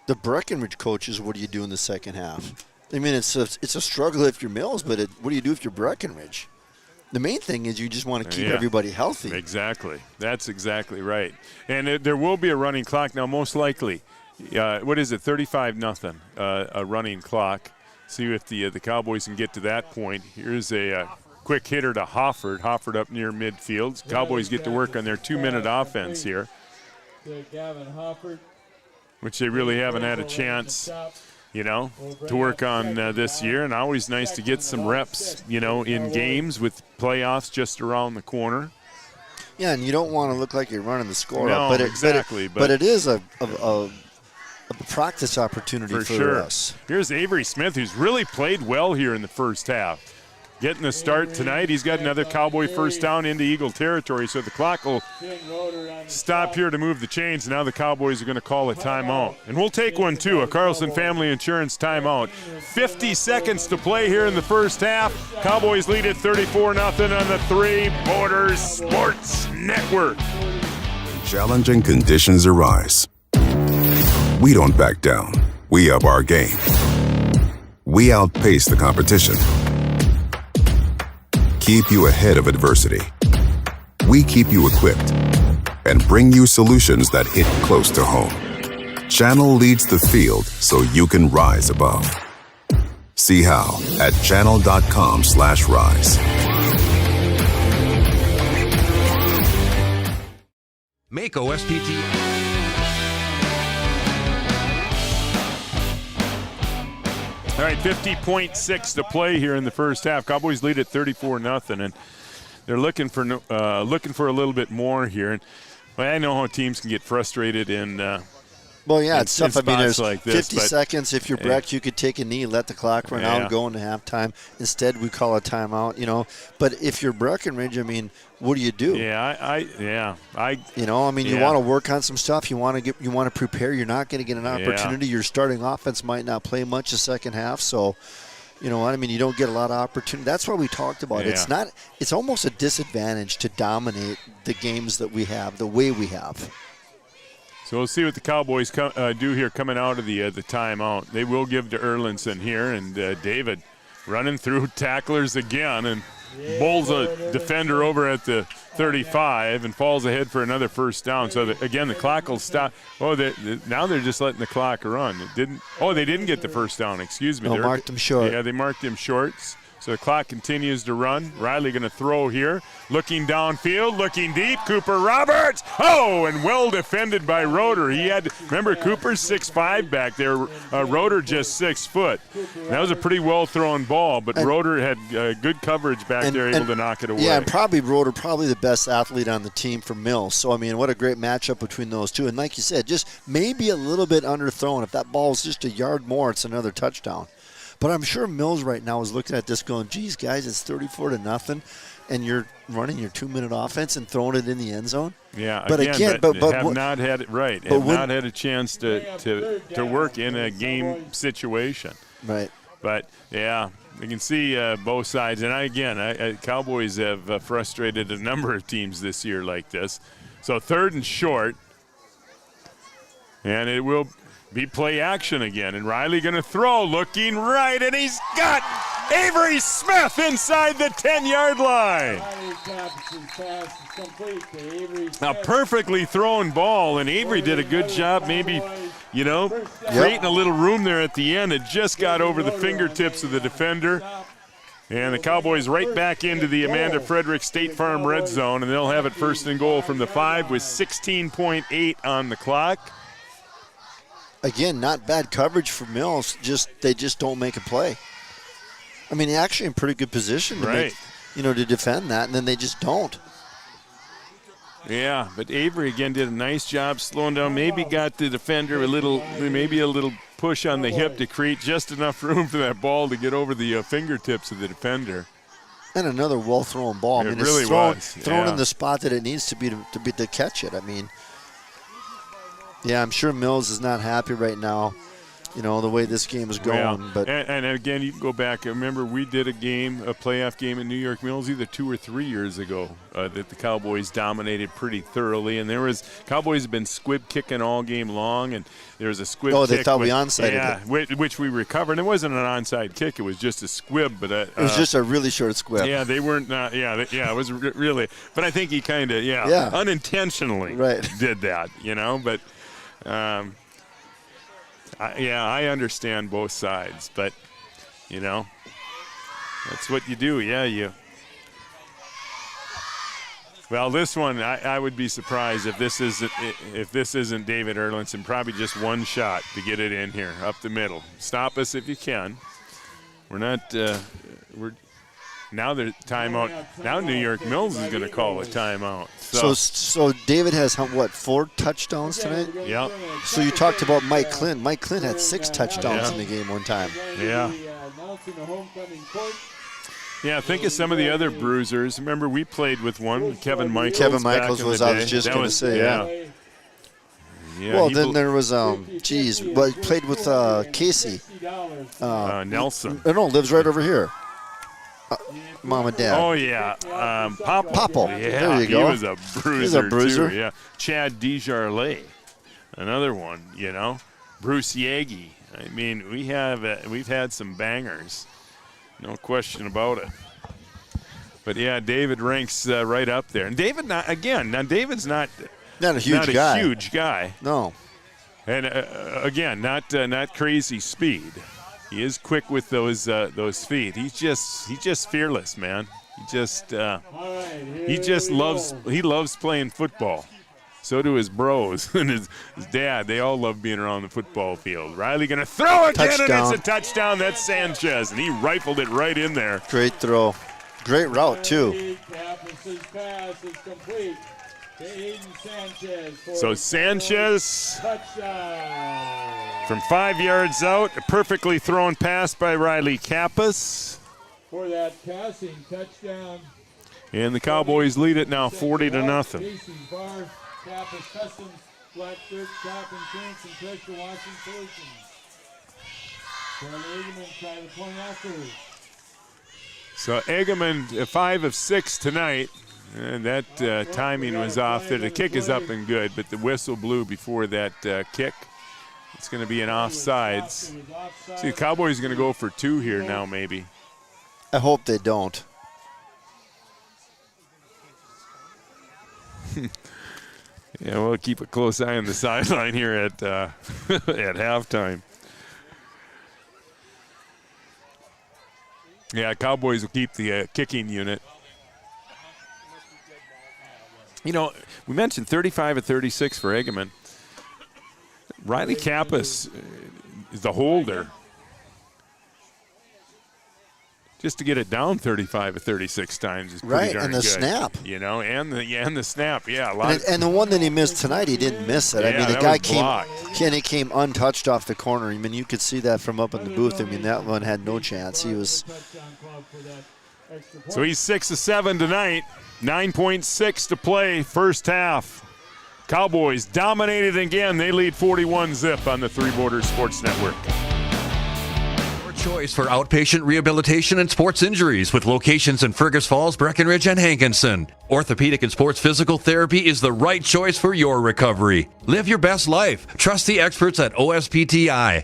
the Breckenridge coaches, what do you do in the second half? I mean, it's a struggle if you're Mills, but what do you do if you're Breckenridge? The main thing is you just want to keep everybody healthy. Exactly. That's exactly right. And there will be a running clock now, most likely. What is it, 35-0, a running clock. See if the Cowboys can get to that point. Here's a quick hitter to Hofford. Hofford up near midfield. Cowboys get to work on their 2-minute offense here, which they really haven't had a chance, to work on this year. And always nice to get some reps, in games with playoffs just around the corner. Yeah, and you don't want to look like you're running the score up. But it is a practice opportunity for sure. us. Here's Avery Smith, who's really played well here in the first half. Getting the start tonight. He's got another Cowboy first down into Eagle territory, so the clock will stop here to move the chains. Now the Cowboys are going to call a timeout. And we'll take one, too, a Carlson Family Insurance timeout. 50 seconds to play here in the first half. Cowboys lead at 34-0 on the 3 Borders Sports Network. Challenging conditions arise. We don't back down. We up our game. We outpace the competition. Keep you ahead of adversity. We keep you equipped and bring you solutions that hit close to home. Channel leads the field so you can rise above. See how at channel.com/rise. Make OSPT. All right, 50.6 to play here in the first half. Cowboys lead at 34-0, and they're looking for a little bit more here. And I know how teams can get frustrated in. It's tough. I mean, there's like this, 50 seconds. If you're Breck, you could take a knee, let the clock run out, and go into halftime. Instead, we call a timeout. But if you're Breckenridge, I mean, what do you do? You want to work on some stuff. You want to prepare. You're not going to get an opportunity. Your starting offense might not play much the second half, so. You know what I mean? You don't get a lot of opportunity. That's what we talked about. It's almost a disadvantage to dominate the games that we have the way we have. So we'll see what the Cowboys do here coming out of the timeout. They will give to Erlinson here, and David running through tacklers again and bowls a defender over at the 35 and falls ahead for another first down. So, again, the clock will stop. Now they're just letting the clock run. They didn't get the first down. Excuse me. They marked him short. Yeah, they marked him short. So the clock continues to run. Riley going to throw here. Looking downfield, looking deep. Cooper Roberts. And well defended by Roeder. Remember, Cooper's 6'5" back there. Roeder just 6 foot. That was a pretty well thrown ball, but Roeder had good coverage back there, able to knock it away. Yeah, and Roeder, probably the best athlete on the team for Mills. So, I mean, what a great matchup between those two. And like you said, just maybe a little bit underthrown. If that ball is just a yard more, it's another touchdown. But I'm sure Mills right now is looking at this going, geez, guys, it's 34-0, and you're running your 2-minute offense and throwing it in the end zone. Yeah, but have not had it right. Have not had a chance to work in a game situation. Right. But, yeah, you can see both sides. And, Cowboys have frustrated a number of teams this year like this. So 3rd and short, and it will – be play action again, and Riley going to throw, looking right, and he's got Avery Smith inside the 10-yard line. A perfectly thrown ball, and Avery did a good job maybe, creating a little room there at the end. It just got over the fingertips of the defender. And the Cowboys right back into the Amanda Frederick State Farm red zone, and they'll have it 1st and goal from the 5 with 16.8 on the clock. Again, not bad coverage for Mills. They just don't make a play. I mean, actually in pretty good position to make, to defend that, and then they just don't. Yeah, but Avery again did a nice job slowing down. Maybe got the defender a little push on the hip to create just enough room for that ball to get over the fingertips of the defender. And another well-thrown ball. It I mean, really it's thrown, was. thrown in the spot that it needs to be to catch it. I mean, yeah, I'm sure Mills is not happy right now, the way this game is going. Yeah. But and again, you can go back. I remember we did a playoff game in New York Mills either 2 or 3 years ago that the Cowboys dominated pretty thoroughly. And Cowboys have been squib kicking all game long, and there was a squib kick. Oh, they thought we onside it. Which we recovered. It wasn't an onside kick. It was just a squib. But it was just a really short squib. Yeah, they weren't. It was really. But I think he kind of, unintentionally did that, But, I understand both sides. But, that's what you do. Yeah, Well, this one, I would be surprised if this isn't David Erlinson. Probably just one shot to get it in here, up the middle. Stop us if you can. We're not. Now the timeout. Now New York Mills is going to call a timeout. So David has 4 touchdowns tonight? Yep. So you talked about Mike Clint. Mike Clint had 6 touchdowns in the game one time. Yeah. Yeah, think of some of the other bruisers. Remember, we played with one, Kevin Michaels. Kevin Michaels was, I was just going to say, yeah. Well, then there was, he played with Casey. Nelson. No, lives right over here. Mom and Dad. Oh, yeah. Popple. Yeah, there you go. He was a bruiser, He's a bruiser. Too, yeah. Chad Desjardins, another one, Bruce Yagi. I mean, we've had some bangers. No question about it. But, yeah, David ranks right up there. And David, David's not a huge guy. No. And, again, not crazy speed. He is quick with those feet. He's just fearless, man. He loves playing football. So do his bros and his dad. They all love being around the football field. Riley going to throw again, and it's a touchdown. That's Sanchez, and he rifled it right in there. Great throw. Great route, too. So Sanchez from 5 yards out, a perfectly thrown pass by Riley Kappas. For that passing touchdown. And the Cowboys lead it now 40-0. Kappas Customs, Black Dirt, Top Insurance, and Pressure Washing Solutions. Charlie Egerman trying to point afterwards. So Egerman, 5 of 6 tonight. And that timing was off there. The kick is up and good, but the whistle blew before that kick. It's going to be an offsides. See, the Cowboys are going to go for 2 here now, maybe. I hope they don't. Yeah, we'll keep a close eye on the sideline here at halftime. Yeah, Cowboys will keep the kicking unit. We mentioned 35 of 36 for Egerman. Riley Kappas is the holder. Just to get it down 35 of 36 times is pretty darn and the good. Snap. And the snap, yeah. And the one that he missed tonight, he didn't miss it. Yeah, I mean, the guy he came untouched off the corner. I mean, you could see that from up in the booth. I mean, that one had no chance. He was. So he's 6 of 7 tonight. 9.6 to play, first half. Cowboys dominated again. They lead 41-0 on the Three Borders Sports Network. Your choice for outpatient rehabilitation and sports injuries with locations in Fergus Falls, Breckenridge, and Hankinson. Orthopedic and sports physical therapy is the right choice for your recovery. Live your best life. Trust the experts at OSPTI.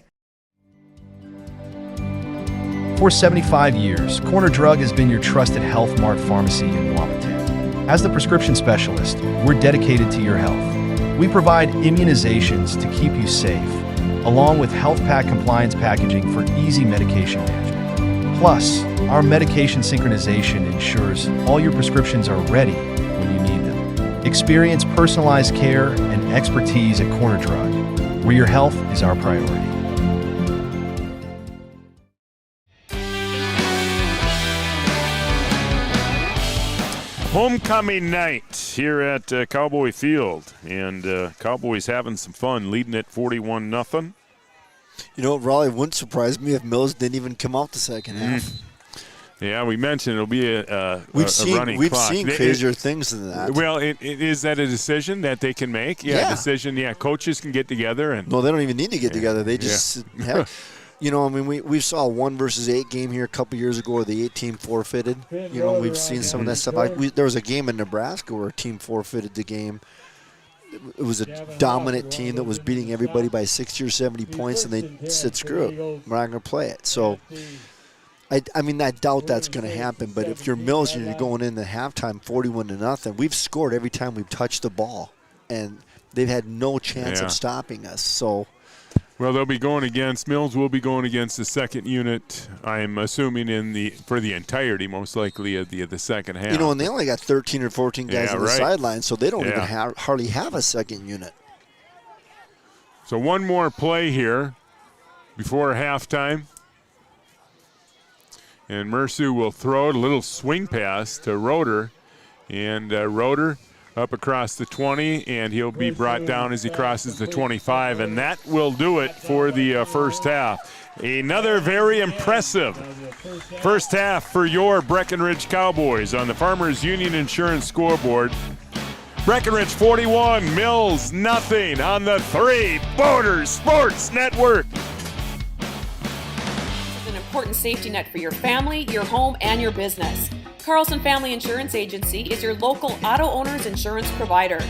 For 75 years, Corner Drug has been your trusted Health Mart pharmacy in Wapaton. As the prescription specialist, we're dedicated to your health. We provide immunizations to keep you safe, along with health pack compliance packaging for easy medication management. Plus, our medication synchronization ensures all your prescriptions are ready when you need them. Experience personalized care and expertise at Corner Drug, where your health is our priority. Homecoming night here at Cowboy Field, and Cowboys having some fun, leading it 41-0. You know, Raleigh, wouldn't surprise me if Mills didn't even come out the second half. Yeah, we mentioned it'll be a running we've clock. We've seen crazier things than that. Well, is that a decision that they can make? Yeah, decision. Yeah, coaches can get together and. No, they don't even need to get together. They just have. You know, I mean, we saw a 1 versus 8 game here a couple years ago where the 8 team forfeited. You know, we've seen some of that stuff. There was a game in Nebraska where a team forfeited the game. It was a dominant team that was beating everybody by 60 or 70 points, and they said, screw it, we're not going to play it. So, I mean, I doubt that's going to happen. But if you're Mills and you're going in the halftime 41-0, we've scored every time we've touched the ball, and they've had no chance of stopping us. So. Well, they'll be going against Mills. Will be going against the second unit. I'm assuming for the entirety, most likely of the second half. You know, and they only got 13 or 14 guys on the sideline, so they don't even hardly have a second unit. So one more play here before halftime, and Mersu will throw it, a little swing pass to Roeder, and Roeder up across the 20, and he'll be brought down as he crosses the 25, and that will do it for the first half. Another very impressive first half for your Breckenridge Cowboys on the Farmers Union Insurance scoreboard. Breckenridge 41, Mills nothing on the 3 Borders Sports Network. This is an important safety net for your family, your home, and your business. Carlson Family Insurance Agency is your local auto owner's insurance provider.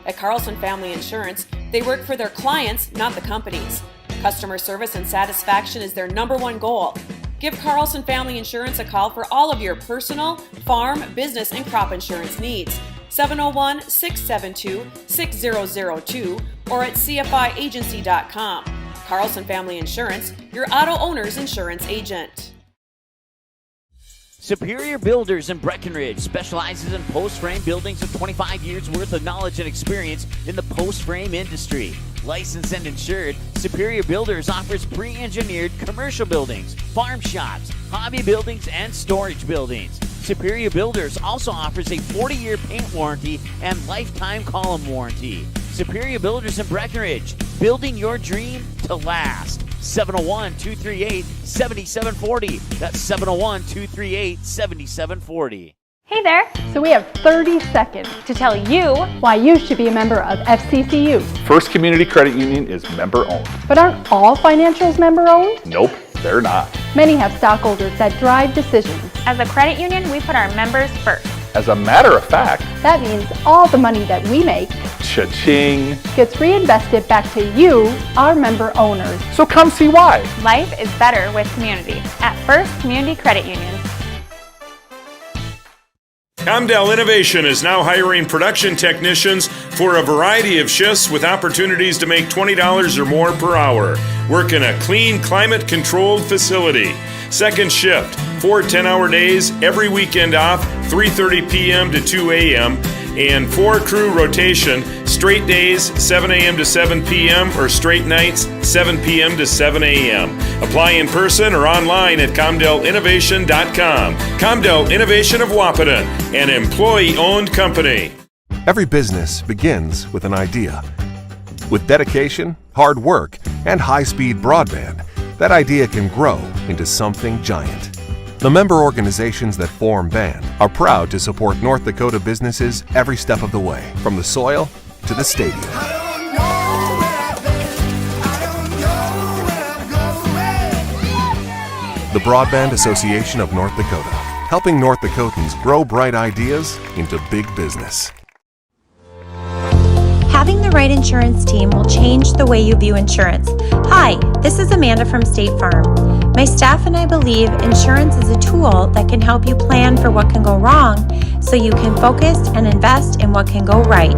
At Carlson Family Insurance, they work for their clients, not the companies. Customer service and satisfaction is their #1 goal. Give Carlson Family Insurance a call for all of your personal, farm, business, and crop insurance needs. 701-672-6002 or at cfiagency.com. Carlson Family Insurance, your auto owner's insurance agent. Superior Builders in Breckenridge specializes in post-frame buildings with 25 years worth of knowledge and experience in the post-frame industry. Licensed and insured, Superior Builders offers pre-engineered commercial buildings, farm shops, hobby buildings, and storage buildings. Superior Builders also offers a 40-year paint warranty and lifetime column warranty. Superior Builders in Breckenridge, building your dream to last. 701-238-7740. That's 701-238-7740. Hey there! So we have 30 seconds to tell you why you should be a member of FCCU. First Community Credit Union is member-owned. But aren't all financials member-owned? Nope, they're not. Many have stockholders that drive decisions. As a credit union, we put our members first. As a matter of fact, that means all the money that we make, cha-ching, gets reinvested back to you, our member owners. So come see why. Life is better with community at First Community Credit Union. Comdell Innovation is now hiring production technicians for a variety of shifts with opportunities to make $20 or more per hour. Work in a clean, climate-controlled facility. Second shift, 4 10-hour days, every weekend off, 3:30 p.m. to 2 a.m., and 4-crew rotation, straight days, 7 a.m. to 7 p.m., or straight nights, 7 p.m. to 7 a.m. Apply in person or online at ComdellInnovation.com. Comdell Innovation of Wahpeton, an employee-owned company. Every business begins with an idea. With dedication, hard work, and high-speed broadband, that idea can grow into something giant. The member organizations that form BAND are proud to support North Dakota businesses every step of the way, from the soil to the stadium. The Broadband Association of North Dakota, helping North Dakotans grow bright ideas into big business. Having the right insurance team will change the way you view insurance. Hi, this is Amanda from State Farm. My staff and I believe insurance is a tool that can help you plan for what can go wrong so you can focus and invest in what can go right.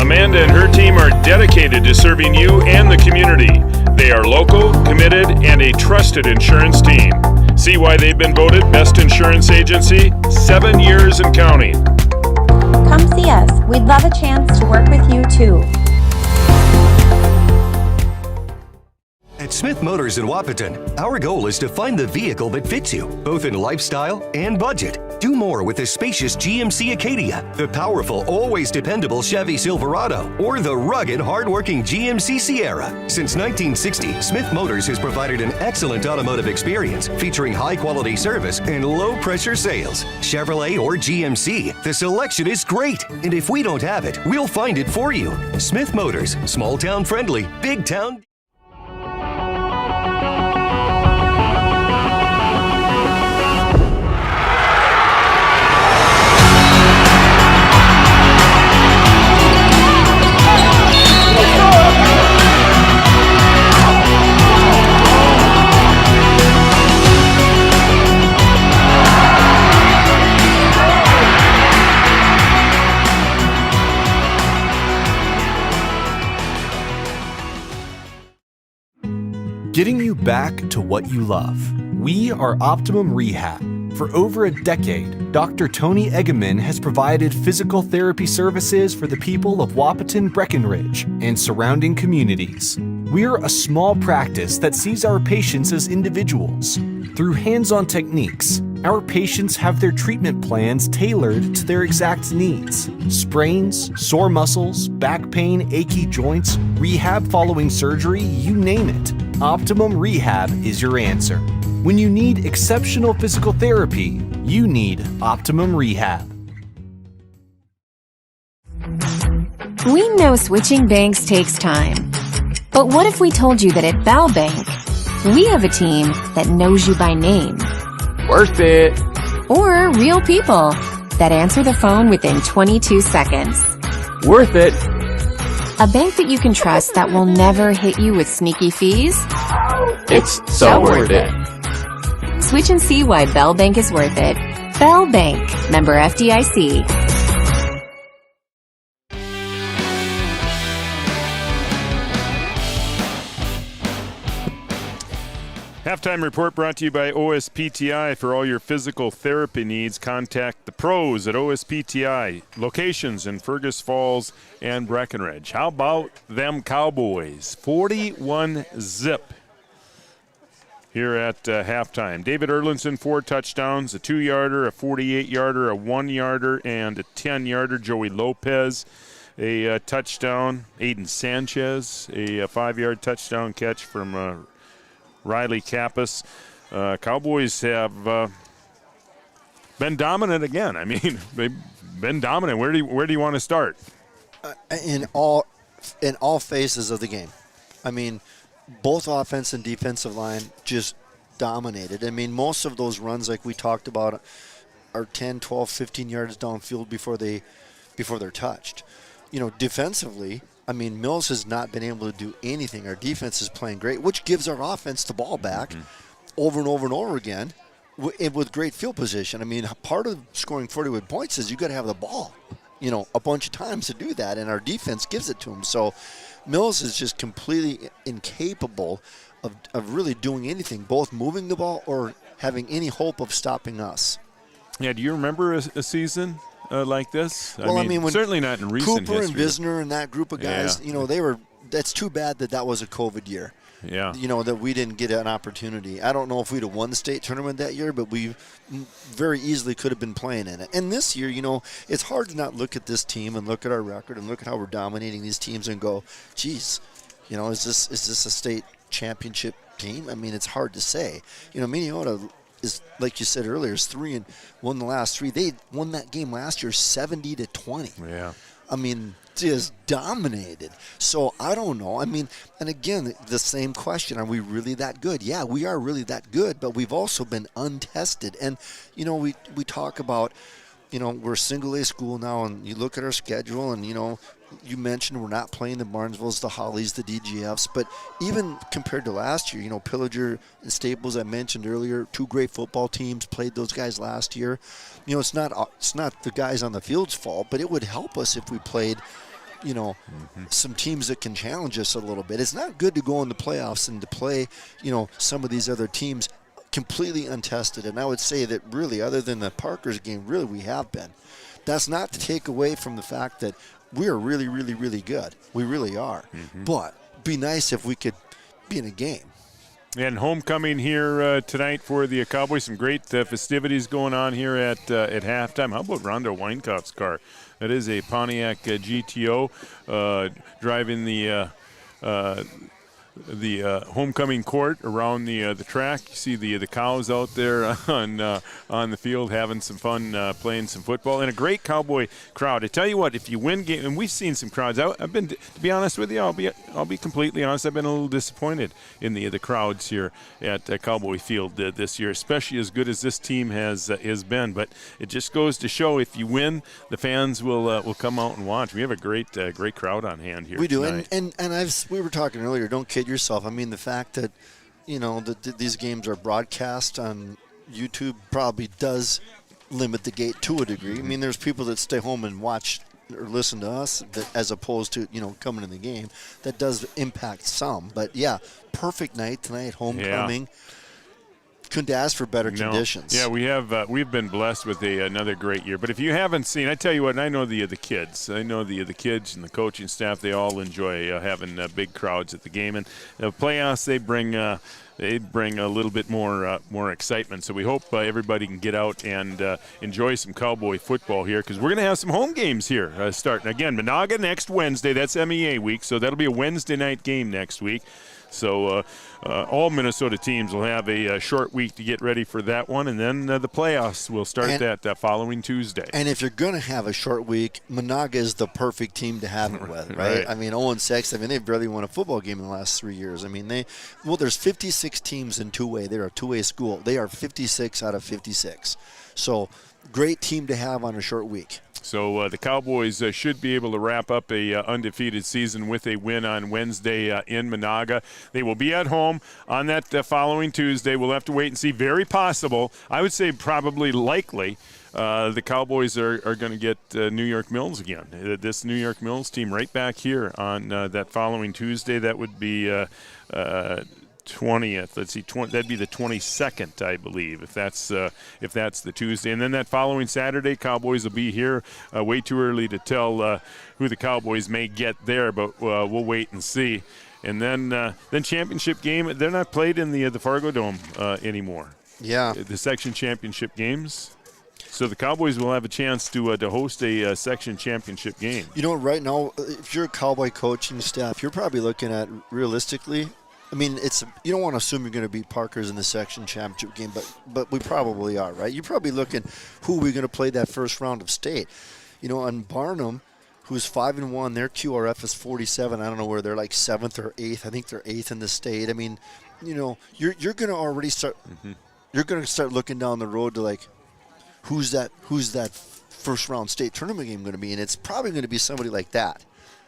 Amanda and her team are dedicated to serving you and the community. They are local, committed, and a trusted insurance team. See why they've been voted Best Insurance Agency 7 years and counting. Come see us. We'd love a chance to work with you too. At Smith Motors in Wahpeton, our goal is to find the vehicle that fits you, both in lifestyle and budget. Do more with the spacious GMC Acadia, the powerful, always dependable Chevy Silverado, or the rugged, hardworking GMC Sierra. Since 1960, Smith Motors has provided an excellent automotive experience featuring high-quality service and low-pressure sales. Chevrolet or GMC, the selection is great. And if we don't have it, we'll find it for you. Smith Motors, small-town friendly, big-town. Getting you back to what you love. We are Optimum Rehab. For over a decade, Dr. Tony Egeman has provided physical therapy services for the people of Wahpeton, Breckenridge, and surrounding communities. We're a small practice that sees our patients as individuals. Through hands-on techniques, our patients have their treatment plans tailored to their exact needs. Sprains, sore muscles, back pain, achy joints, rehab following surgery, you name it. Optimum Rehab is your answer. When you need exceptional physical therapy, you need Optimum Rehab. We know switching banks takes time. But what if we told you that at Bell Bank, we have a team that knows you by name? Worth it. Or real people that answer the phone within 22 seconds. Worth it. A bank that you can trust that will never hit you with sneaky fees? It's so worth it. Switch and see why Bell Bank is worth it. Bell Bank, member FDIC. Halftime report brought to you by OSPTI. For all your physical therapy needs, contact the pros at OSPTI. Locations in Fergus Falls and Breckenridge. How about them Cowboys? 41-0 here at halftime. David Erlinson, 4 touchdowns, a 2-yarder, a 48-yarder, a 1-yarder, and a 10-yarder. Joey Lopez, a touchdown. Aiden Sanchez, a 5-yard touchdown catch from Riley Kappas. Cowboys have been dominant again. I mean, they've been dominant. Where do you want to start? In all phases of the game. I mean, both offense and defensive line just dominated. I mean, most of those runs, like we talked about, are 10, 12, 15 yards downfield before they're touched. You know, defensively, I mean, Mills has not been able to do anything. Our defense is playing great, which gives our offense the ball back over and over and over again with great field position. I mean, part of scoring 41 points is you got to have the ball, you know, a bunch of times to do that, and our defense gives it to them. So Mills is just completely incapable of really doing anything, both moving the ball or having any hope of stopping us. Yeah, do you remember a season like this? Well, I mean when certainly not in recent Cooper history. and Visner and that group of guys, you know, that's too bad that was a COVID year. Yeah. You know, that we didn't get an opportunity. I don't know if we'd have won the state tournament that year, but we very easily could have been playing in it. And this year, you know, it's hard to not look at this team and look at our record and look at how we're dominating these teams and go, geez, you know, is this a state championship team? I mean, it's hard to say. You know, Minnesota is, like you said earlier, is 3-1 the last 3. They won that game last year 70-20. Yeah. I mean, just dominated. So I don't know. I mean, and again, the same question: are we really that good? Yeah, we are really that good, but we've also been untested. And you know, we talk about, you know, we're a single A school now, and you look at our schedule, and you know, you mentioned we're not playing the Barnesvilles, the Hollies, the DGFs, but even compared to last year, you know, Pillager and Staples, I mentioned earlier, 2 great football teams played those guys last year. You know, it's not the guys on the field's fault, but it would help us if we played, you know, some teams that can challenge us a little bit. It's not good to go in the playoffs and to play, you know, some of these other teams completely untested. And I would say that really, other than the Parkers game, really we have been. That's not to take away from the fact that we are really, really, really good. We really are. But it'd be nice if we could be in a game. And homecoming here tonight for the Cowboys. Some great festivities going on here at halftime. How about Rhonda Weinkauf's car? That is a Pontiac GTO driving the homecoming court around the track. You see the cows out there on the field having some fun playing some football, and a great Cowboy crowd. I tell you what, if you win game, and we've seen some crowds. I've been, to be honest with you, I'll be completely honest. I've been a little disappointed in the crowds here at Cowboy Field this year, especially as good as this team has been. But it just goes to show, if you win, the fans will come out and watch. We have a great crowd on hand here. We do, tonight. and we were talking earlier. Don't kid yourself. I mean, the fact that that these games are broadcast on YouTube probably does limit the gate to a degree. I mean, there's people that stay home and watch or listen to us as opposed to coming in the game. That does impact some, but yeah, perfect night tonight, homecoming. Yeah. Couldn't ask for better conditions. Yeah, we've been blessed with another great year. But if you haven't seen, I tell you what, and I know the kids. I know the kids and the coaching staff. They all enjoy having big crowds at the game, and the playoffs they bring a little bit more excitement. So we hope everybody can get out and enjoy some Cowboy football here, because we're going to have some home games here starting again. Monaga next Wednesday. That's MEA week, so that'll be a Wednesday night game next week. So all Minnesota teams will have a short week to get ready for that one, and then the playoffs will start that following Tuesday. And if you're going to have a short week, Monaga is the perfect team to have it with, right? I mean, 0-6. I mean, they've barely won a football game in the last 3 years. I mean, there's 56 teams in two-way. They're a two-way school. They are 56 out of 56. So great team to have on a short week. So the Cowboys should be able to wrap up a undefeated season with a win on Wednesday in Monaga. They will be at home on that following Tuesday. We'll have to wait and see. Very possible. I would say probably likely. The Cowboys are going to get New York Mills again. This New York Mills team right back here on that following Tuesday. That would be 20th. Let's see, that'd be the 22nd, I believe, if that's the Tuesday. And then that following Saturday, Cowboys will be here. Way too early to tell who the Cowboys may get there, but we'll wait and see. And then championship game. They're not played in the Fargo Dome anymore. Yeah, the section championship games. So the Cowboys will have a chance to host a section championship game. Right now, if you're a Cowboy coaching staff, you're probably looking at, realistically, I mean, you don't want to assume you're going to beat Parker's in the section championship game, but we probably are, right? You're probably looking who we're going to play that first round of state. And Barnum, who's 5-1, their QRF is 47. I don't know where they're like 7th or 8th. I think they're 8th in the state. I mean, you're going to already start. Mm-hmm. You're going to start looking down the road to like, who's that first round state tournament game going to be, and it's probably going to be somebody like that.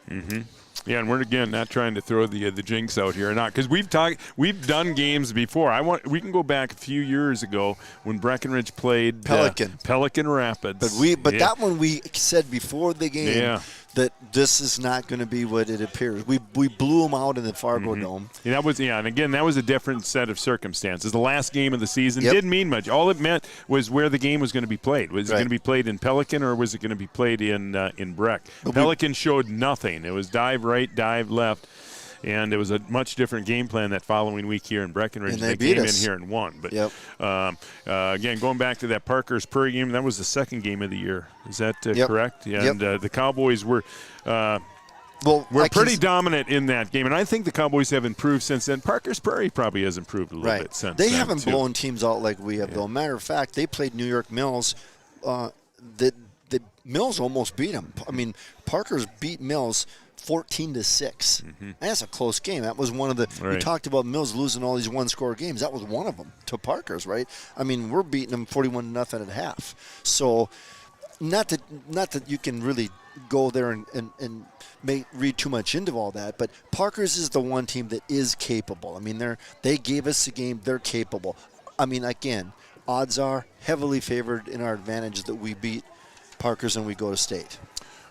Mm-hmm. Yeah, and we're again not trying to throw the jinx out here, not because we've done games before. We can go back a few years ago when Breckenridge played Pelican Rapids. But that one we said before the game that this is not going to be what it appears. We blew them out in the Fargo Dome. Yeah, and again that was a different set of circumstances. The last game of the season didn't mean much. All it meant was where the game was going to be played. Was it going to be played in Pelican or was it going to be played in Breck? Pelican showed nothing. It was dive right, dive left. And it was a much different game plan that following week here in Breckenridge. And they came in here and won. But again, going back to that Parker's Prairie game, that was the second game of the year. Is that correct? Yeah, and the Cowboys were pretty dominant in that game. And I think the Cowboys have improved since then. Parker's Prairie probably has improved a little bit since then. They haven't blown teams out like we have, though. Matter of fact, they played New York Mills. The Mills almost beat them. I mean, Parker's beat Mills 14-6. Mm-hmm. And that's a close game. That was one of the. We talked about Mills losing all these one-score games. That was one of them to Parker's, right? I mean, we're beating them 41-0 at half. So, not that you can really go there and read too much into all that, but Parker's is the one team that is capable. I mean, they gave us a game. They're capable. I mean, again, odds are heavily favored in our advantage that we beat Parker's and we go to state.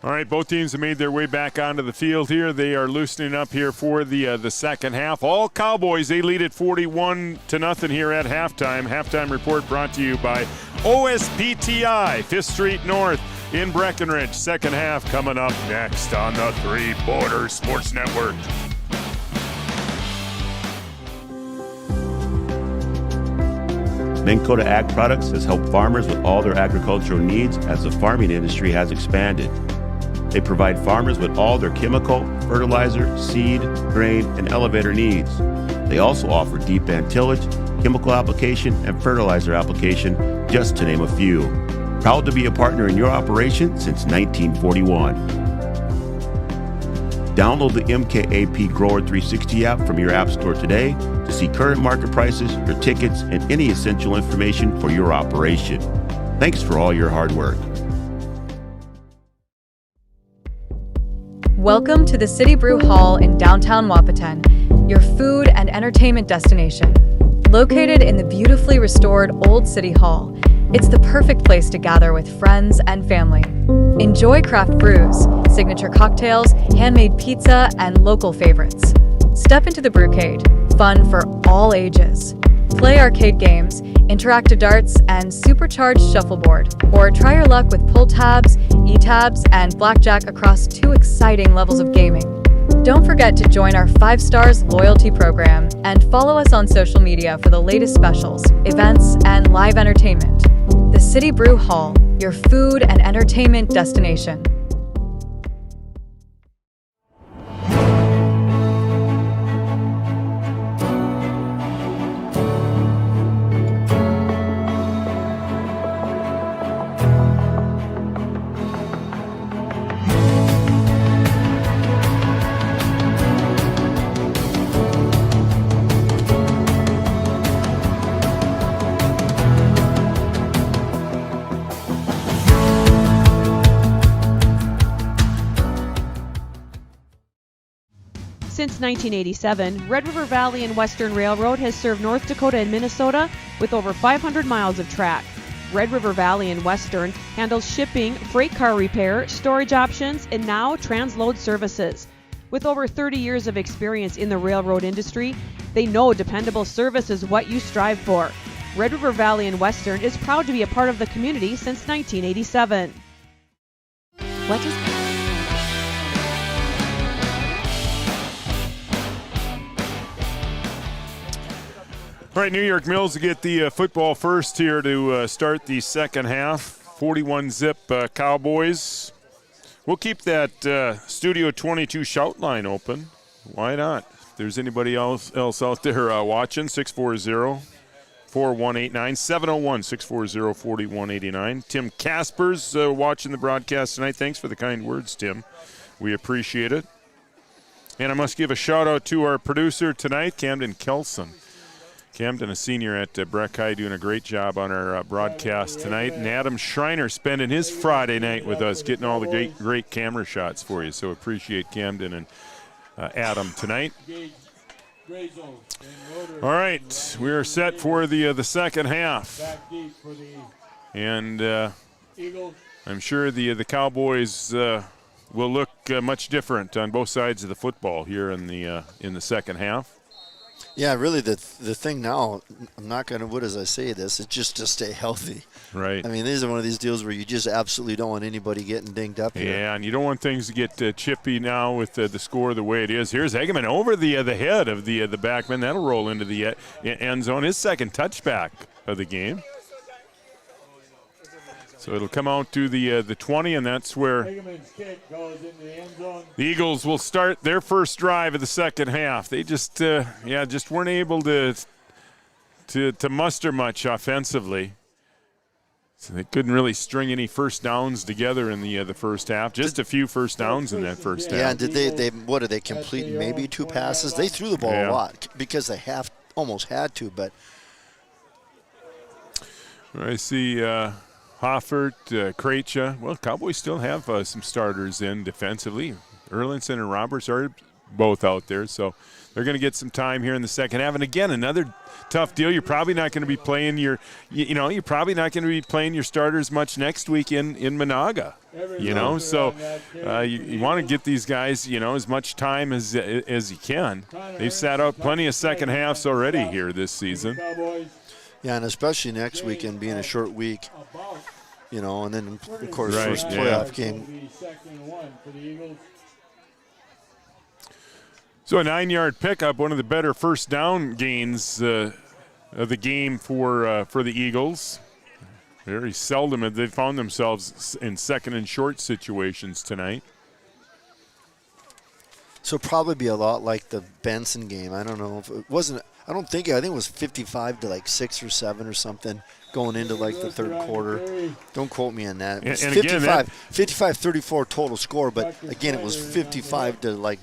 All right, both teams have made their way back onto the field here. They are loosening up here for the second half. All Cowboys, they lead at 41-0 here at halftime. Halftime report brought to you by OSPTI, 5th Street North in Breckenridge. Second half coming up next on the Three Borders Sports Network. Minn Kota Ag Products has helped farmers with all their agricultural needs as the farming industry has expanded. They provide farmers with all their chemical, fertilizer, seed, grain, and elevator needs. They also offer deep band tillage, chemical application, and fertilizer application, just to name a few. Proud to be a partner in your operation since 1941. Download the MKAP Grower 360 app from your app store today to see current market prices, your tickets, and any essential information for your operation. Thanks for all your hard work. Welcome to the City Brew Hall in downtown Wahpeton, your food and entertainment destination. Located in the beautifully restored Old City Hall, it's the perfect place to gather with friends and family. Enjoy craft brews, signature cocktails, handmade pizza, and local favorites. Step into the Brewcade, fun for all ages. Play arcade games, interactive darts, and supercharged shuffleboard. Or try your luck with pull tabs, e-tabs, and blackjack across 2 exciting levels of gaming. Don't forget to join our 5 Stars loyalty program and follow us on social media for the latest specials, events, and live entertainment. The City Brew Hall, your food and entertainment destination. Since 1987, Red River Valley and Western Railroad has served North Dakota and Minnesota with over 500 miles of track. Red River Valley and Western handles shipping, freight car repair, storage options, and now transload services. With over 30 years of experience in the railroad industry, they know dependable service is what you strive for. Red River Valley and Western is proud to be a part of the community since 1987. What is All right, New York Mills get the football first here to start the second half. 41-zip Cowboys. We'll keep that Studio 22 shout line open. Why not? If there's anybody else out there watching, 640-4189, 701-640-4189. Tim Casper's watching the broadcast tonight. Thanks for the kind words, Tim. We appreciate it. And I must give a shout-out to our producer tonight, Camden Kelson. Camden, a senior at Breck High, doing a great job on our broadcast tonight. And Adam Schreiner spending his Friday night with us, getting all the great camera shots for you. So appreciate Camden and Adam tonight. All right, we are set for the second half. And I'm sure the Cowboys will look much different on both sides of the football here in the second half. Yeah, really, the thing now, I'm not going to, what as I say this, it's just to stay healthy. Right. I mean, these are one of these deals where you just absolutely don't want anybody getting dinged up here. Yeah, and you don't want things to get chippy now with the score the way it is. Here's Egeman over the head of the backman. That'll roll into the end zone. His second touchback of the game. So it'll come out to the 20, and that's where the Eagles will start their first drive of the second half. They just weren't able to muster much offensively. So they couldn't really string any first downs together in the first half. Just a few first downs in that first half. Yeah, and did they complete maybe 2 passes? They threw the ball a lot because they almost had to, but I see Hoffert, Krejcia. Well, Cowboys still have some starters in defensively. Erlinson and Roberts are both out there, so they're going to get some time here in the second half. And again, another tough deal. You're probably not going to be playing you're probably not going to be playing your starters much next week in Monaga. So you want to get these guys, as much time as you can. They've sat out plenty of second halves already here this season. Yeah, and especially next weekend being a short week. And then, of course, first playoff game. So a 9-yard pickup, one of the better first down gains of the game for the Eagles. Very seldom have they found themselves in second and short situations tonight. So probably be a lot like the Benson game. I don't know if it wasn't. I think it was 55 to like 6 or 7 or something going into like the third quarter. Don't quote me on that. It was 55-34 total score, but again, it was 55 to like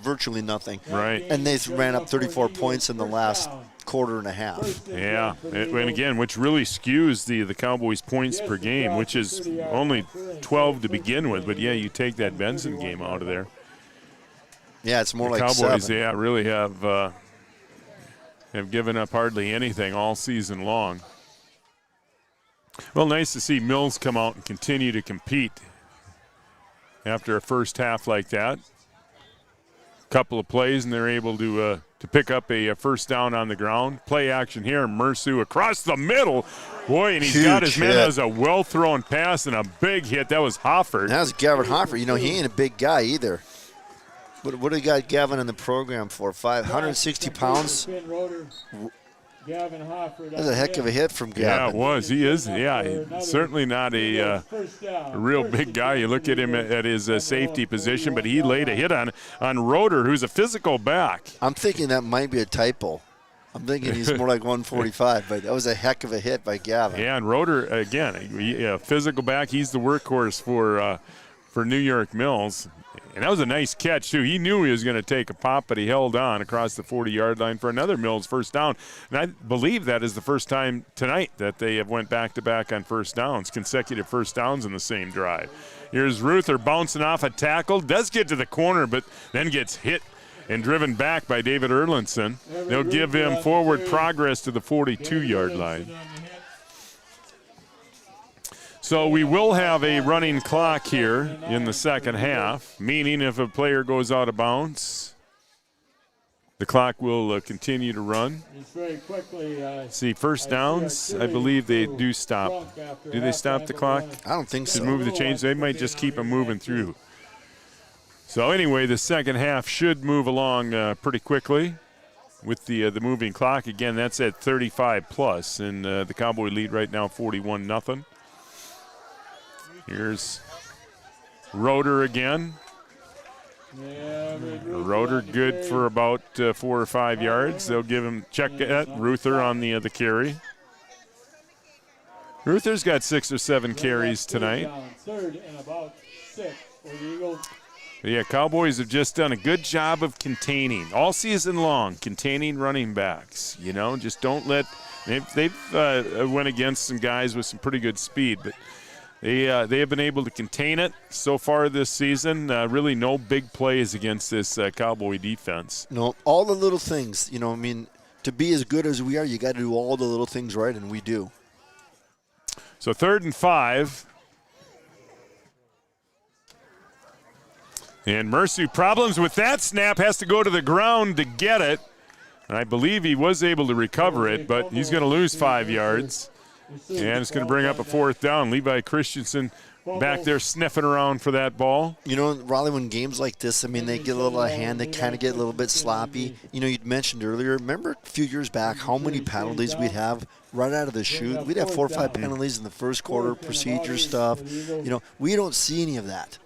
virtually nothing. Right. And they ran up 34 points in the last quarter and a half. Yeah, and again, which really skews the Cowboys' points per game, which is only 12 to begin with. But yeah, you take that Benson game out of there. Yeah, it's more the like Cowboys. 7. Yeah, really have given up hardly anything all season long. Well, nice to see Mills come out and continue to compete after a first half like that. Couple of plays, and they're able to pick up a first down on the ground. Play action here, Mersu across the middle. Boy, and he's got his man as a well-thrown pass and a big hit. That was Hofford. That was Gavin Hofford. He ain't a big guy either. What do we got Gavin in the program for? 560 pounds? That's a heck of a hit from Gavin. Yeah, it was. He is. Yeah, certainly not a real big guy. You look at him at his safety position, but he laid a hit on Roeder, who's a physical back. I'm thinking that might be a typo. I'm thinking he's more like 145, but that was a heck of a hit by Gavin. Yeah, and Roeder, again, a physical back. He's the workhorse for New York Mills. And that was a nice catch, too. He knew he was going to take a pop, but he held on across the 40-yard line for another Mills first down. And I believe that is the first time tonight that they have went back-to-back on first downs, consecutive first downs in the same drive. Here's Ruther bouncing off a tackle, does get to the corner, but then gets hit and driven back by David Erlinson. They'll give him forward progress to the 42-yard line. So we will have a running clock here in the second half, meaning if a player goes out of bounds, the clock will continue to run. See, first downs, I believe they do stop. Do they stop the clock? I don't think so. To move the chains, they might just keep them moving through. So anyway, the second half should move along pretty quickly with the moving clock. Again, that's at 35 plus, and the Cowboy lead right now 41-0. Here's Roeder again. Roeder good for about 4 or 5 yards. They'll give him check at Ruther on the carry. Ruther's got 6 or 7 carries tonight. Yeah, Cowboys have just done a good job of containing all season long, containing running backs. Just don't let. They've went against some guys with some pretty good speed, but. They have been able to contain it so far this season. Really no big plays against this Cowboy defense. No, all the little things. To be as good as we are, you got to do all the little things right, and we do. So 3rd and 5. And Mersu problems with that snap, has to go to the ground to get it. And I believe he was able to recover it, but he's going to lose 5 yards. And it's going to bring up a 4th down. Levi Christensen back there sniffing around for that ball. Raleigh, when games like this, they get a little out of hand. They kind of get a little bit sloppy. You'd mentioned earlier, remember a few years back how many penalties we'd have right out of the chute? We'd have 4 or 5 penalties in the first quarter, procedure stuff. We don't see any of that.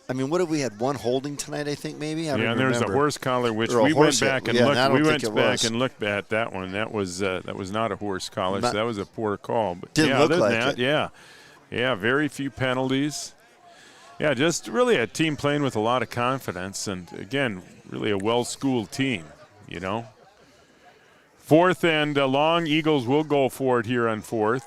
What have we had? 1 holding tonight, I think, maybe? I don't and there was a horse collar, which we went back and looked. We went back and looked at that one. That was not a horse collar. So that was a poor call. But didn't look like it. Yeah, very few penalties. Yeah, just really a team playing with a lot of confidence, and again, really a well-schooled team. 4th and long. Eagles will go for it here on 4th.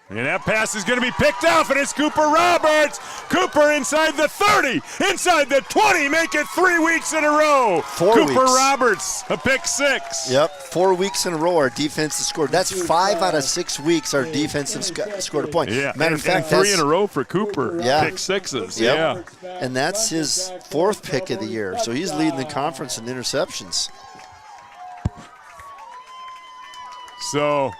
And that pass is going to be picked off, and it's Cooper Roberts. Cooper inside the 30, inside the 20, make it 3 weeks in a row. 4 Cooper weeks. Roberts, a pick 6. Yep, 4 weeks in a row our defense has scored. That's 5 out of 6 weeks our defense has scored a point. Yeah, Matter of fact, 3 in a row for Cooper. Yeah. Pick 6s. Yep. Yeah. And that's his 4th pick of the year. So he's leading the conference in interceptions. So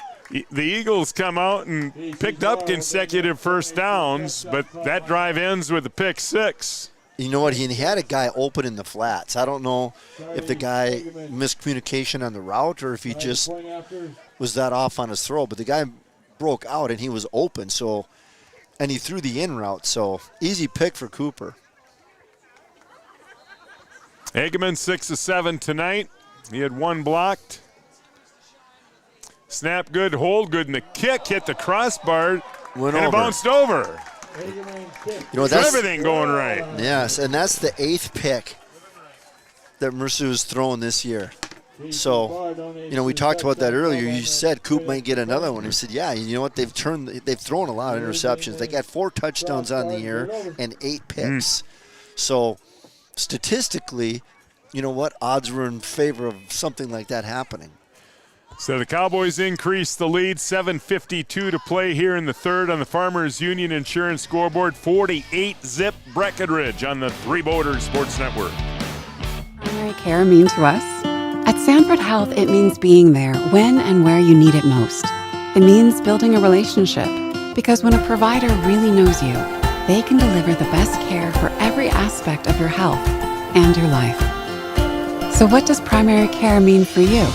the Eagles come out and picked up consecutive first downs, but that drive ends with a pick 6. You know what? He had a guy open in the flats. I don't know if the guy miscommunication on the route or if he just was that off on his throw. But the guy broke out and he was open. So, and he threw the in route. So easy pick for Cooper. Eggeman 6 of 7 tonight. He had 1 blocked. Snap good, hold good, and the kick hit the crossbar it bounced over. You know, that's everything going right. Yes, and that's the 8th pick that Mercer was throwing this year. So, you know, we talked about that earlier. You said Coop might get another one. He said, yeah, you know what? They've thrown a lot of interceptions. They got 4 touchdowns on the year and 8 picks. So, statistically, you know what? Odds were in favor of something like that happening. So the Cowboys increase the lead, 7:52 to play here in the third on the Farmers Union Insurance scoreboard. 48-zip Breckenridge on the Three Borders Sports Network. Primary care mean to us? At Sanford Health, it means being there when and where you need it most. It means building a relationship, because when a provider really knows you, they can deliver the best care for every aspect of your health and your life. So what does primary care mean for you?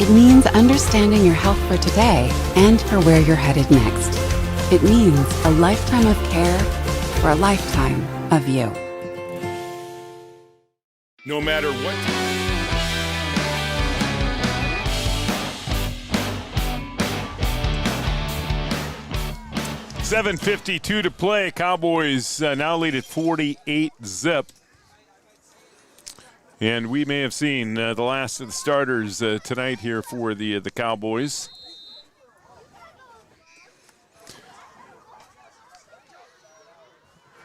It means understanding your health for today and for where you're headed next. It means a lifetime of care for a lifetime of you. No matter what. $7:52 to play. Cowboys now lead at 48-zip. And we may have seen the last of the starters tonight here for the Cowboys.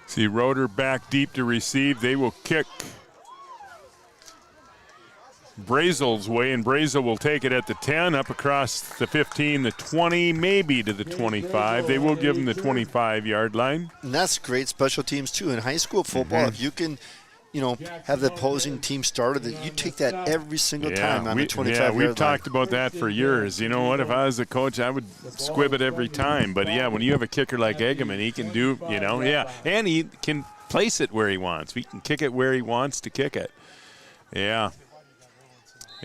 See Roeder back deep to receive. They will kick Brazel's way, and Brazel will take it at the 10, up across the 15, the 20, maybe to the 25. They will give him the 25-yard line. And that's great special teams, too. In high school football, if you can – you know, have the opposing team started, that you take that every single time on the 25-yard line. We've talked about that for years. You know what? If I was a coach, I would squib it every time. But, yeah, when you have a kicker like Eggeman, he can do, you know, and he can place it where he wants. He can kick it where he wants to kick it. Yeah.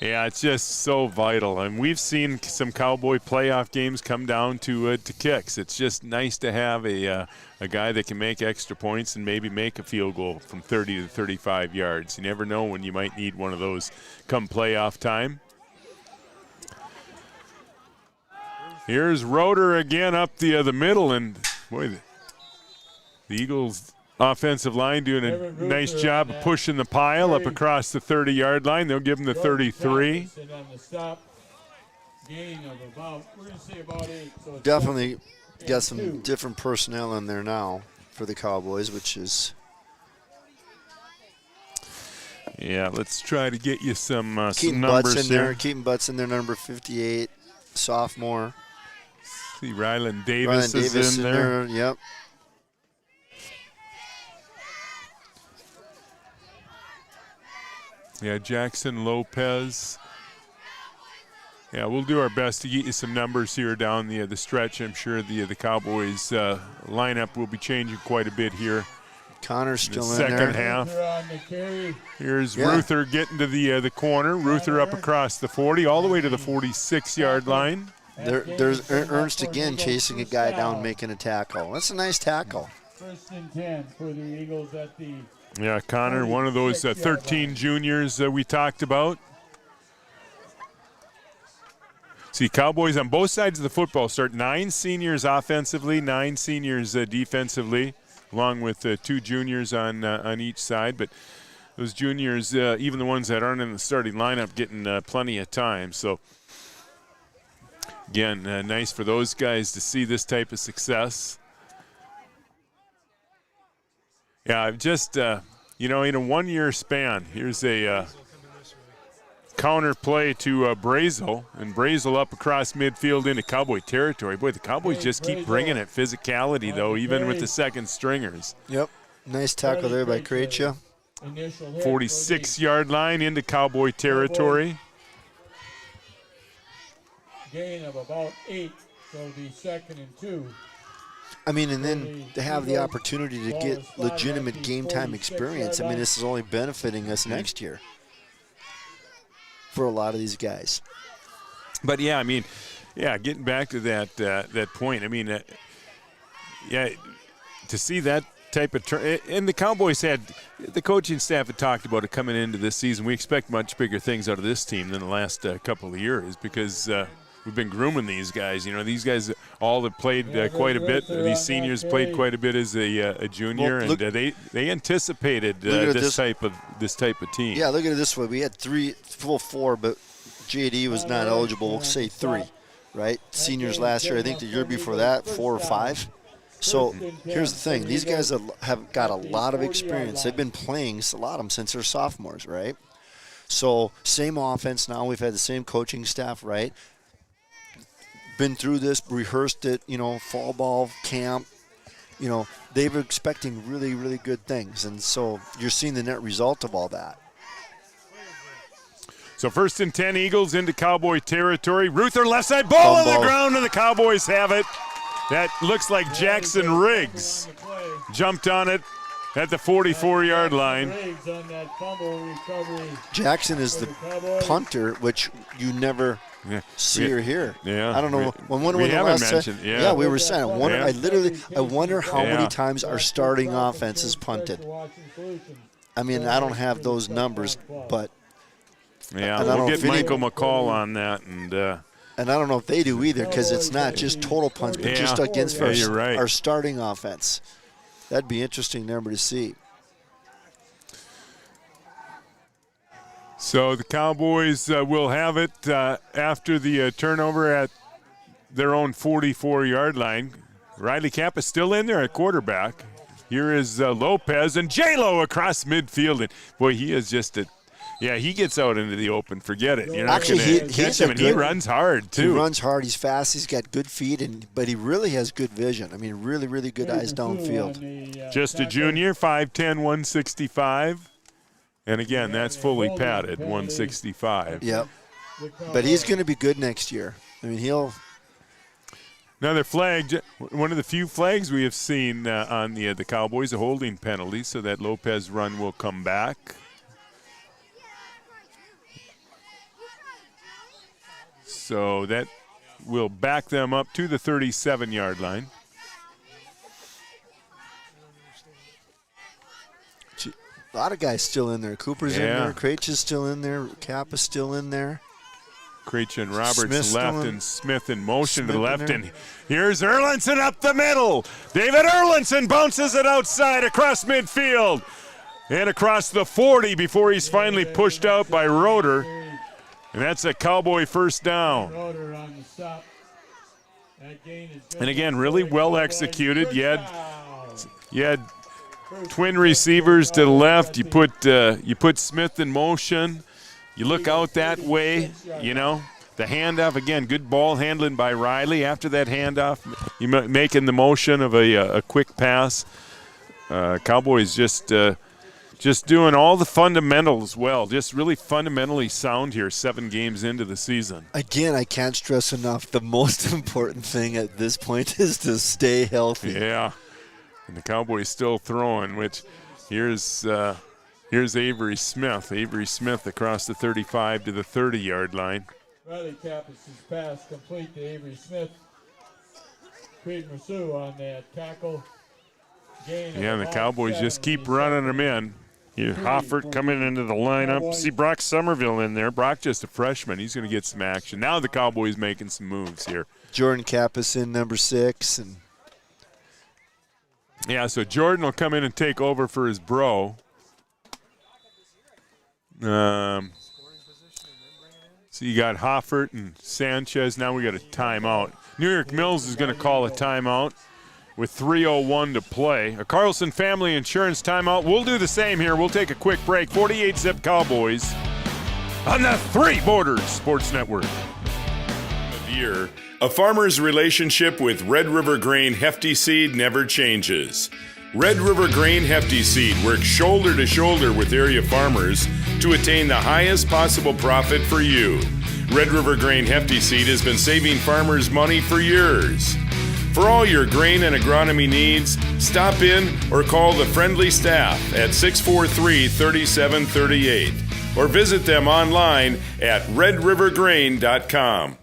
Yeah, it's just so vital. And we've seen some Cowboy playoff games come down to kicks. It's just nice to have a guy that can make extra points and maybe make a field goal from 30 to 35 yards. You never know when you might need one of those come playoff time. Here's Roeder again up the middle, and boy, the Eagles offensive line doing a nice job of pushing the pile up across the 30-yard line. They'll give him the 33. Definitely got some different personnel in there now for the Cowboys, which is... Yeah, let's try to get you some numbers there. Keaton Butts in there, number 58, sophomore. See, Ryland Davis is in there. Yep. Yeah, Jackson Lopez. Yeah, we'll do our best to get you some numbers here down the stretch. I'm sure the Cowboys lineup will be changing quite a bit here. Connor's still in there. Second half. Here's Ruther getting to the corner. Ruther up across the 40, all the way to the 46-yard line. There's Ernst again chasing a guy down, making a tackle. That's a nice tackle. 1st and 10 for the Eagles at the... Yeah, Connor, one of those 13 juniors that we talked about. See, Cowboys on both sides of the football start 9 seniors offensively, 9 seniors defensively, along with 2 juniors on each side. But those juniors, even the ones that aren't in the starting lineup, getting plenty of time. So, again, nice for those guys to see this type of success. Yeah, I've just, in a 1-year span, here's a counter play to Brazel, and Brazel up across midfield into Cowboy territory. Boy, the Cowboys just keep bringing it physicality, though, even with the second stringers. Yep, nice tackle there by Krejcia. 46-yard line into Cowboy territory. Gain of about 8, so the 2nd and 2. I mean, and then to have the opportunity to get legitimate game time experience. I mean, this is only benefiting us next year for a lot of these guys. But yeah, I mean, getting back to that point. I mean, to see that type of and the Cowboys the coaching staff had talked about it coming into this season. We expect much bigger things out of this team than the last couple of years because we've been grooming these guys. You know, these guys all have played quite a bit. These seniors played quite a bit as a junior, and they anticipated this type of team. Yeah, look at it this way: we had four, but JD was not eligible. We'll say 3, right? Seniors last year. I think the year before that, 4 or 5. So here's the thing: these guys have got a lot of experience. They've been playing a lot of them since they're sophomores, right? So same offense now. We've had the same coaching staff, right? Been through this, rehearsed it, fall ball camp. They were expecting really, really good things. And so you're seeing the net result of all that. So 1st and 10 Eagles into Cowboy territory. Ruther left side, ball on the ground, and the Cowboys have it. That looks like Jackson Riggs jumped on it at the 44-yard line. Jackson is the punter, which you never see or hear. Yeah, I don't know. We haven't mentioned. Yeah, we were saying. I wonder how many times our starting offense is punted. I mean, I don't have those numbers, but we'll get Michael McCall on that, and I don't know if they do either, because it's not just total punts, but just against our starting offense. That'd be interesting number to see. So the Cowboys will have it after the turnover at their own 44-yard line. Riley Camp is still in there at quarterback. Here is Lopez, and J-Lo across midfield. And boy, he is just he gets out into the open. Forget it. You're not going to catch him, and he runs hard, too. He runs hard. He's fast. He's got good feet, but he really has good vision. I mean, really, really good eyes downfield. Just a junior, 5'10", 165. And, again, that's fully padded, 165. Yep. But he's going to be good next year. I mean, he'll – another flag, one of the few flags we have seen on the Cowboys, a holding penalty, so that Lopez run will come back. So that will back them up to the 37-yard line. A lot of guys still in there. Cooper's in there. Craich is still in there. Cap is still in there. Craich and Roberts left, and Smith in motion to the left. And here's Erlinson up the middle. David Erlinson bounces it outside across midfield and across the 40 before he's finally pushed out by Roeder. And that's a Cowboy first down. And again, really well executed. You had twin receivers to the left. You put Smith in motion. You look out that way, The handoff, again, good ball handling by Riley. After that handoff, you making the motion of a quick pass. Cowboys just doing all the fundamentals well. Just really fundamentally sound here 7 games into the season. Again, I can't stress enough, the most important thing at this point is to stay healthy. Yeah. And the Cowboys still throwing, which here's Avery Smith. Avery Smith across the 35 to the 30-yard line. Riley Kappas' pass complete to Avery Smith. Creed Merceau on that tackle. And the Cowboys just keep running them in. Hoffert coming into the lineup. See Brock Somerville in there. Brock just a freshman. He's going to get some action. Now the Cowboys making some moves here. Jordan Kappas in number 6. So Jordan will come in and take over for his bro. So you got Hoffert and Sanchez. Now we got a timeout. New York Mills is going to call a timeout with 3:01 to play. A Carlson Family Insurance timeout. We'll do the same here. We'll take a quick break. 48-zip Cowboys on the Three Borders Sports Network. Year, a farmer's relationship with Red River Grain Hefty Seed never changes. Red River Grain Hefty Seed works shoulder to shoulder with area farmers to attain the highest possible profit for you. Red River Grain Hefty Seed has been saving farmers money for years. For all your grain and agronomy needs, stop in or call the friendly staff at 643-3738 or visit them online at redrivergrain.com.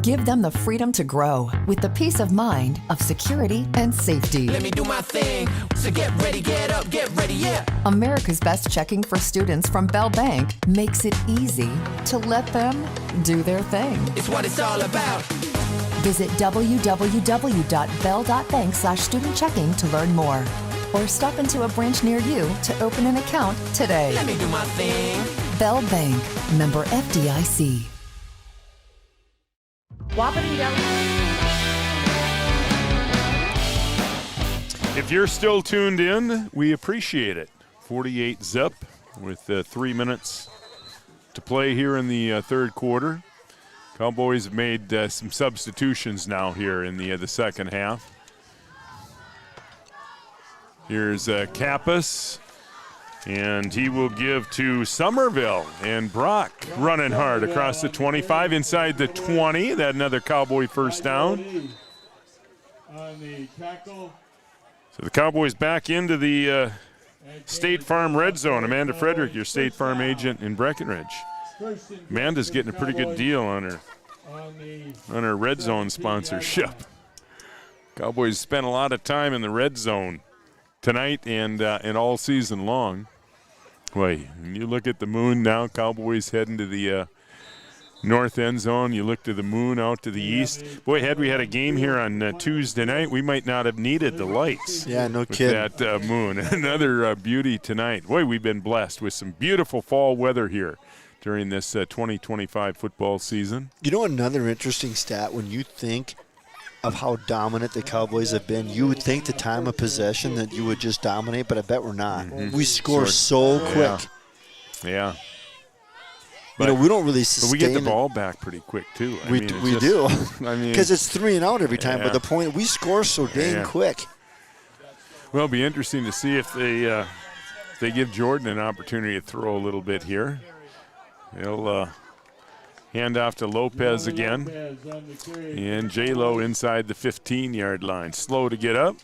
Give them the freedom to grow with the peace of mind of security and safety. Let me do my thing. So get ready, get up, get ready, yeah. America's Best Checking for students from Bell Bank makes it easy to let them do their thing. It's what it's all about. Visit www.bell.bank/student-checking to learn more. Or stop into a branch near you to open an account today. Let me do my thing. Bell Bank, member FDIC. Wahpeton Deli. If you're still tuned in, we appreciate it. 48-zip with 3 minutes to play here in the third quarter. Cowboys have made some substitutions now here in the second half. Here's Kappas, and he will give to Somerville, and Brock running hard across the 25, inside the 20. That another Cowboy first down. So the Cowboys back into the State Farm red zone. Amanda Frederick, your State Farm agent in Breckenridge. Amanda's getting a pretty good deal on her red zone sponsorship. Cowboys spent a lot of time in the red zone tonight and all season long. Boy, when you look at the moon now, Cowboys heading to the north end zone. You look to the moon out to the east. Boy, had we had a game here on Tuesday night, we might not have needed the lights. Yeah, no kidding. That moon. Another beauty tonight. Boy, we've been blessed with some beautiful fall weather here during this 2025 football season. You know, another interesting stat, when you think of how dominant the Cowboys have been, you would think the time of possession that you would just dominate, but I bet we're not. Mm-hmm. We score so quick. Yeah. But, we don't really sustain. But we get the ball back pretty quick, too. We do. Because it's 3 and out every time, but the point, we score so dang quick. Well, it'll be interesting to see if they give Jordan an opportunity to throw a little bit here. He'll hand off to Lopez again. And J-Lo inside the 15-yard line. Slow to get up.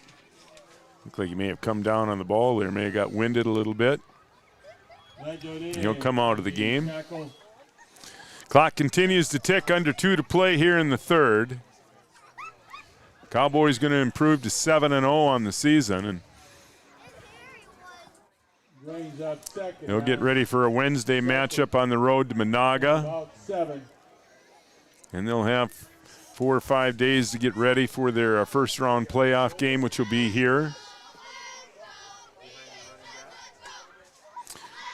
Looked like he may have come down on the ball there. May have got winded a little bit. He'll come out of the game. Clock continues to tick, under 2 to play here in the third. Cowboys going to improve to 7-0 on the season. And they'll get ready for a Wednesday matchup on the road to Monaga. And they'll have 4 or 5 days to get ready for their first-round playoff game, which will be here.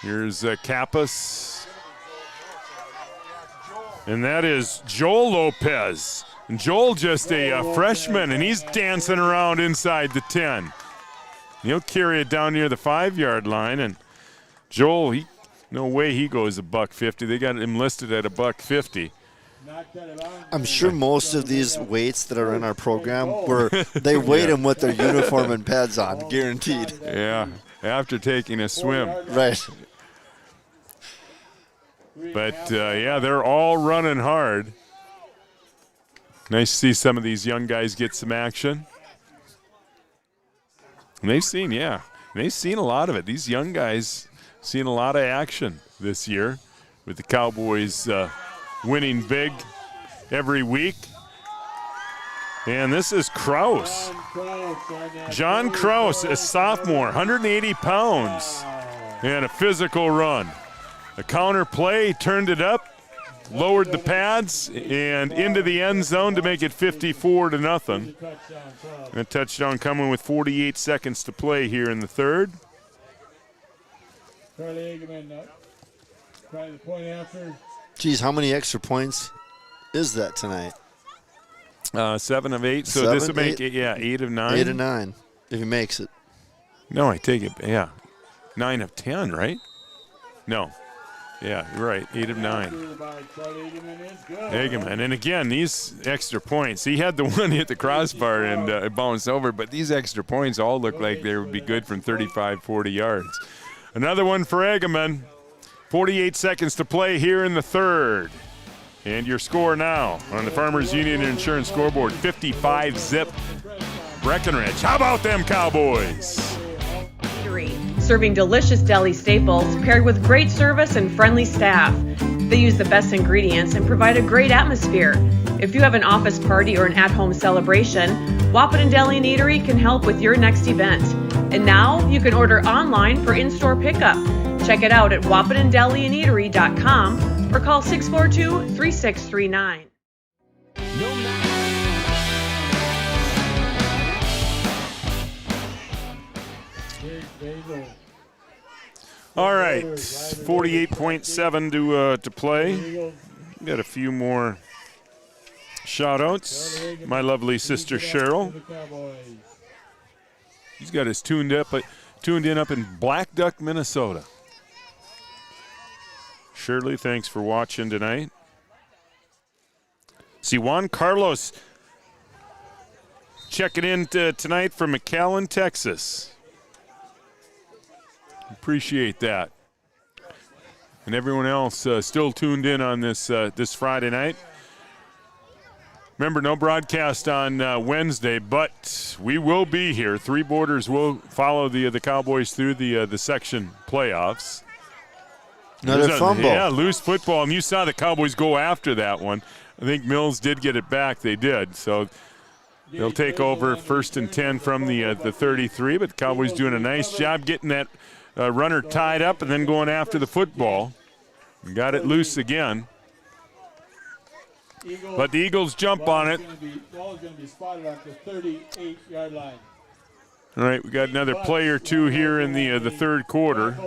Here's Kappas. And that is Joel Lopez. And Joel just a freshman, and he's dancing around inside the 10. He'll carry it down near the 5-yard line, and Joel, no way he goes $150. They got him listed at $150. I'm sure most of these weights that are in our program they weighed them with their uniform and pads on, guaranteed. Yeah, after taking a swim. Right. But they're all running hard. Nice to see some of these young guys get some action. And they've seen a lot of it. These young guys seen a lot of action this year with the Cowboys winning big every week. And this is Kraus. John Kraus, a sophomore, 180 pounds, and a physical run. A counter play, turned it up, lowered the pads, and into the end zone to make it 54-0. And a touchdown coming with 48 seconds to play here in the third. Geez, how many extra points is that tonight? 7 of 8. So this will make it, 8 of 9. 8 of 9, if he makes it. No, I take it, 9 of 10, right? No. Yeah, you're right. 8 of 9. Egeman. And again, these extra points. He had the one hit the crossbar and it bounced over, but these extra points all look like they would be good from 35, 40 yards. Another one for Egeman. 48 seconds to play here in the third. And your score now on the Farmers Union Insurance scoreboard, 55-zip Breckenridge. How about them Cowboys? Serving delicious deli staples paired with great service and friendly staff. They use the best ingredients and provide a great atmosphere. If you have an office party or an at-home celebration, Wahpeton Deli and Eatery can help with your next event. And now you can order online for in-store pickup. Check it out at wahpetondeliandeatery.com or call 642-3639. All right, 48.7 to play. Got a few more shout-outs. My lovely sister Cheryl. He's got us tuned in up in Black Duck, Minnesota. Shirley, thanks for watching tonight. See Juan Carlos checking in tonight from McAllen, Texas. Appreciate that. And everyone else still tuned in on this Friday night. Remember, no broadcast on Wednesday, but we will be here. Three Borders will follow the Cowboys through the section playoffs. Another fumble. Yeah, loose football. And you saw the Cowboys go after that one. I think Mills did get it back. They did. So they'll take over 1st and 10 from the 33. But the Cowboys doing a nice job getting that runner tied up and then going after the football. Got it loose again. But the Eagles jump on it. Ball's going to be spotted at the 38-yard line. All right, we got another play or two here in the third quarter.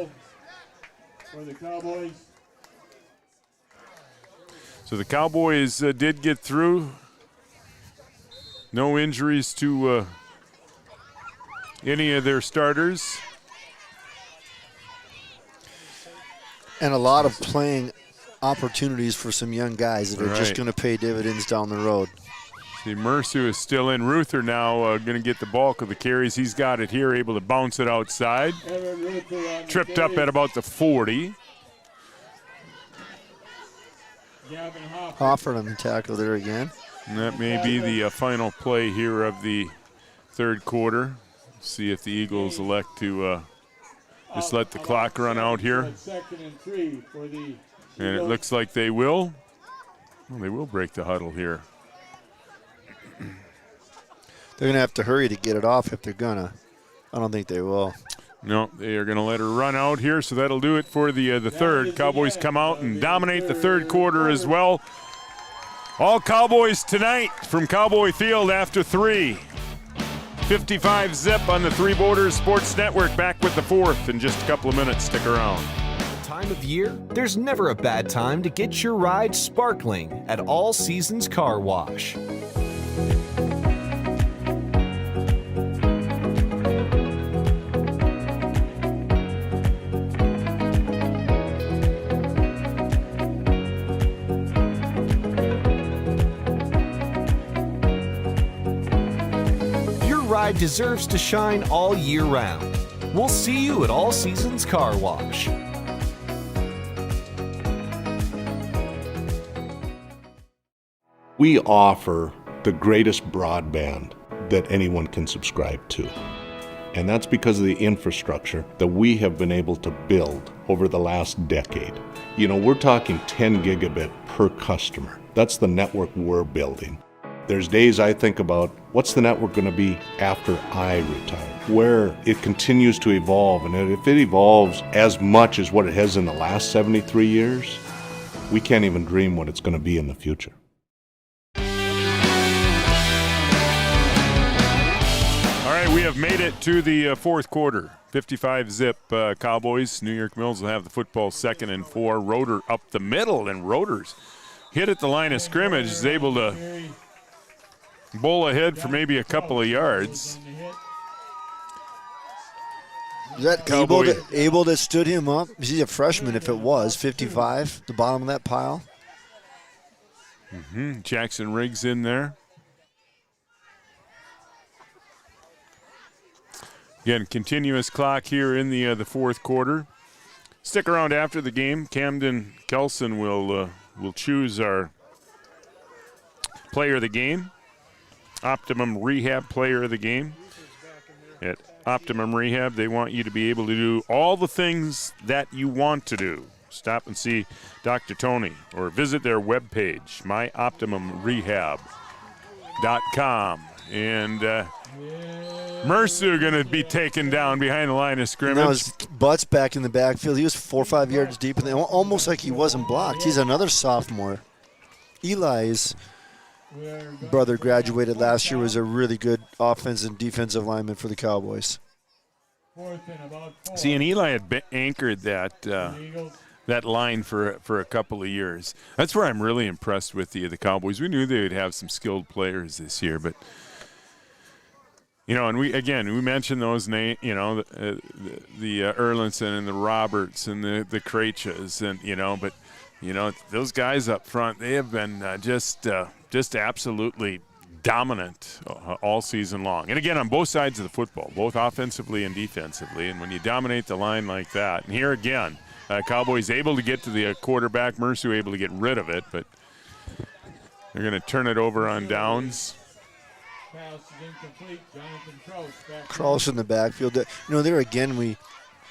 For the Cowboys. So the Cowboys did get through. No injuries to any of their starters. And a lot of playing opportunities for some young guys that are just going to pay dividends down the road. See, Mercer is still in. Ruther now going to get the bulk of the carries. He's got it here, able to bounce it outside. Tripped up at about the 40. Offered him a tackle there again. And that may be the final play here of the third quarter. See if the Eagles elect to just let the clock run out here. And it looks like they will. Well, they will break the huddle here. They're going to have to hurry to get it off if they're going to. I don't think they will. No, they are going to let her run out here, so that'll do it for the third. Cowboys come out and dominate the third quarter as well. All Cowboys tonight from Cowboy Field after 3. 55-zip on the Three Borders Sports Network. Back with the fourth in just a couple of minutes. Stick around. Time of year, there's never a bad time to get your ride sparkling at All Seasons Car Wash. Your ride deserves to shine all year round. We'll see you at All Seasons Car Wash. We offer the greatest broadband that anyone can subscribe to. And that's because of the infrastructure that we have been able to build over the last decade. You know, we're talking 10 gigabit per customer. That's the network we're building. There's days I think about what's the network going to be after I retire, where it continues to evolve. And if it evolves as much as what it has in the last 73 years, we can't even dream what it's going to be in the future. All right, we have made it to the fourth quarter. 55-zip Cowboys. New York Mills will have the football 2nd and 4. Roeder up the middle, and Roeder's hit at the line of scrimmage. Is able to bowl ahead for maybe a couple of yards. Is that able that stood him up? He's a freshman if it was. 55, the bottom of that pile. Jackson Riggs in there. Again, continuous clock here in the fourth quarter. Stick around after the game. Camden Kelson will choose our Player of the Game. Optimum Rehab Player of the Game. At Optimum Rehab, they want you to be able to do all the things that you want to do. Stop and see Dr. Tony or visit their webpage, myoptimumrehab.com. And Mercer going to be taken down behind the line of scrimmage. Now his butt's back in the backfield. He was 4 or 5 yards deep, and almost like he wasn't blocked. He's another sophomore. Eli's brother graduated last year, was a really good offensive and defensive lineman for the Cowboys. See, and Eli had anchored that line for a couple of years. That's where I'm really impressed with the Cowboys. We knew they would have some skilled players this year, but and we mentioned those names, the Erlinson and the Roberts and the Krejcias, and but those guys up front, they have been just absolutely dominant all season long. And again, on both sides of the football, both offensively and defensively. And when you dominate the line like that, and here again, Cowboys able to get to the quarterback, Mercer able to get rid of it, but they're going to turn it over on downs. Crouch in the backfield. There again, we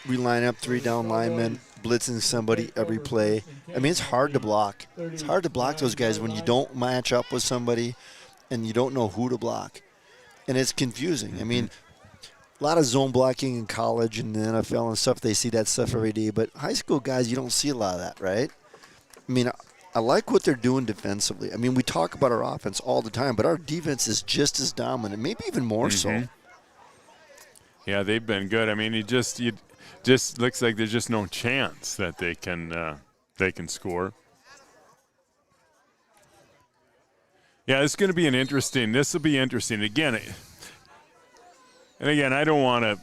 line up 3 down linemen, blitzing somebody every play. I mean, it's hard to block. It's hard to block those guys when you don't match up with somebody and you don't know who to block. And it's confusing. I mean, a lot of zone blocking in college and the NFL and stuff, they see that stuff every day. But high school guys, you don't see a lot of that, right? I mean, I like what they're doing defensively. I mean, we talk about our offense all the time, but our defense is just as dominant, maybe even more so. Yeah, they've been good. I mean, it just looks like there's just no chance that they can score. Yeah, this will be interesting. Again, I don't want to,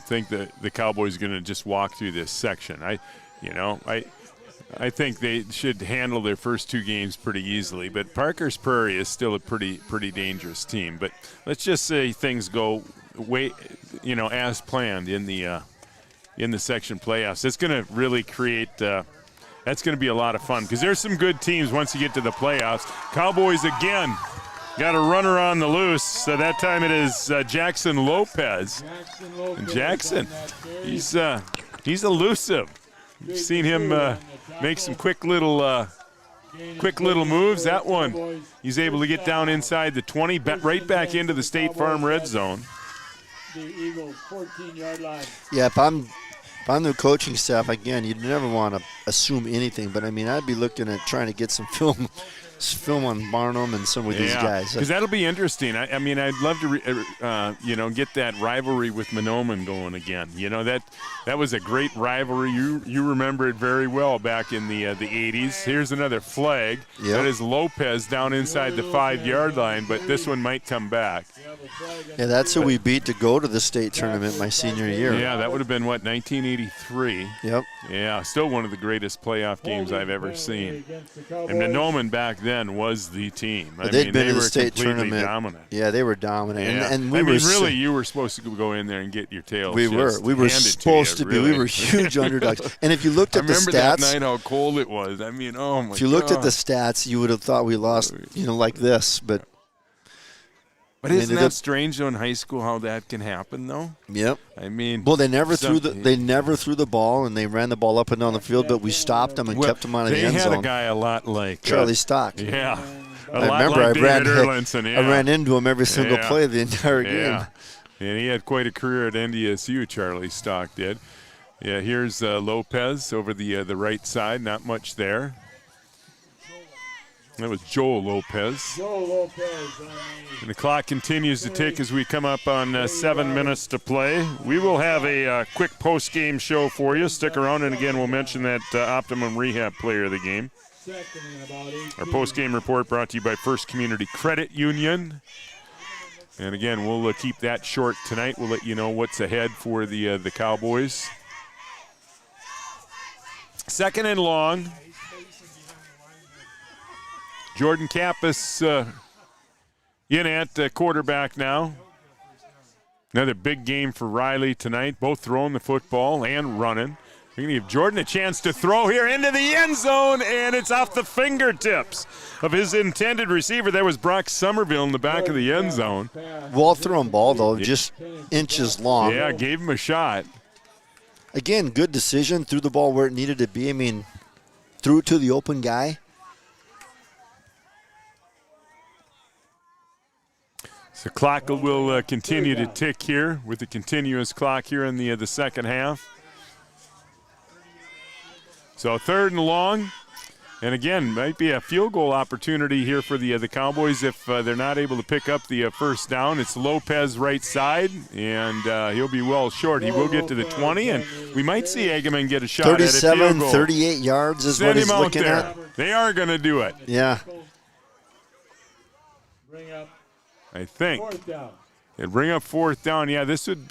think that the Cowboys are going to just walk through this section. I think they should handle their first 2 games pretty easily. But Parker's Prairie is still a pretty dangerous team. But let's just say things go as planned in the section playoffs. It's going to really create. That's going to be a lot of fun because there's some good teams once you get to the playoffs. Cowboys again got a runner on the loose. So that time it is Jackson Lopez. And Jackson, he's elusive. You've seen him make some quick little moves. That one, he's able to get down inside the 20, right back into the State Farm red zone. The Eagles' 14-yard line. Yeah, if I'm the coaching staff, again, you'd never want to assume anything. But, I mean, I'd be looking at trying to get some film on Barnum and some of these guys. Because that'll be interesting. I mean, I'd love to, get that rivalry with Monoman going again. That was a great rivalry. You remember it very well back in the 80s. Here's another flag. Yep. That is Lopez down inside the 5-yard line, but this one might come back. Yeah, that's who we beat to go to the state tournament my senior year. Yeah, that would have been, 1983. Yep. Yeah, still one of the greatest playoff games I've ever seen. And Monoman back then was the team. They'd been to the state tournament. Dominant. Yeah, they were dominant. Yeah. And really, you were supposed to go in there and get your tail. We were supposed to be. Really. We were huge underdogs. And if you looked at the stats, I remember that night how cold it was. I mean, oh my God. If you looked at the stats, you would have thought we lost, like this. But isn't that strange though in high school how that can happen though? Yep. I mean, well, they never threw the ball, and they ran the ball up and down the field, but we stopped them and kept them out of the end zone. They had a guy a lot like Charlie Stock. Yeah. I ran into him every single play of the entire game. And he had quite a career at NDSU, Charlie Stock did. Yeah, here's Lopez over the right side. Not much there. That was Joel Lopez. And the clock continues to tick as we come up on 7 minutes to play. We will have a quick post-game show for you. Stick around, and again, we'll mention that Optimum Rehab Player of the Game. Our post-game report brought to you by First Community Credit Union. And again, we'll keep that short tonight. We'll let you know what's ahead for the Cowboys. 2nd and long. Jordan Kappas in at quarterback now. Another big game for Riley tonight, both throwing the football and running. We're going to give Jordan a chance to throw here into the end zone, and it's off the fingertips of his intended receiver. That was Brock Somerville in the back of the end zone. Well-thrown ball, though, just inches long. Yeah, gave him a shot. Again, good decision. Threw the ball where it needed to be. I mean, threw it to the open guy. So clock will continue to tick here with the continuous clock here in the second half. So 3rd and long, and again, might be a field goal opportunity here for the Cowboys if they're not able to pick up the first down. It's Lopez right side, and he'll be well short. He will get to the 20, and we might see Eggman get a shot at a field goal. 37, 38 yards is what he's looking at. They are going to do it. Yeah. I think. It'd bring up 4th down. Yeah, this would.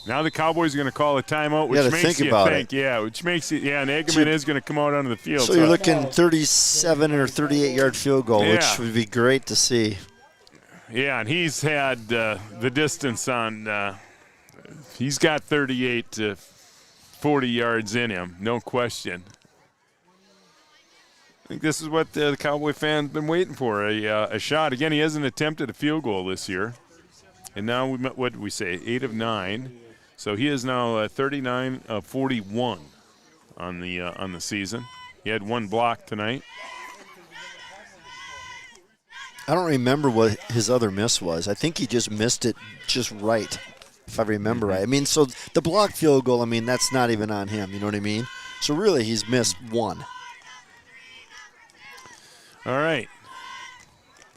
Now the Cowboys are going to call a timeout, which makes you think. Yeah, which makes it. Yeah, and Eggman is going to come out onto the field. So you're looking 37 or 38-yard field goal, which would be great to see. Yeah, and he's had the distance on. He's got 38 to 40 yards in him, no question. I think this is what the Cowboy fans been waiting for, a shot. Again, he hasn't attempted a field goal this year. And now, what did we say, 8 of 9. So he is now 39 of 41 on the season. He had 1 block tonight. I don't remember what his other miss was. I think he just missed it just right, if I remember right. I mean, so the block field goal, I mean, that's not even on him, you know what I mean? So really, he's missed 1. All right.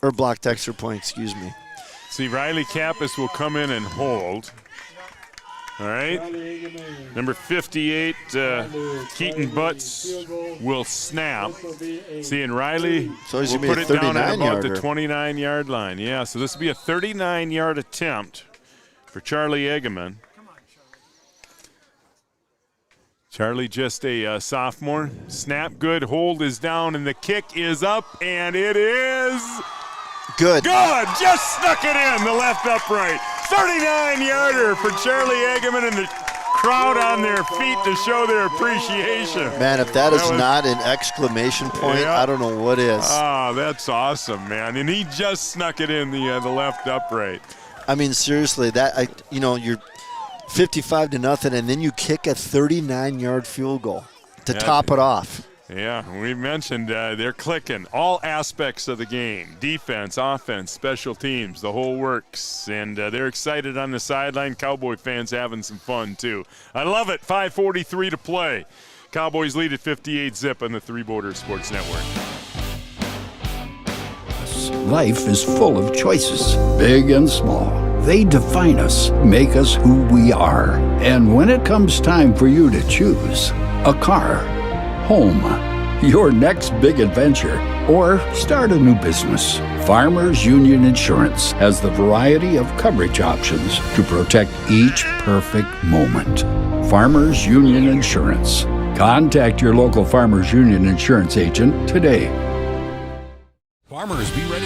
Or blocked extra point, excuse me. See, Riley Kappas will come in and hold. All right. Number 58, Keaton Butts will snap. See, and Riley will put it down at about the 29-yard line. Yeah, so this will be a 39-yard attempt for Charlie Eggman. Charlie just a sophomore. Snap good, hold is down, and the kick is up, and it is good. Good, just snuck it in, the left upright. 39-yarder for Charlie Eggman, and the crowd on their feet to show their appreciation. Man, if that is not an exclamation point, yeah. I don't know what is. Oh, that's awesome, man. And he just snuck it in the left upright. I mean, seriously, you're 55-0, and then you kick a 39-yard field goal to top it off. Yeah, we mentioned they're clicking all aspects of the game: defense, offense, special teams, the whole works. And they're excited on the sideline. Cowboy fans having some fun, too. I love it. 5:43 to play. Cowboys lead at 58-zip on the Three Borders Sports Network. Life is full of choices, big and small. They define us, make us who we are. And when it comes time for you to choose a car, home, your next big adventure, or start a new business, Farmers Union Insurance has the variety of coverage options to protect each perfect moment. Farmers Union Insurance. Contact your local Farmers Union Insurance agent today. Farmers, be ready.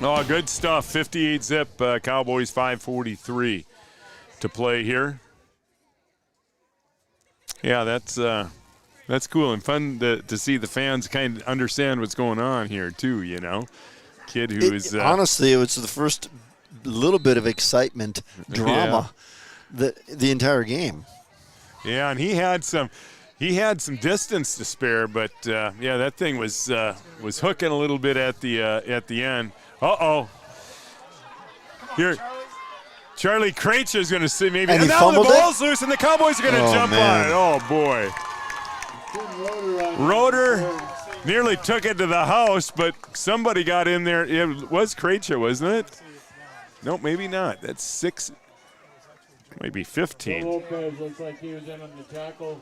Oh, good stuff. 58-zip, Cowboys 5:43 to play here. Yeah, that's cool and fun to see the fans kind of understand what's going on here too, you know. Kid who is honestly, it was the first little bit of excitement, drama, the entire game. Yeah, and he had some distance to spare, but that thing was hooking a little bit at the end. Here. Charlie Krejci is going to see maybe. And now the ball's loose, and the Cowboys are going to jump on it. Oh, boy. Roeder nearly took it to the house, but somebody got in there. It was Krejci, wasn't it? No, maybe not. That's 6, maybe 15. Lopez looks like he was in on the tackle.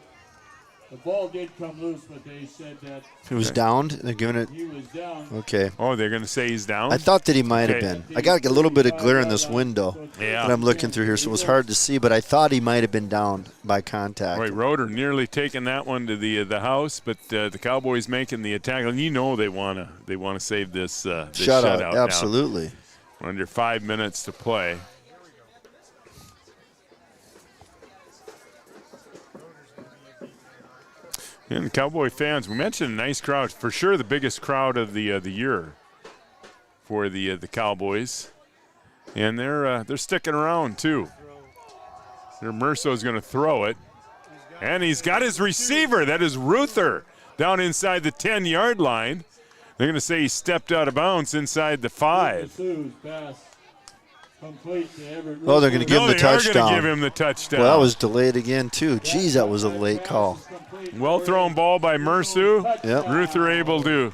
The ball did come loose, but they said that he was down. They're giving it. He was down. Okay. Oh, they're going to say he's down? I thought that he might have been. I got a little bit of glare in this window that I'm looking through here, so it was hard to see, but I thought he might have been down by contact. Right, Roeder nearly taking that one to the house, but the Cowboys making the attack, and you know they want to save this shutout. Absolutely. We're under 5 minutes to play. And the Cowboy fans, we mentioned a nice crowd. For sure the biggest crowd of the year for the Cowboys. And they're sticking around, too. Merso's going to throw it. And he's got his receiver. That is Ruther down inside the 10-yard line. They're going to say he stepped out of bounds inside the 5. Oh, they're going to give him the touchdown. They are going to give him the touchdown. Well, that was delayed again, too. Geez, that was a late call. Well thrown ball by Mersu. Yep. Ruther able to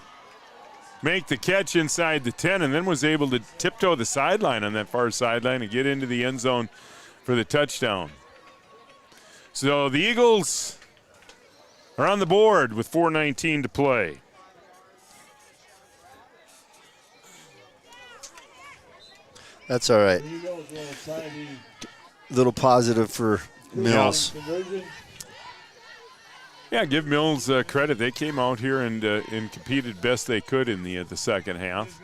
make the catch inside the 10 and then was able to tiptoe the sideline on that far sideline and get into the end zone for the touchdown. So the Eagles are on the board with 4:19 to play. That's all right. Little positive for Mills. Yeah, give Mills credit. They came out here and competed best they could in the second half.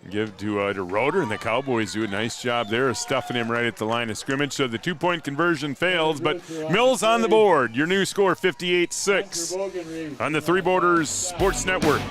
Give to Roeder, and the Cowboys do a nice job there of stuffing him right at the line of scrimmage. So the two-point conversion fails, but Mills on the board. Your new score, 58-6 on the Three Borders Sports Network.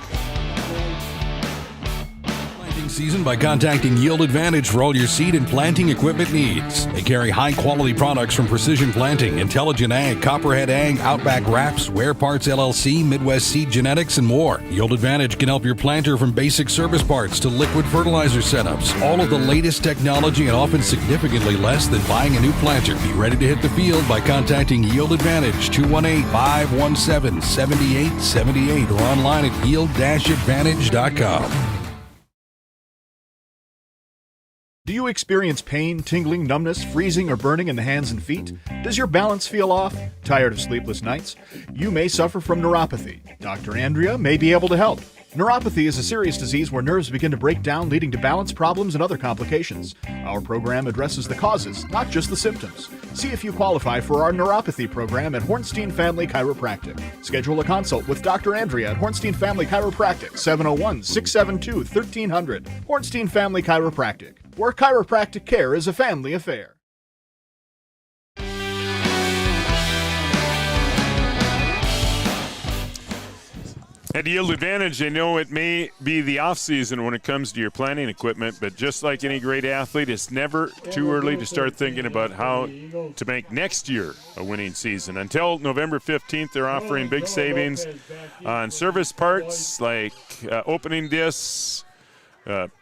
Season by contacting Yield Advantage for all your seed and planting equipment needs. They carry high-quality products from Precision Planting, Intelligent Ag, Copperhead Ag, Outback Wraps, Ware Parts LLC, Midwest Seed Genetics, and more. Yield Advantage can help your planter from basic service parts to liquid fertilizer setups. All of the latest technology and often significantly less than buying a new planter. Be ready to hit the field by contacting Yield Advantage, 218-517-7878 or online at yield-advantage.com. Do you experience pain, tingling, numbness, freezing, or burning in the hands and feet? Does your balance feel off? Tired of sleepless nights? You may suffer from neuropathy. Dr. Andrea may be able to help. Neuropathy is a serious disease where nerves begin to break down, leading to balance problems and other complications. Our program addresses the causes, not just the symptoms. See if you qualify for our neuropathy program at Hornstein Family Chiropractic. Schedule a consult with Dr. Andrea at Hornstein Family Chiropractic, 701-672-1300. Hornstein Family Chiropractic, where chiropractic care is a family affair. At Yield Advantage, they know it may be the off-season when it comes to your planting equipment, but just like any great athlete, it's never too early to start thinking about how to make next year a winning season. Until November 15th, they're offering big savings on service parts like opening discs,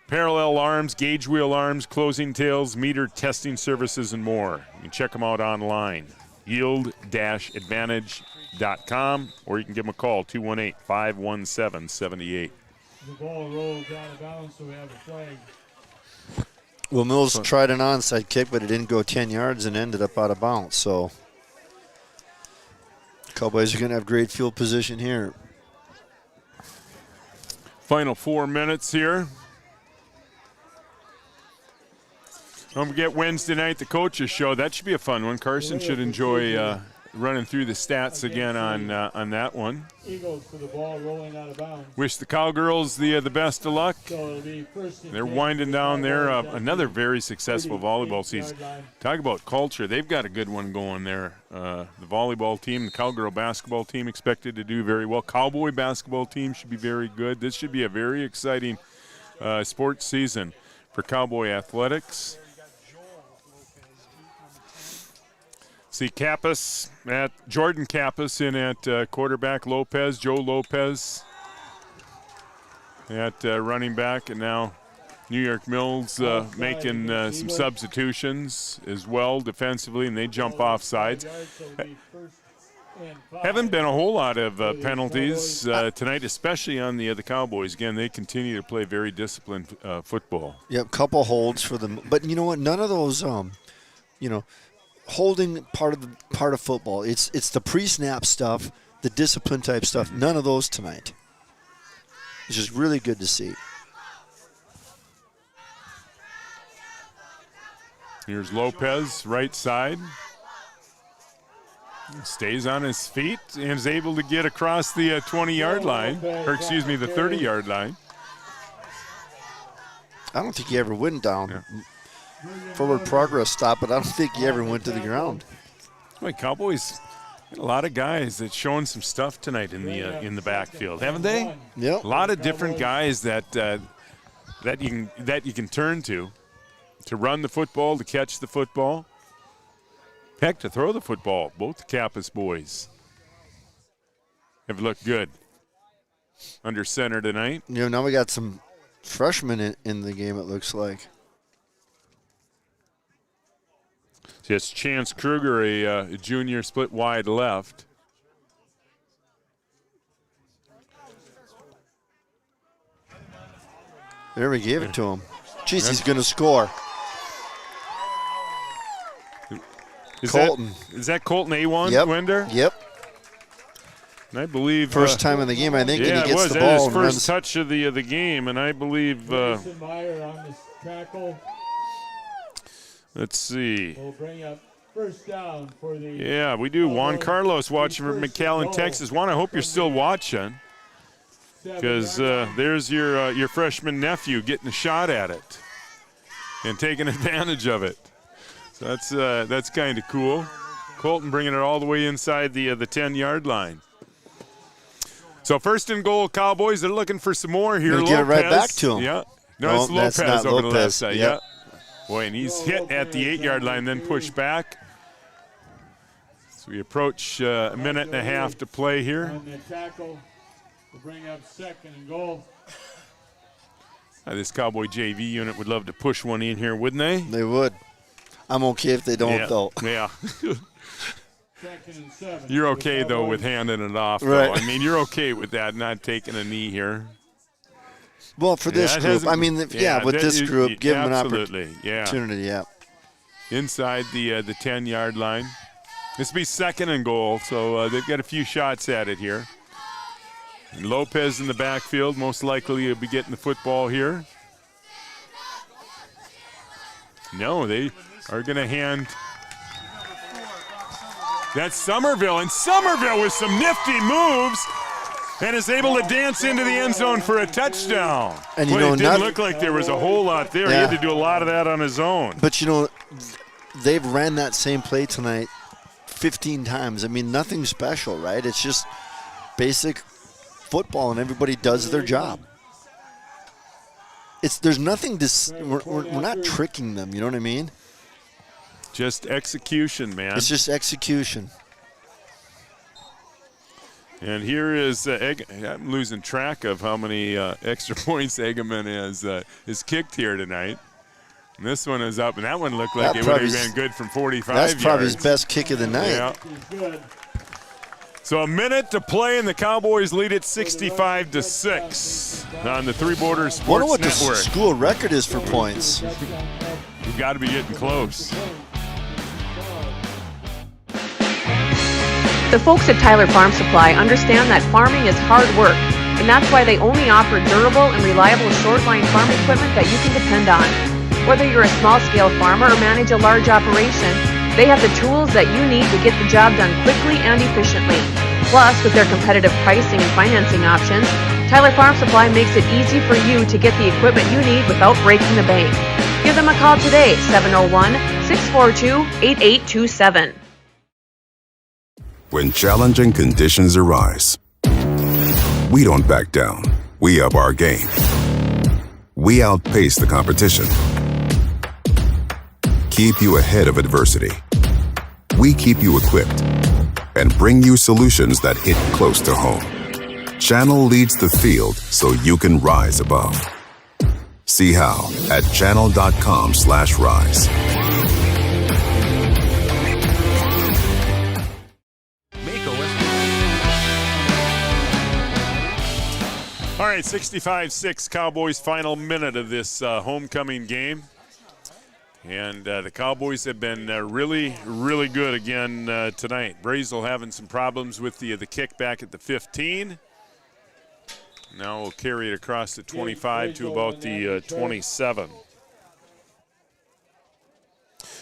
parallel arms, gauge wheel arms, closing tails, meter testing services, and more. You can check them out online, yield-advantage.com, or you can give them a call, 218-517-78. The ball rolls out of bounds, so we have a flag. Well, Mills tried an onside kick, but it didn't go 10 yards and ended up out of bounds. So Cowboys are going to have great field position here. Final 4 minutes here. Don't forget Wednesday night, the coaches show. That should be a fun one. Carson should enjoy running through the stats again on that one. Eagles for the ball rolling out of bounds. Wish the Cowgirls the best of luck. They're winding down there. Another very successful volleyball season. Talk about culture. They've got a good one going there. The volleyball team, the Cowgirl basketball team expected to do very well. Cowboy basketball team should be very good. This should be a very exciting sports season for Cowboy athletics. See Kappas at Jordan Kappas in at quarterback, Lopez, Joe Lopez at running back, and now New York Mills making some substitutions as well defensively, and they jump off sides. Haven't been a whole lot of penalties tonight, especially on the Cowboys. Again, they continue to play very disciplined football. Yep, couple holds for them, but you know what? None of those, holding part of football. It's the pre-snap stuff, the discipline type stuff. None of those tonight. It's just really good to see. Here's Lopez, right side. Stays on his feet and is able to get across the 20-yard line, or excuse me, the 30-yard line. I don't think he ever went down. Yeah. Forward progress stop, but I don't think he ever went to the ground. Well, Cowboys A lot of guys that's showing some stuff tonight in the backfield, haven't they? Yep. A lot of different guys that you can turn to run the football, to catch the football, heck, to throw the football. Both the Kappas boys have looked good under center tonight. Now we got some freshmen in the game, it looks like. Just Chance Kruger, a junior, split wide left. There, we gave it to him. Jeez, he's going to score. Colton. Is that Colton A1, Yep. Winder? Yep. And I believe first time in the game, I think, yeah, and he gets it was. the That ball his and first runs. touch of the game, and I believe. Mason Meyer on this tackle. Let's see. We'll bring up first down for the. Yeah, we do. Juan Carlos watching from McAllen, Texas. Juan, I hope you're still watching, because there's your freshman nephew getting a shot at it and taking advantage of it. So that's kind of cool. Colton bringing it all the way inside the 10-yard line. So first and goal, Cowboys. They're looking for some more here. Gonna get it right back to him. Yeah. No, it's that's Lopez not over the left Lopez. side. Yep. Yeah. Boy, and he's hit at the 8-yard line, then pushed back. So we approach a minute and a half to play here. On the tackle, we'll bring up second and goal. This Cowboy JV unit would love to push one in here, wouldn't they? They would. I'm okay if they don't, though. Yeah. Second and 7. You're okay, though, with handing it off, Right. though. I mean, you're okay with that, not taking a knee here. Well, for this group, I mean, with this group, give them an absolutely, opportunity. Yeah. Inside the 10-yard line. This will be second and goal, so they've got a few shots at it here. And Lopez in the backfield, most likely will be getting the football here. No, they are going to hand. That's Somerville, and Somerville with some nifty moves and is able to dance into the end zone for a touchdown. And it didn't look like there was a whole lot there. Yeah. He had to do a lot of that on his own. But, they've ran that same play tonight 15 times. I mean, nothing special, right? It's just basic football, and everybody does their job. There's nothing we're not tricking them, you know what I mean? Just execution, man. It's just execution. And here is I'm losing track of how many extra points Eggman has kicked here tonight. And this one is up, and that one looked like it would have been good from 45 yards. That's probably his best kick of the night. Yeah. So a minute to play, and the Cowboys lead it 65-6 on the Three Borders Sports Wonder what Network. the school record is for points. We've got to be getting close. The folks at Tyler Farm Supply understand that farming is hard work, and that's why they only offer durable and reliable short-line farm equipment that you can depend on. Whether you're a small-scale farmer or manage a large operation, they have the tools that you need to get the job done quickly and efficiently. Plus, with their competitive pricing and financing options, Tyler Farm Supply makes it easy for you to get the equipment you need without breaking the bank. Give them a call today, 701-642-8827. When challenging conditions arise, we don't back down. We up our game. We outpace the competition. Keep you ahead of adversity. We keep you equipped and bring you solutions that hit close to home. Channel leads the field so you can rise above. See how at channel.com/rise. All right, 65-6, Cowboys' final minute of this homecoming game. And the Cowboys have been really, really good again tonight. Brazel having some problems with the kick back at the 15. Now we'll carry it across the 25 to about the 27.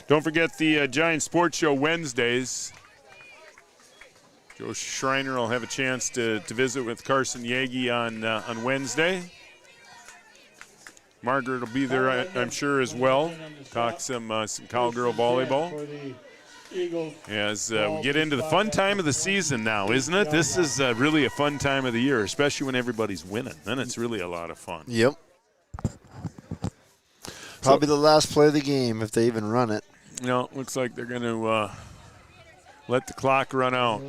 Don't forget the Giant Sports Show Wednesdays. Joe Schreiner will have a chance to visit with Carson Yagi on Wednesday. Margaret will be there, I'm sure, as well. Talk some cowgirl volleyball. As we get into the fun time of the season now, isn't it? This is really a fun time of the year, especially when everybody's winning. Then it's really a lot of fun. Yep. Probably the last play of the game if they even run it. No, looks like they're going to let the clock run out.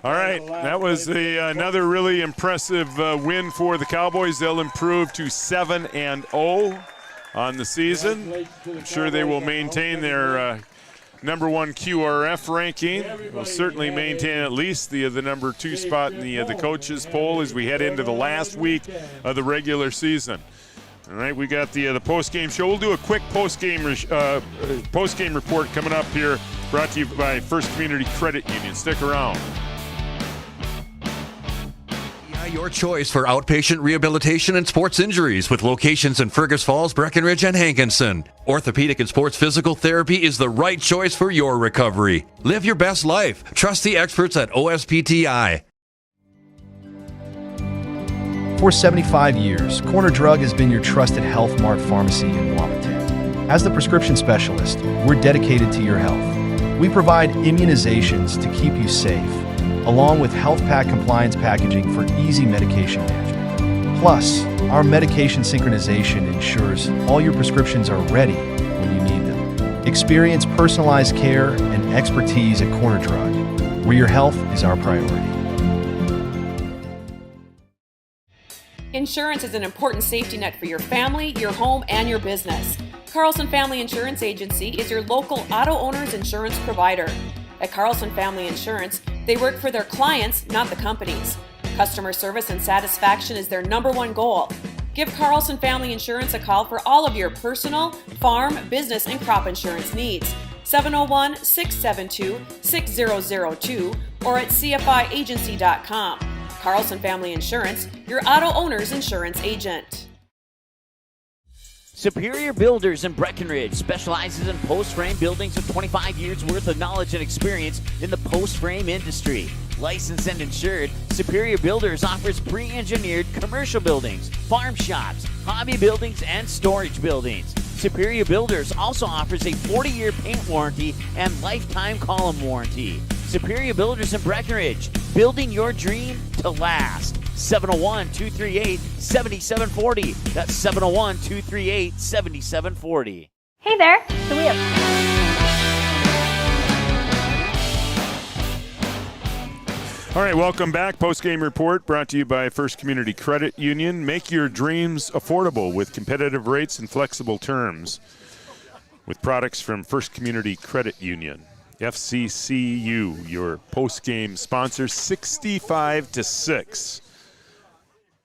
All right, that was another really impressive win for the Cowboys. They'll improve to 7-0 on the season. I'm sure they will maintain their number 1 QRF ranking. Will certainly maintain at least the number 2 spot in the coaches poll as we head into the last week of the regular season. All right, we got the post-game show. We'll do a quick post-game report coming up here, brought to you by First Community Credit Union. Stick around. Your choice for outpatient rehabilitation and sports injuries with locations in Fergus Falls, Breckenridge, and Hankinson. Orthopedic and sports physical therapy is the right choice for your recovery. Live your best life. Trust the experts at OSPTI. For 75 years, Corner Drug has been your trusted Health Mart pharmacy in Wapaton. As the prescription specialist, we're dedicated to your health. We provide immunizations to keep you safe, along with health pack compliance packaging for easy medication management. Plus, our medication synchronization ensures all your prescriptions are ready when you need them. Experience personalized care and expertise at Corner Drug, where your health is our priority. Insurance is an important safety net for your family, your home, and your business. Carlson Family Insurance Agency is your local auto owner's insurance provider. At Carlson Family Insurance, they work for their clients, not the companies. Customer service and satisfaction is their number 1 goal. Give Carlson Family Insurance a call for all of your personal, farm, business, and crop insurance needs. 701-672-6002 or at cfiagency.com. Carlson Family Insurance, your auto owner's insurance agent. Superior Builders in Breckenridge specializes in post-frame buildings with 25 years worth of knowledge and experience in the post-frame industry. Licensed and insured, Superior Builders offers pre-engineered commercial buildings, farm shops, hobby buildings, and storage buildings. Superior Builders also offers a 40-year paint warranty and lifetime column warranty. Superior Builders in Breckenridge, building your dream to last. 701-238-7740. That's 701-238-7740. Hey there, so we have... All right, welcome back. Post-game report brought to you by First Community Credit Union. Make your dreams affordable with competitive rates and flexible terms with products from First Community Credit Union. FCCU, your post-game sponsor, 65-6.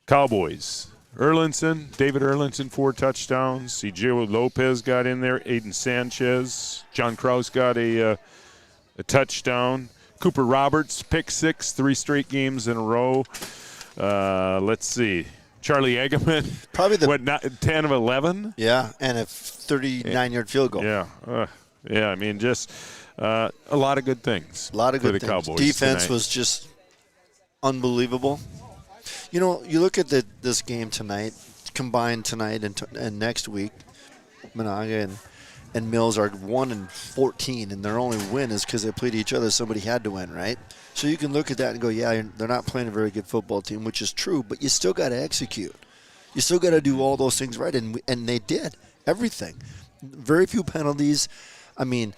Cowboys. David Erlinson, 4 touchdowns. Sergio Lopez got in there. Aiden Sanchez. John Krause got a touchdown. Cooper Roberts, pick 6, 3 straight games in a row. Let's see. Charlie Eggman, probably 10 of 11? Yeah, and a 39-yard field goal. Yeah, I mean, just a lot of good things. A lot of good for the things. Cowboys Defense tonight. was just unbelievable. You know, you look at this game tonight, combined tonight and next week, Monaga and Mills are 1-14, and their only win is because they played each other. Somebody had to win, right? So you can look at that and go, yeah, they're not playing a very good football team, which is true, but you still got to execute. You still got to do all those things right, and they did everything. Very few penalties. I mean,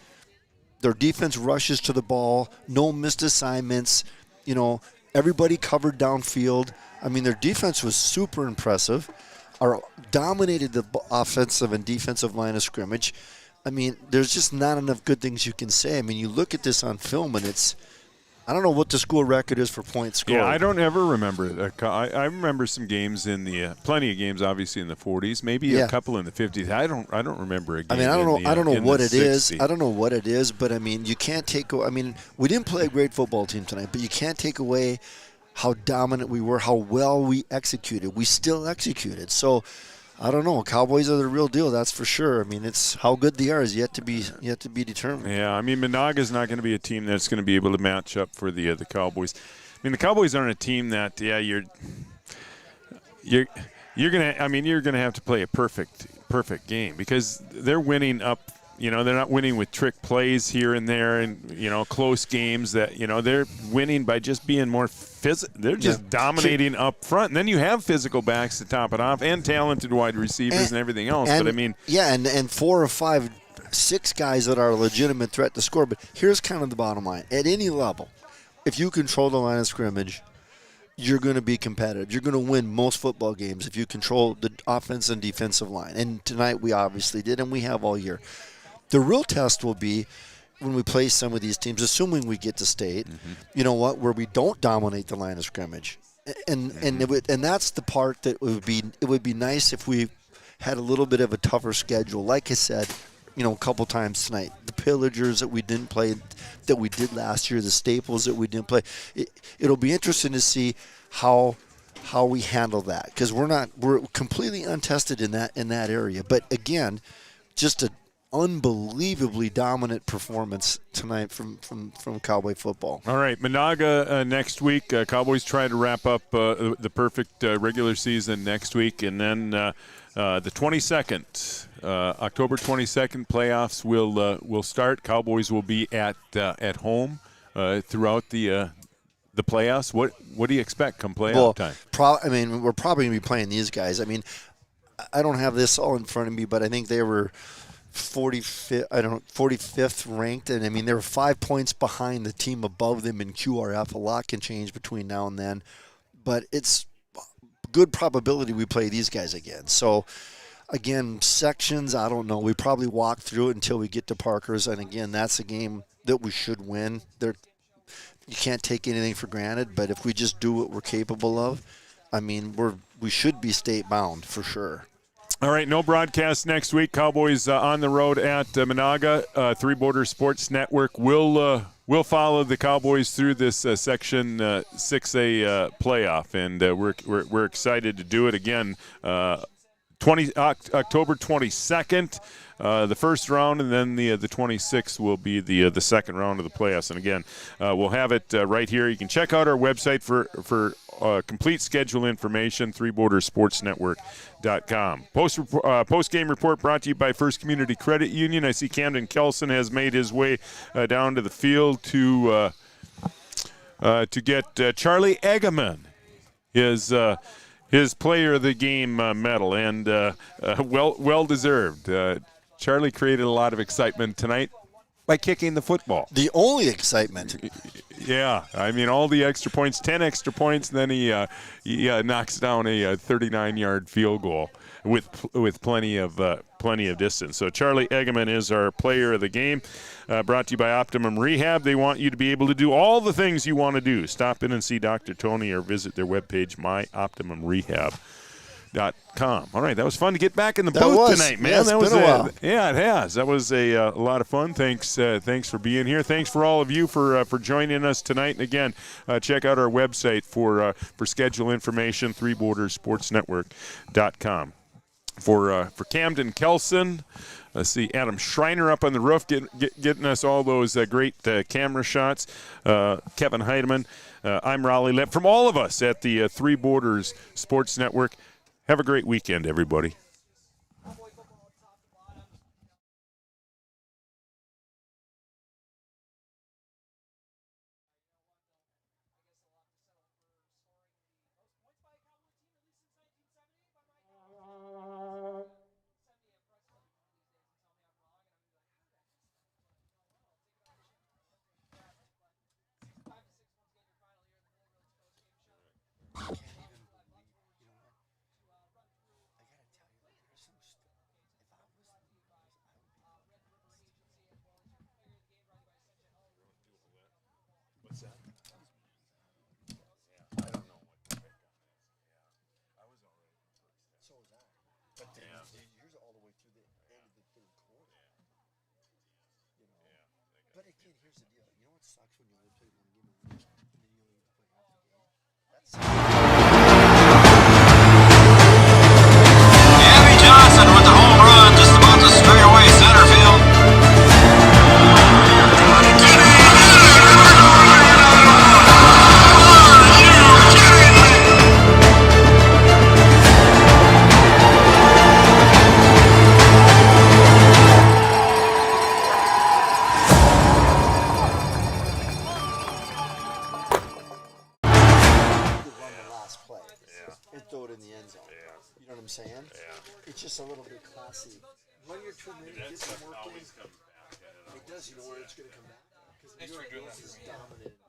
their defense rushes to the ball, no missed assignments. You know, everybody covered downfield. I mean, their defense was super impressive. Dominated the offensive and defensive line of scrimmage. I mean, there's just not enough good things you can say. I mean, you look at this on film, and I don't know what the school record is for points scored. Yeah, I don't ever remember that. I remember some games in the plenty of games, obviously in the 40s, maybe a couple in the 50s. I don't remember a game. I mean, I don't know what it is. 60s. I don't know what it is, but I mean, you can't take. I mean, we didn't play a great football team tonight, but you can't take away how dominant we were, how well we executed. We still executed. So, I don't know. Cowboys are the real deal, that's for sure. I mean, it's how good they are is yet to be determined. Yeah, I mean, Monaga's not going to be a team that's going to be able to match up for the Cowboys. I mean, the Cowboys aren't a team that you're gonna. I mean, you're gonna have to play a perfect game because they're winning up they're not winning with trick plays here and there, and close games. That they're winning by just being more physical. They're just dominating up front, and then you have physical backs to top it off, and talented wide receivers and everything else. But I mean, and 4 or 5, 6 guys that are a legitimate threat to score. But here's kind of the bottom line: at any level, if you control the line of scrimmage, you're going to be competitive. You're going to win most football games if you control the offense and defensive line. And tonight we obviously did, and we have all year. The real test will be when we play some of these teams, assuming we get to state, where we don't dominate the line of scrimmage. And that's the part that it would be nice if we had a little bit of a tougher schedule. Like I said, a couple times tonight, the Pillagers that we didn't play, that we did last year, the Staples that we didn't play. It'll be interesting to see how we handle that, because we're completely untested in that area. But again, just an unbelievably dominant performance tonight from Cowboy football. All right, Monaga next week. Cowboys try to wrap up the perfect regular season next week, and then the 22nd. October 22nd, playoffs will start. Cowboys will be at home throughout the playoffs. What do you expect come playoff time? We're probably going to be playing these guys. I mean, I don't have this all in front of me, but I think they were 45th ranked, and I mean they were 5 points behind the team above them in QRF. A lot can change between now and then, but it's good probability we play these guys again. So. Again, sections, I don't know. We probably walk through it until we get to Parker's. And, again, that's a game that we should win. You can't take anything for granted, but if we just do what we're capable of, I mean, we should be state-bound for sure. All right, no broadcast next week. Cowboys on the road at Monaga. Three Border Sports Network will follow the Cowboys through this Section 6A playoff, and we're excited to do it again. October 22nd, the first round, and then the 26th will be the second round of the playoffs. And again, we'll have it right here. You can check out our website for complete schedule information, threebordersportsnetwork.com. Post-game report brought to you by First Community Credit Union. I see Camden Kelson has made his way down to the field to get Charlie Eggeman, his player of the game medal, and well deserved. Charlie created a lot of excitement tonight by kicking the football. The only excitement. Yeah, I mean all the extra points, 10 extra points, and then he knocks down a 39-yard field goal with plenty of distance. So Charlie Eggeman is our player of the game. Brought to you by Optimum Rehab. They want you to be able to do all the things you want to do. Stop in and see Dr. Tony or visit their webpage, myoptimumrehab.com. All right, that was fun to get back in the booth tonight, man. Yeah, it's been a while. Yeah, it has. That was a lot of fun. Thanks for being here. Thanks for all of you for joining us tonight. And again, check out our website for schedule information, threebordersportsnetwork.com. For Camden Kelson, let's see, Adam Schreiner up on the roof getting us all those great camera shots. Kevin Heidemann, I'm Raleigh Lipp. From all of us at the Three Borders Sports Network, have a great weekend, everybody. I'm saying? Yeah. It's just a little bit classy. 1 year, 2 minutes, get some work in. It does. You know where it's going to come back? Because New York Mills is dominant.